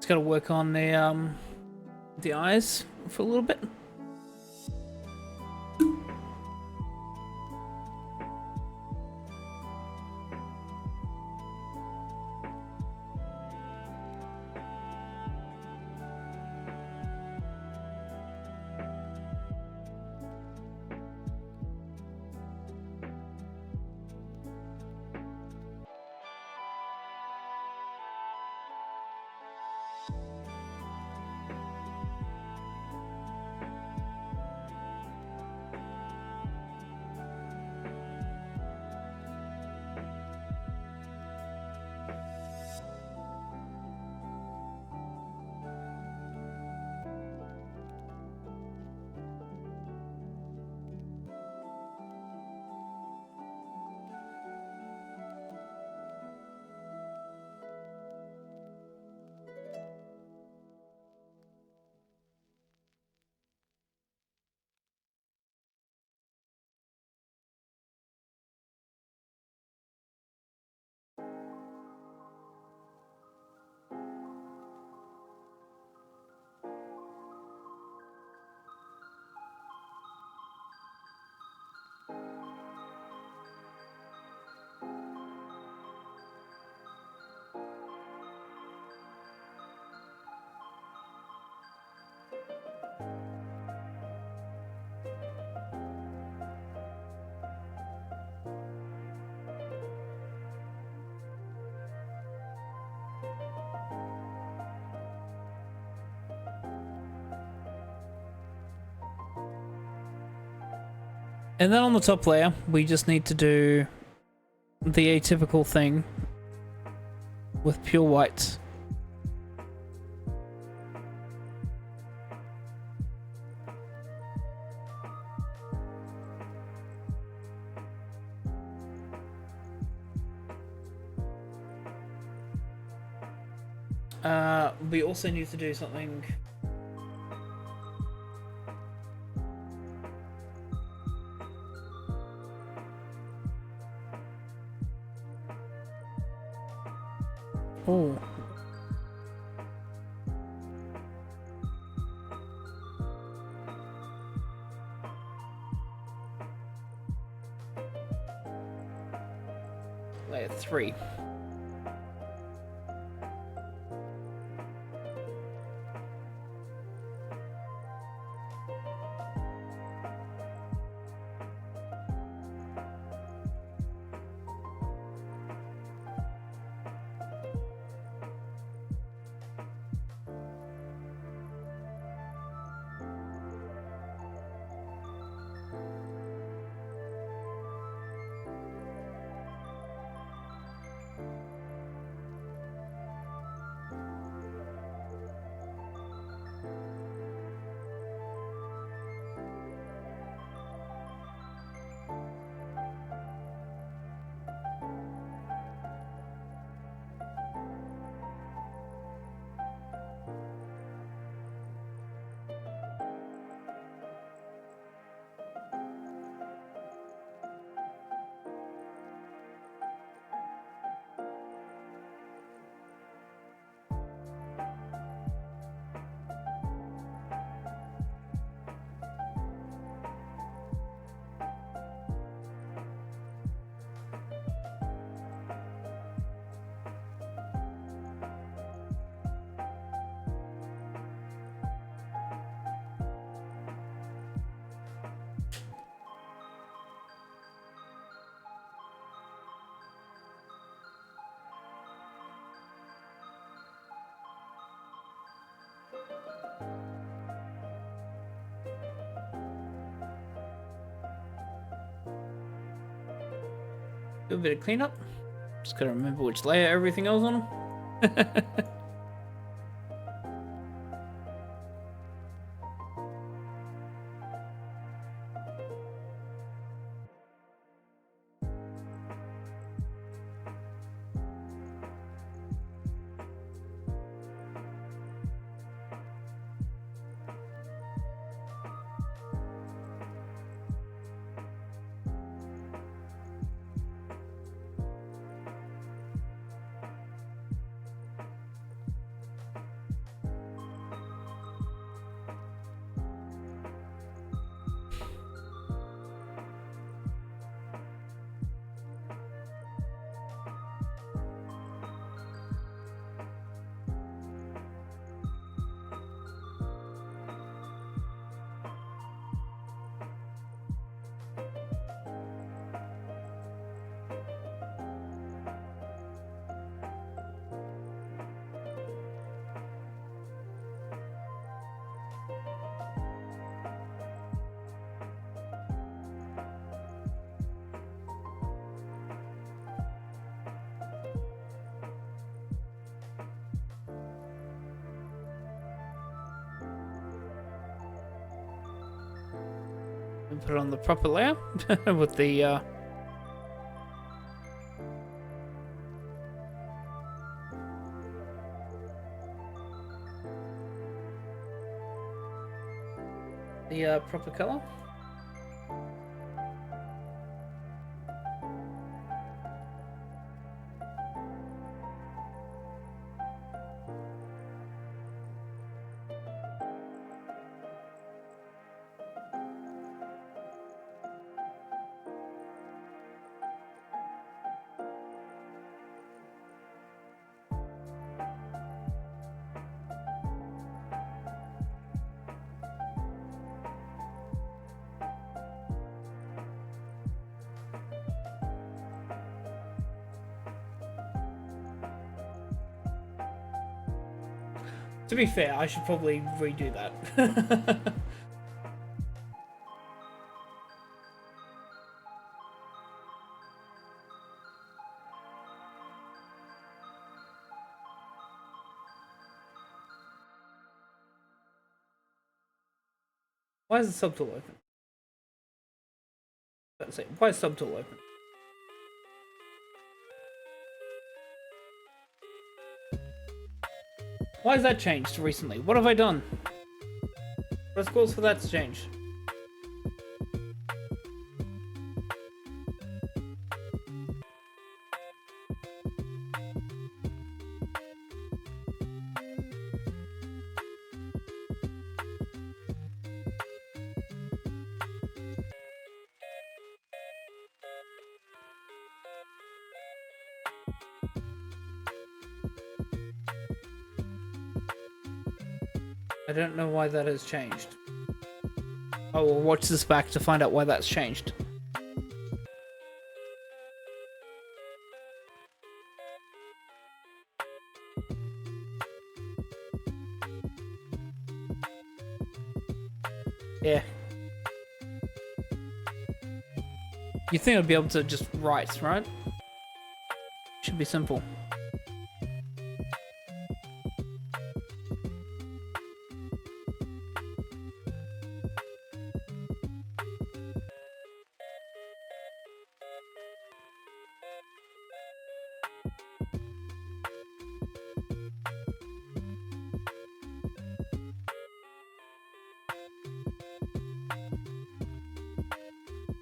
got to work on the eyes for a little bit. And then on the top layer, we just need to do the atypical thing with pure whites. We also need to do something. Oh. Layer 3. Do a bit of cleanup. Just gotta remember which layer everything else on them. And put it on the proper layer with the proper color. To be fair, I should probably redo that. Why is the subtool open? Let's see. Why is subtool open? Why has that changed recently? What have I done? What's cause for that to change? I don't know why that has changed. I will watch this back to find out why that's changed. Yeah. You think I'd be able to just write, right? Should be simple.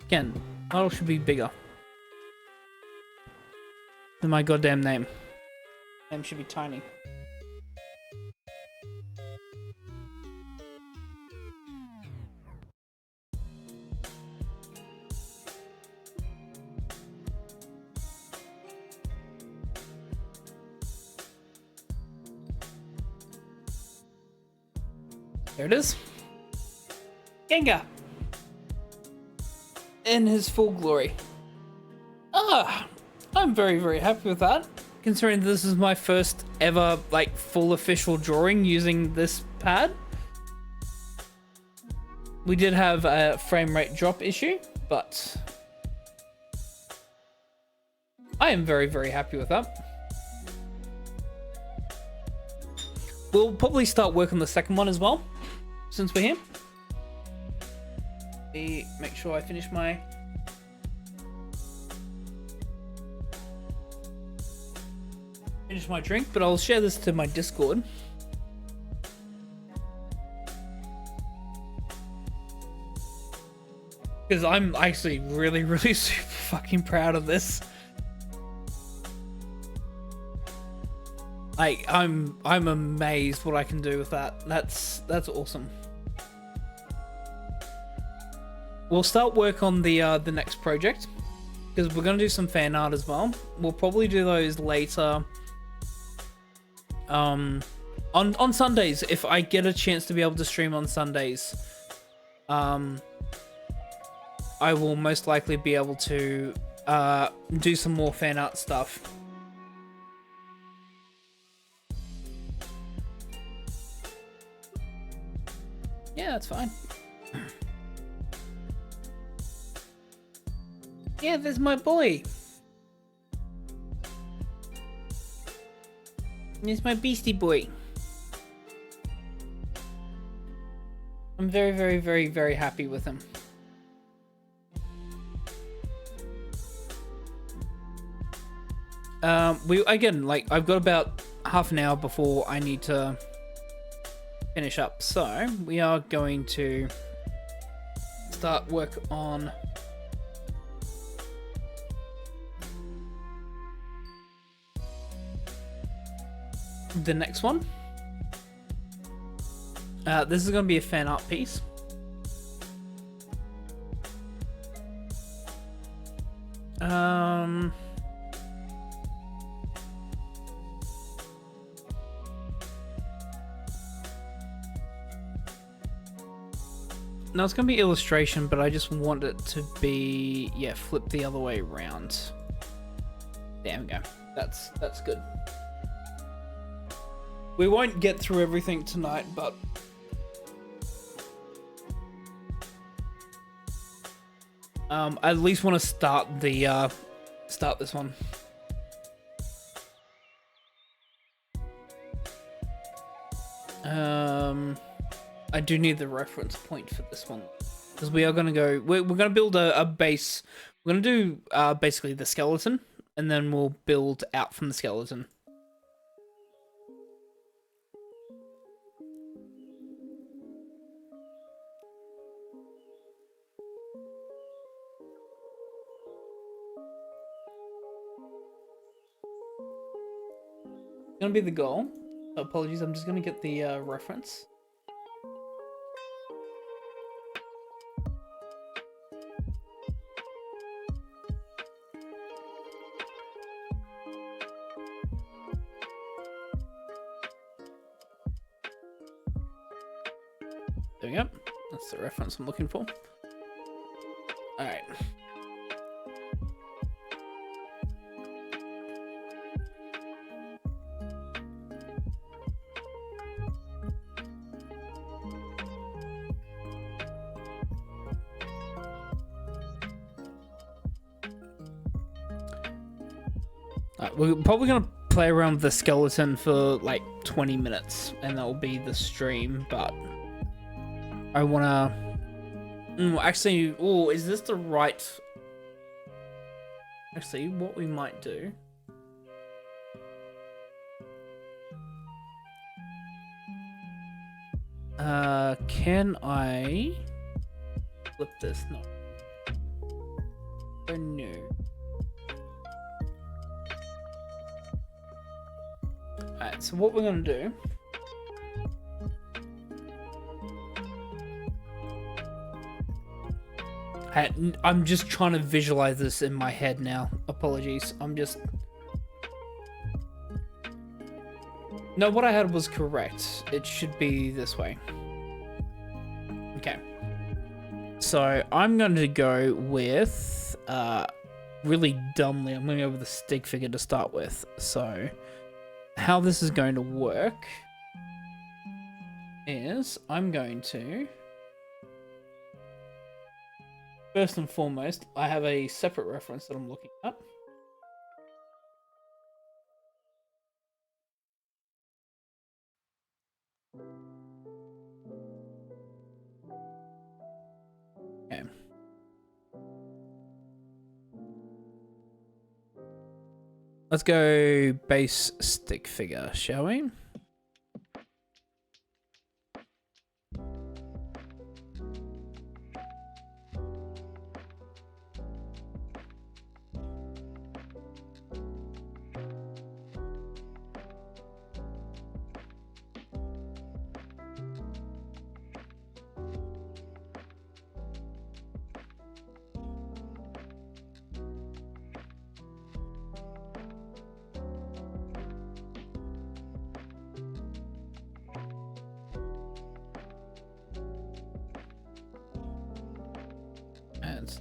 Again, model should be bigger than my goddamn name. Name should be tiny. There it is. Gengar! In his full glory. I'm very, very happy with that. Considering this is my first ever, like, full official drawing using this pad. We did have a frame rate drop issue, but I am very, very happy with that. We'll probably start work on the second one as well, since we're here. Make sure I finish my drink, but I'll share this to my Discord. Because I'm actually really, really super fucking proud of this. I'm amazed what I can do with that. That's awesome. We'll start work on the next project, because we're gonna do some fan art as well. We'll probably do those later. On Sundays, if I get a chance to be able to stream on Sundays, I will most likely be able to do some more fan art stuff. Yeah, that's fine. Yeah, there's my boy. There's my beastie boy. I'm very, very, very, very happy with him. We again, like, I've got about half an hour before I need to finish up, so we are going to start work on the next one. This is going to be a fan art piece. No, it's going to be illustration, but I just want it to be, yeah, flip the other way around. There we go. That's good. We won't get through everything tonight, but I at least want to start the start this one. I do need the reference point for this one because we are going to go. We're going to build a base. We're going to do basically the skeleton, and then we'll build out from the skeleton. Gonna be the goal. Apologies, I'm just gonna get the reference. There we go. That's the reference I'm looking for. All right. We're probably going to play around with the skeleton for like 20 minutes and that will be the stream, but I want to... actually, is this the right... Actually, what we might do... can I flip this? No. Oh, no. Alright, so what we're going to do... I'm just trying to visualize this in my head now. Apologies. I'm just... No, what I had was correct. It should be this way. Okay. So, I'm going to go with... really dumbly, I'm going to go with the stick figure to start with. So... how this is going to work is I'm going to, first and foremost, I have a separate reference that I'm looking up. Okay. Let's go base stick figure, shall we?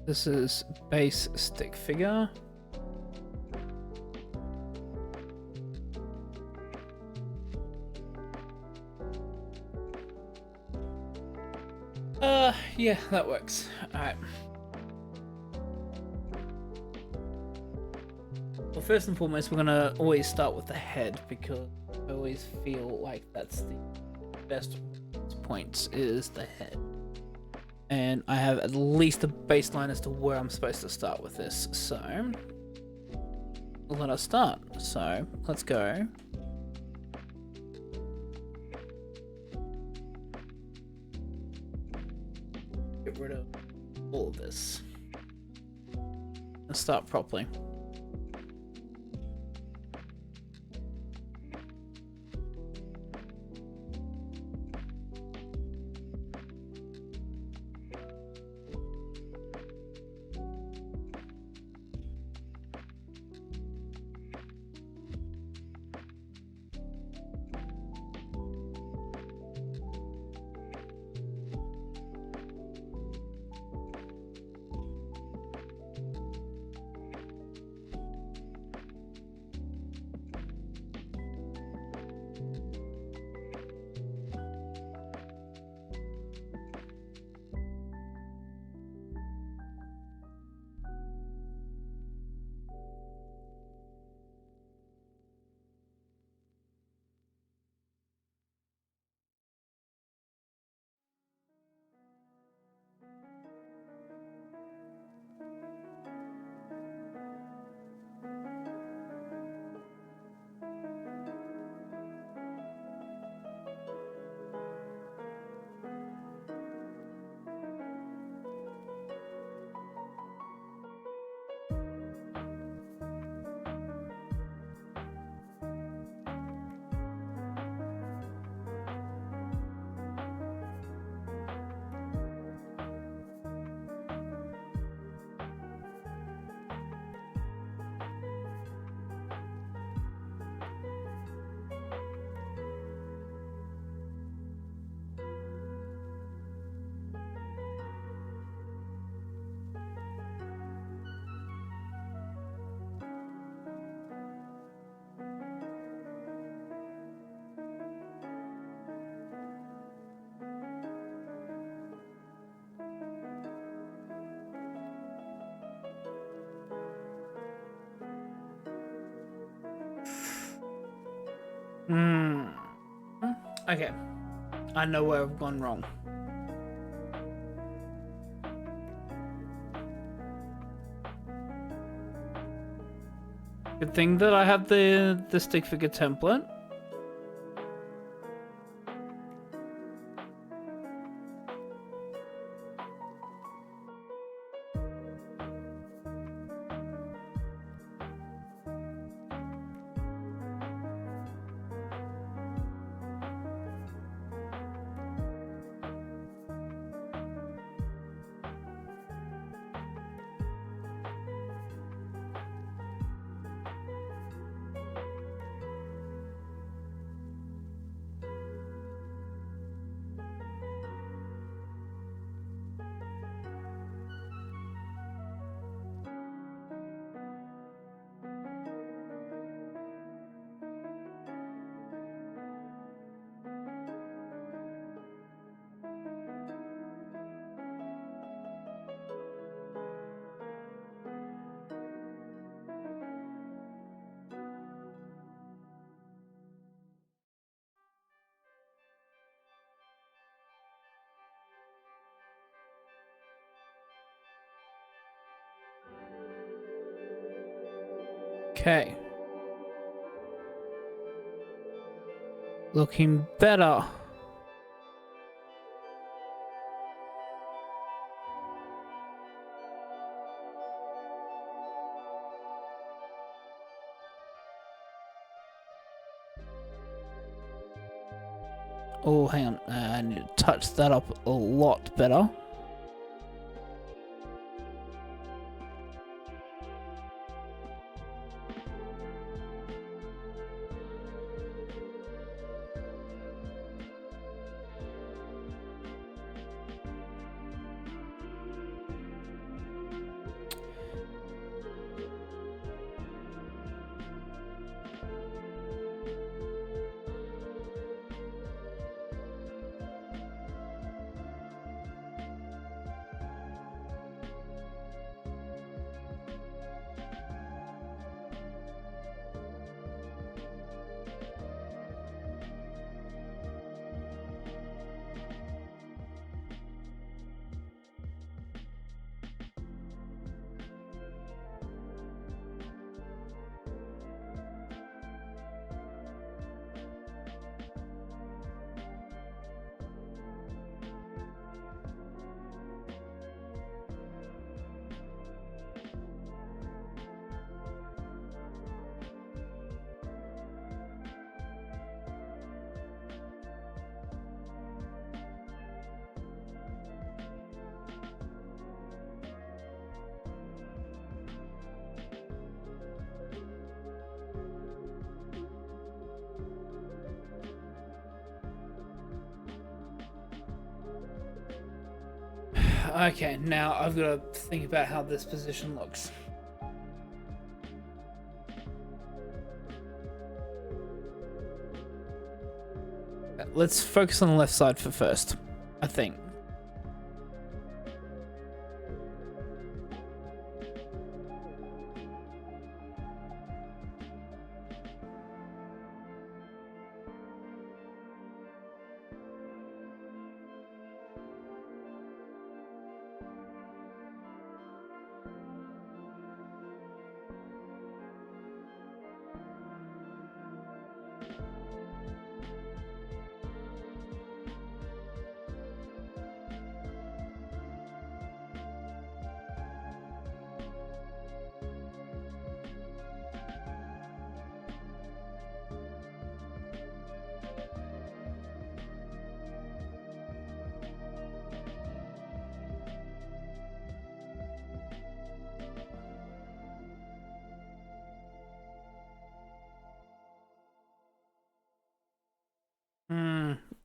This is base stick figure. Yeah, that works. Alright. Well, first and foremost, we're gonna always start with the head because I always feel like that's the best point is the head. And I have at least a baseline as to where I'm supposed to start with this, so... let us start. So let's go. Get rid of all of this. Let's start properly. Okay. I know where I've gone wrong. Good thing that I have the stick figure template. Okay. Looking better. Oh, hang on. I need to touch that up a lot better. Okay, now I've got to think about how this position looks. Let's focus on the left side for first, I think.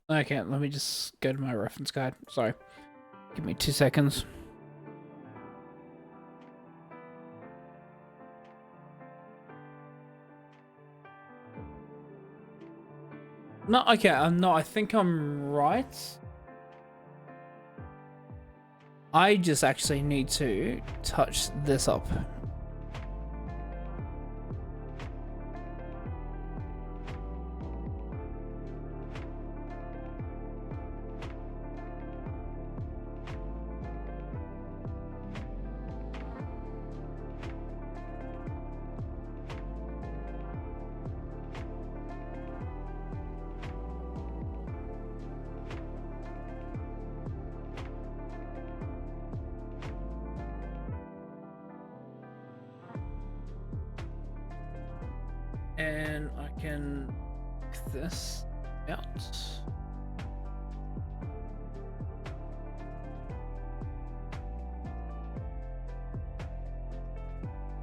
Okay, let me just go to my reference guide. Sorry. Give me 2 seconds. No, okay, I think I'm right. I just actually need to touch this up. And I can knock this out.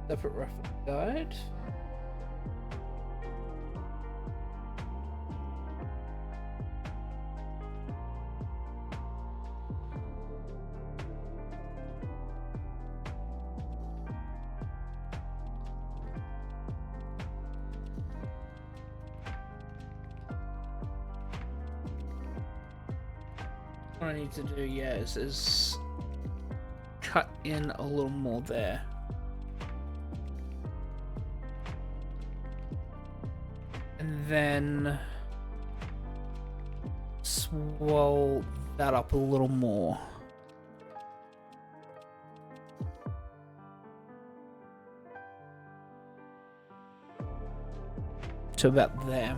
Separate reference guide. What I need to do, yeah, is cut in a little more there. And then swell that up a little more. To about there.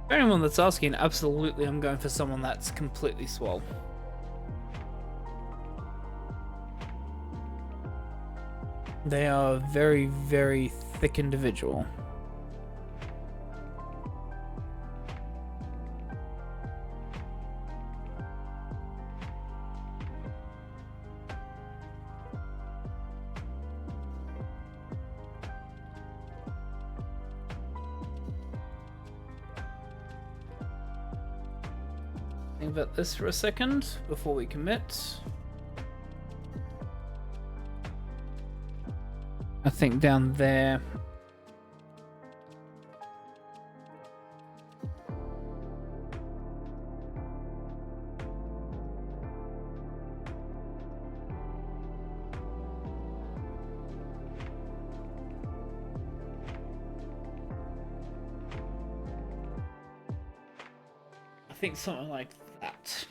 For anyone that's asking, absolutely I'm going for someone that's completely swole. They are a very, very thick individual. Think about this for a second before we commit. I think down there. I think something like that.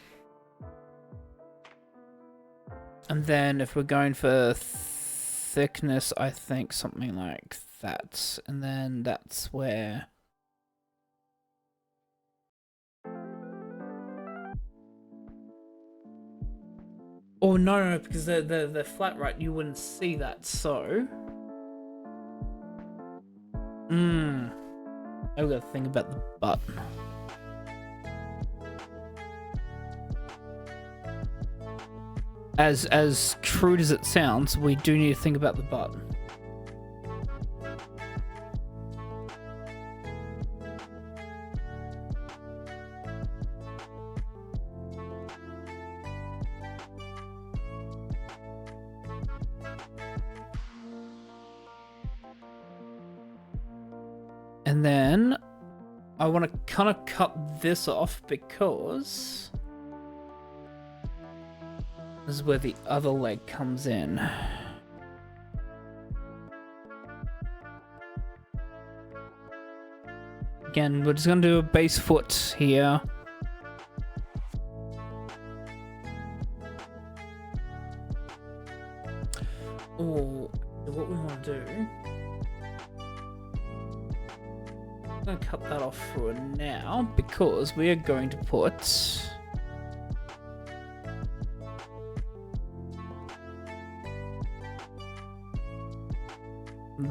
And then if we're going for thickness, I think something like that. And then that's where... Oh, no, because they're flat, right? You wouldn't see that, so... I've got to think about the button. As crude as it sounds, we do need to think about the button. And then I want to kind of cut this off because this is where the other leg comes in. Again, we're just going to do a base foot here. Oh, what we want to do, I'm going to cut that off for now because we are going to put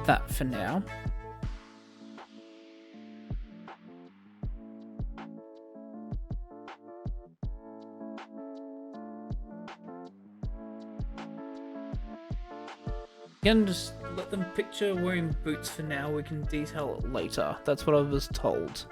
that for now. Again, just let them picture wearing boots for now. We can detail it later. That's what I was told.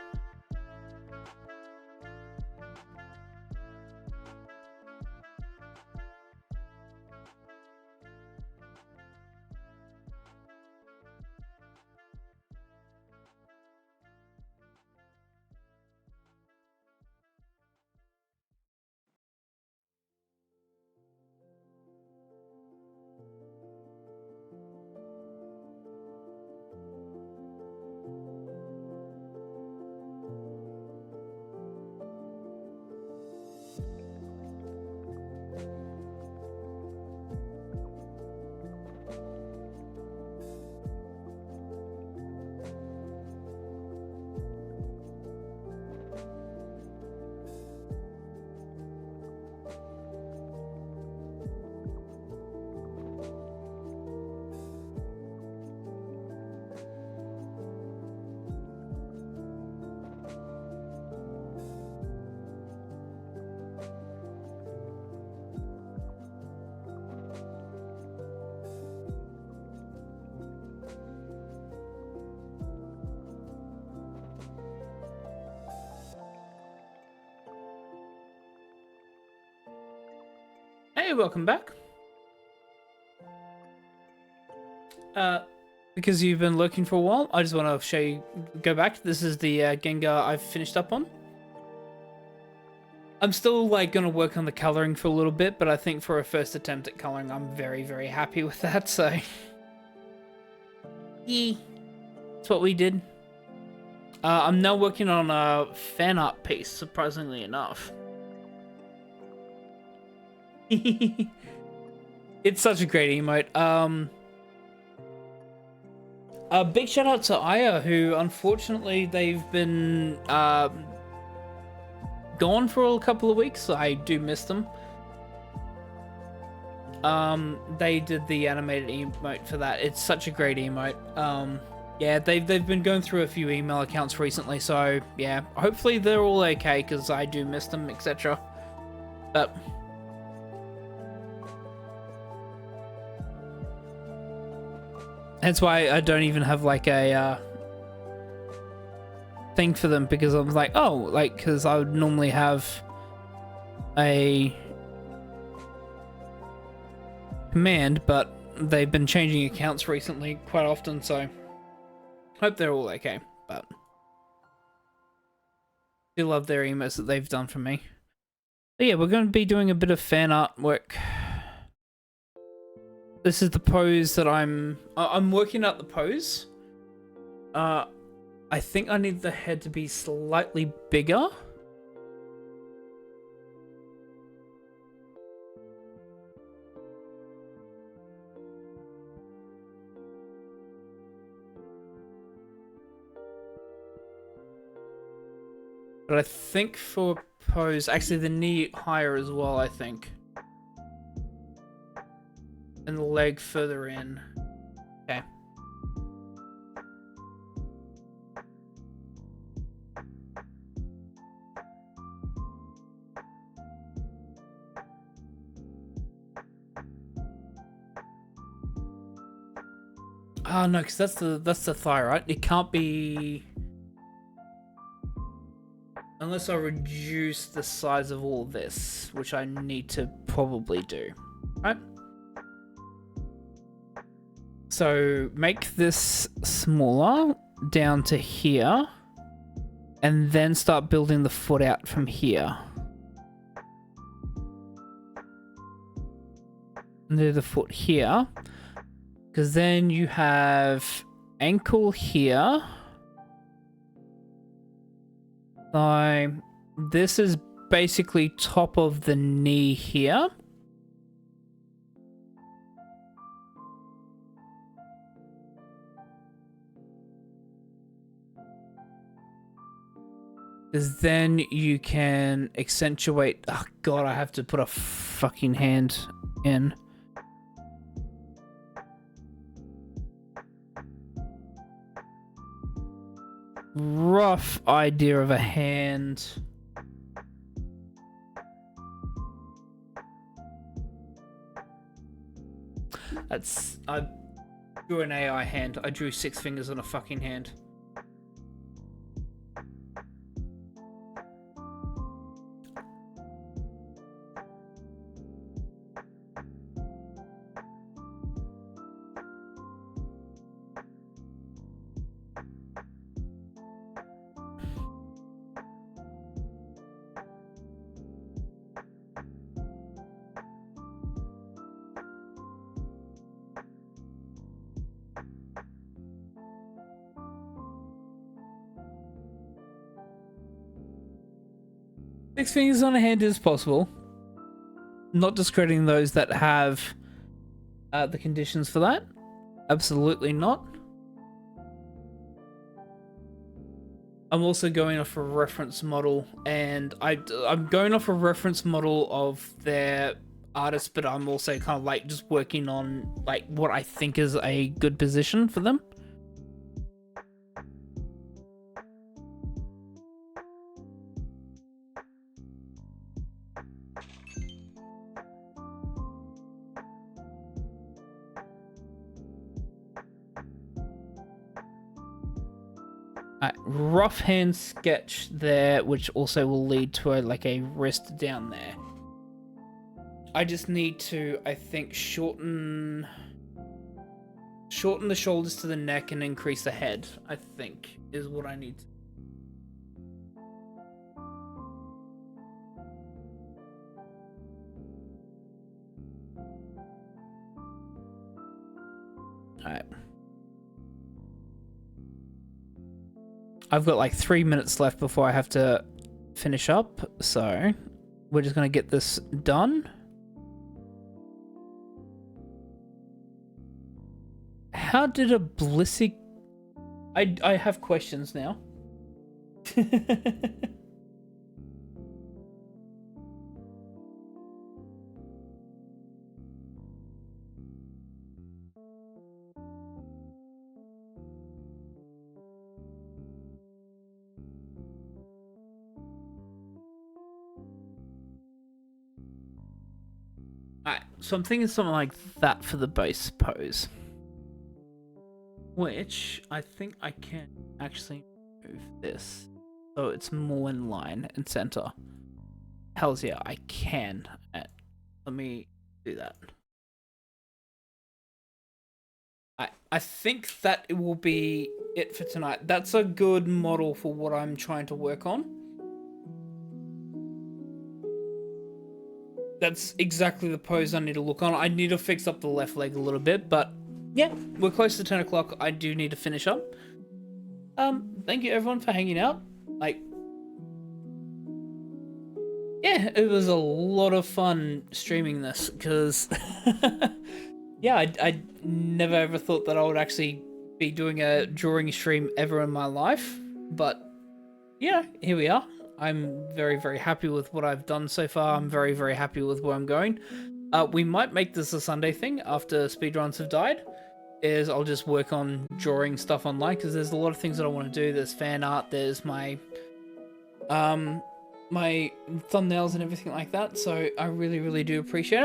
Hey, welcome back. Because you've been lurking for a while, I just want to show you, go back. This is the Gengar I've finished up on. I'm still like going to work on the coloring for a little bit, but I think for a first attempt at coloring, I'm very, very happy with that, so. Yeah, that's what we did. I'm now working on a fan art piece, surprisingly enough. It's such a great emote. A big shout out to Aya, who unfortunately they've been gone for a couple of weeks. I do miss them. They did the animated emote for that. It's such a great emote. Yeah, they've been going through a few email accounts recently, so yeah, hopefully they're all okay because I do miss them, etc. But that's why I don't even have like a thing for them, because I was like, oh, like, because I would normally have a command, but they've been changing accounts recently quite often, so hope they're all okay. But I love their emotes that they've done for me. But yeah, we're going to be doing a bit of fan art work. This is the pose that I'm working out the pose. I think I need the head to be slightly bigger. But I think for pose, actually the knee higher as well, I think. And the leg further in. Okay. Oh no, because that's the thigh, right? It can't be unless I reduce the size of all this, which I need to probably do, right? So make this smaller down to here. And then start building the foot out from here. And do the foot here. Because then you have ankle here. So this is basically top of the knee here. Because then you can accentuate... Oh god, I have to put a fucking hand in. Rough idea of a hand. I drew an AI hand. I drew 6 fingers on a fucking hand. Six fingers on a hand is possible. Not discrediting those that have the conditions for that. Absolutely not. I'm also going off a reference model, and I'm going off a reference model of their artist, but I'm also kind of like just working on like what I think is a good position for them. Rough hand sketch there, which also will lead to a wrist down there. I just need to, I think, shorten the shoulders to the neck and increase the head, I think, is what I need to. Alright. I've got like 3 minutes left before I have to finish up, so we're just going to get this done. How did a Blissey... I have questions now. Alright, so I'm thinking something like that for the base pose. Which, I think I can actually move this so it's more in line and center. Hells yeah, I can. Let me do that. I think that it will be it for tonight. That's a good model for what I'm trying to work on. That's exactly the pose I need to look on. I need to fix up the left leg a little bit, but yeah, we're close to 10 o'clock. I do need to finish up. Thank you everyone for hanging out. Like, yeah, it was a lot of fun streaming this because, yeah, I never ever thought that I would actually be doing a drawing stream ever in my life, but yeah, here we are. I'm very, very happy with what I've done so far. I'm very, very happy with where I'm going. We might make this a Sunday thing after speedruns have died. I'll just work on drawing stuff online because there's a lot of things that I want to do. There's fan art, there's my my thumbnails and everything like that. So I really, really do appreciate it.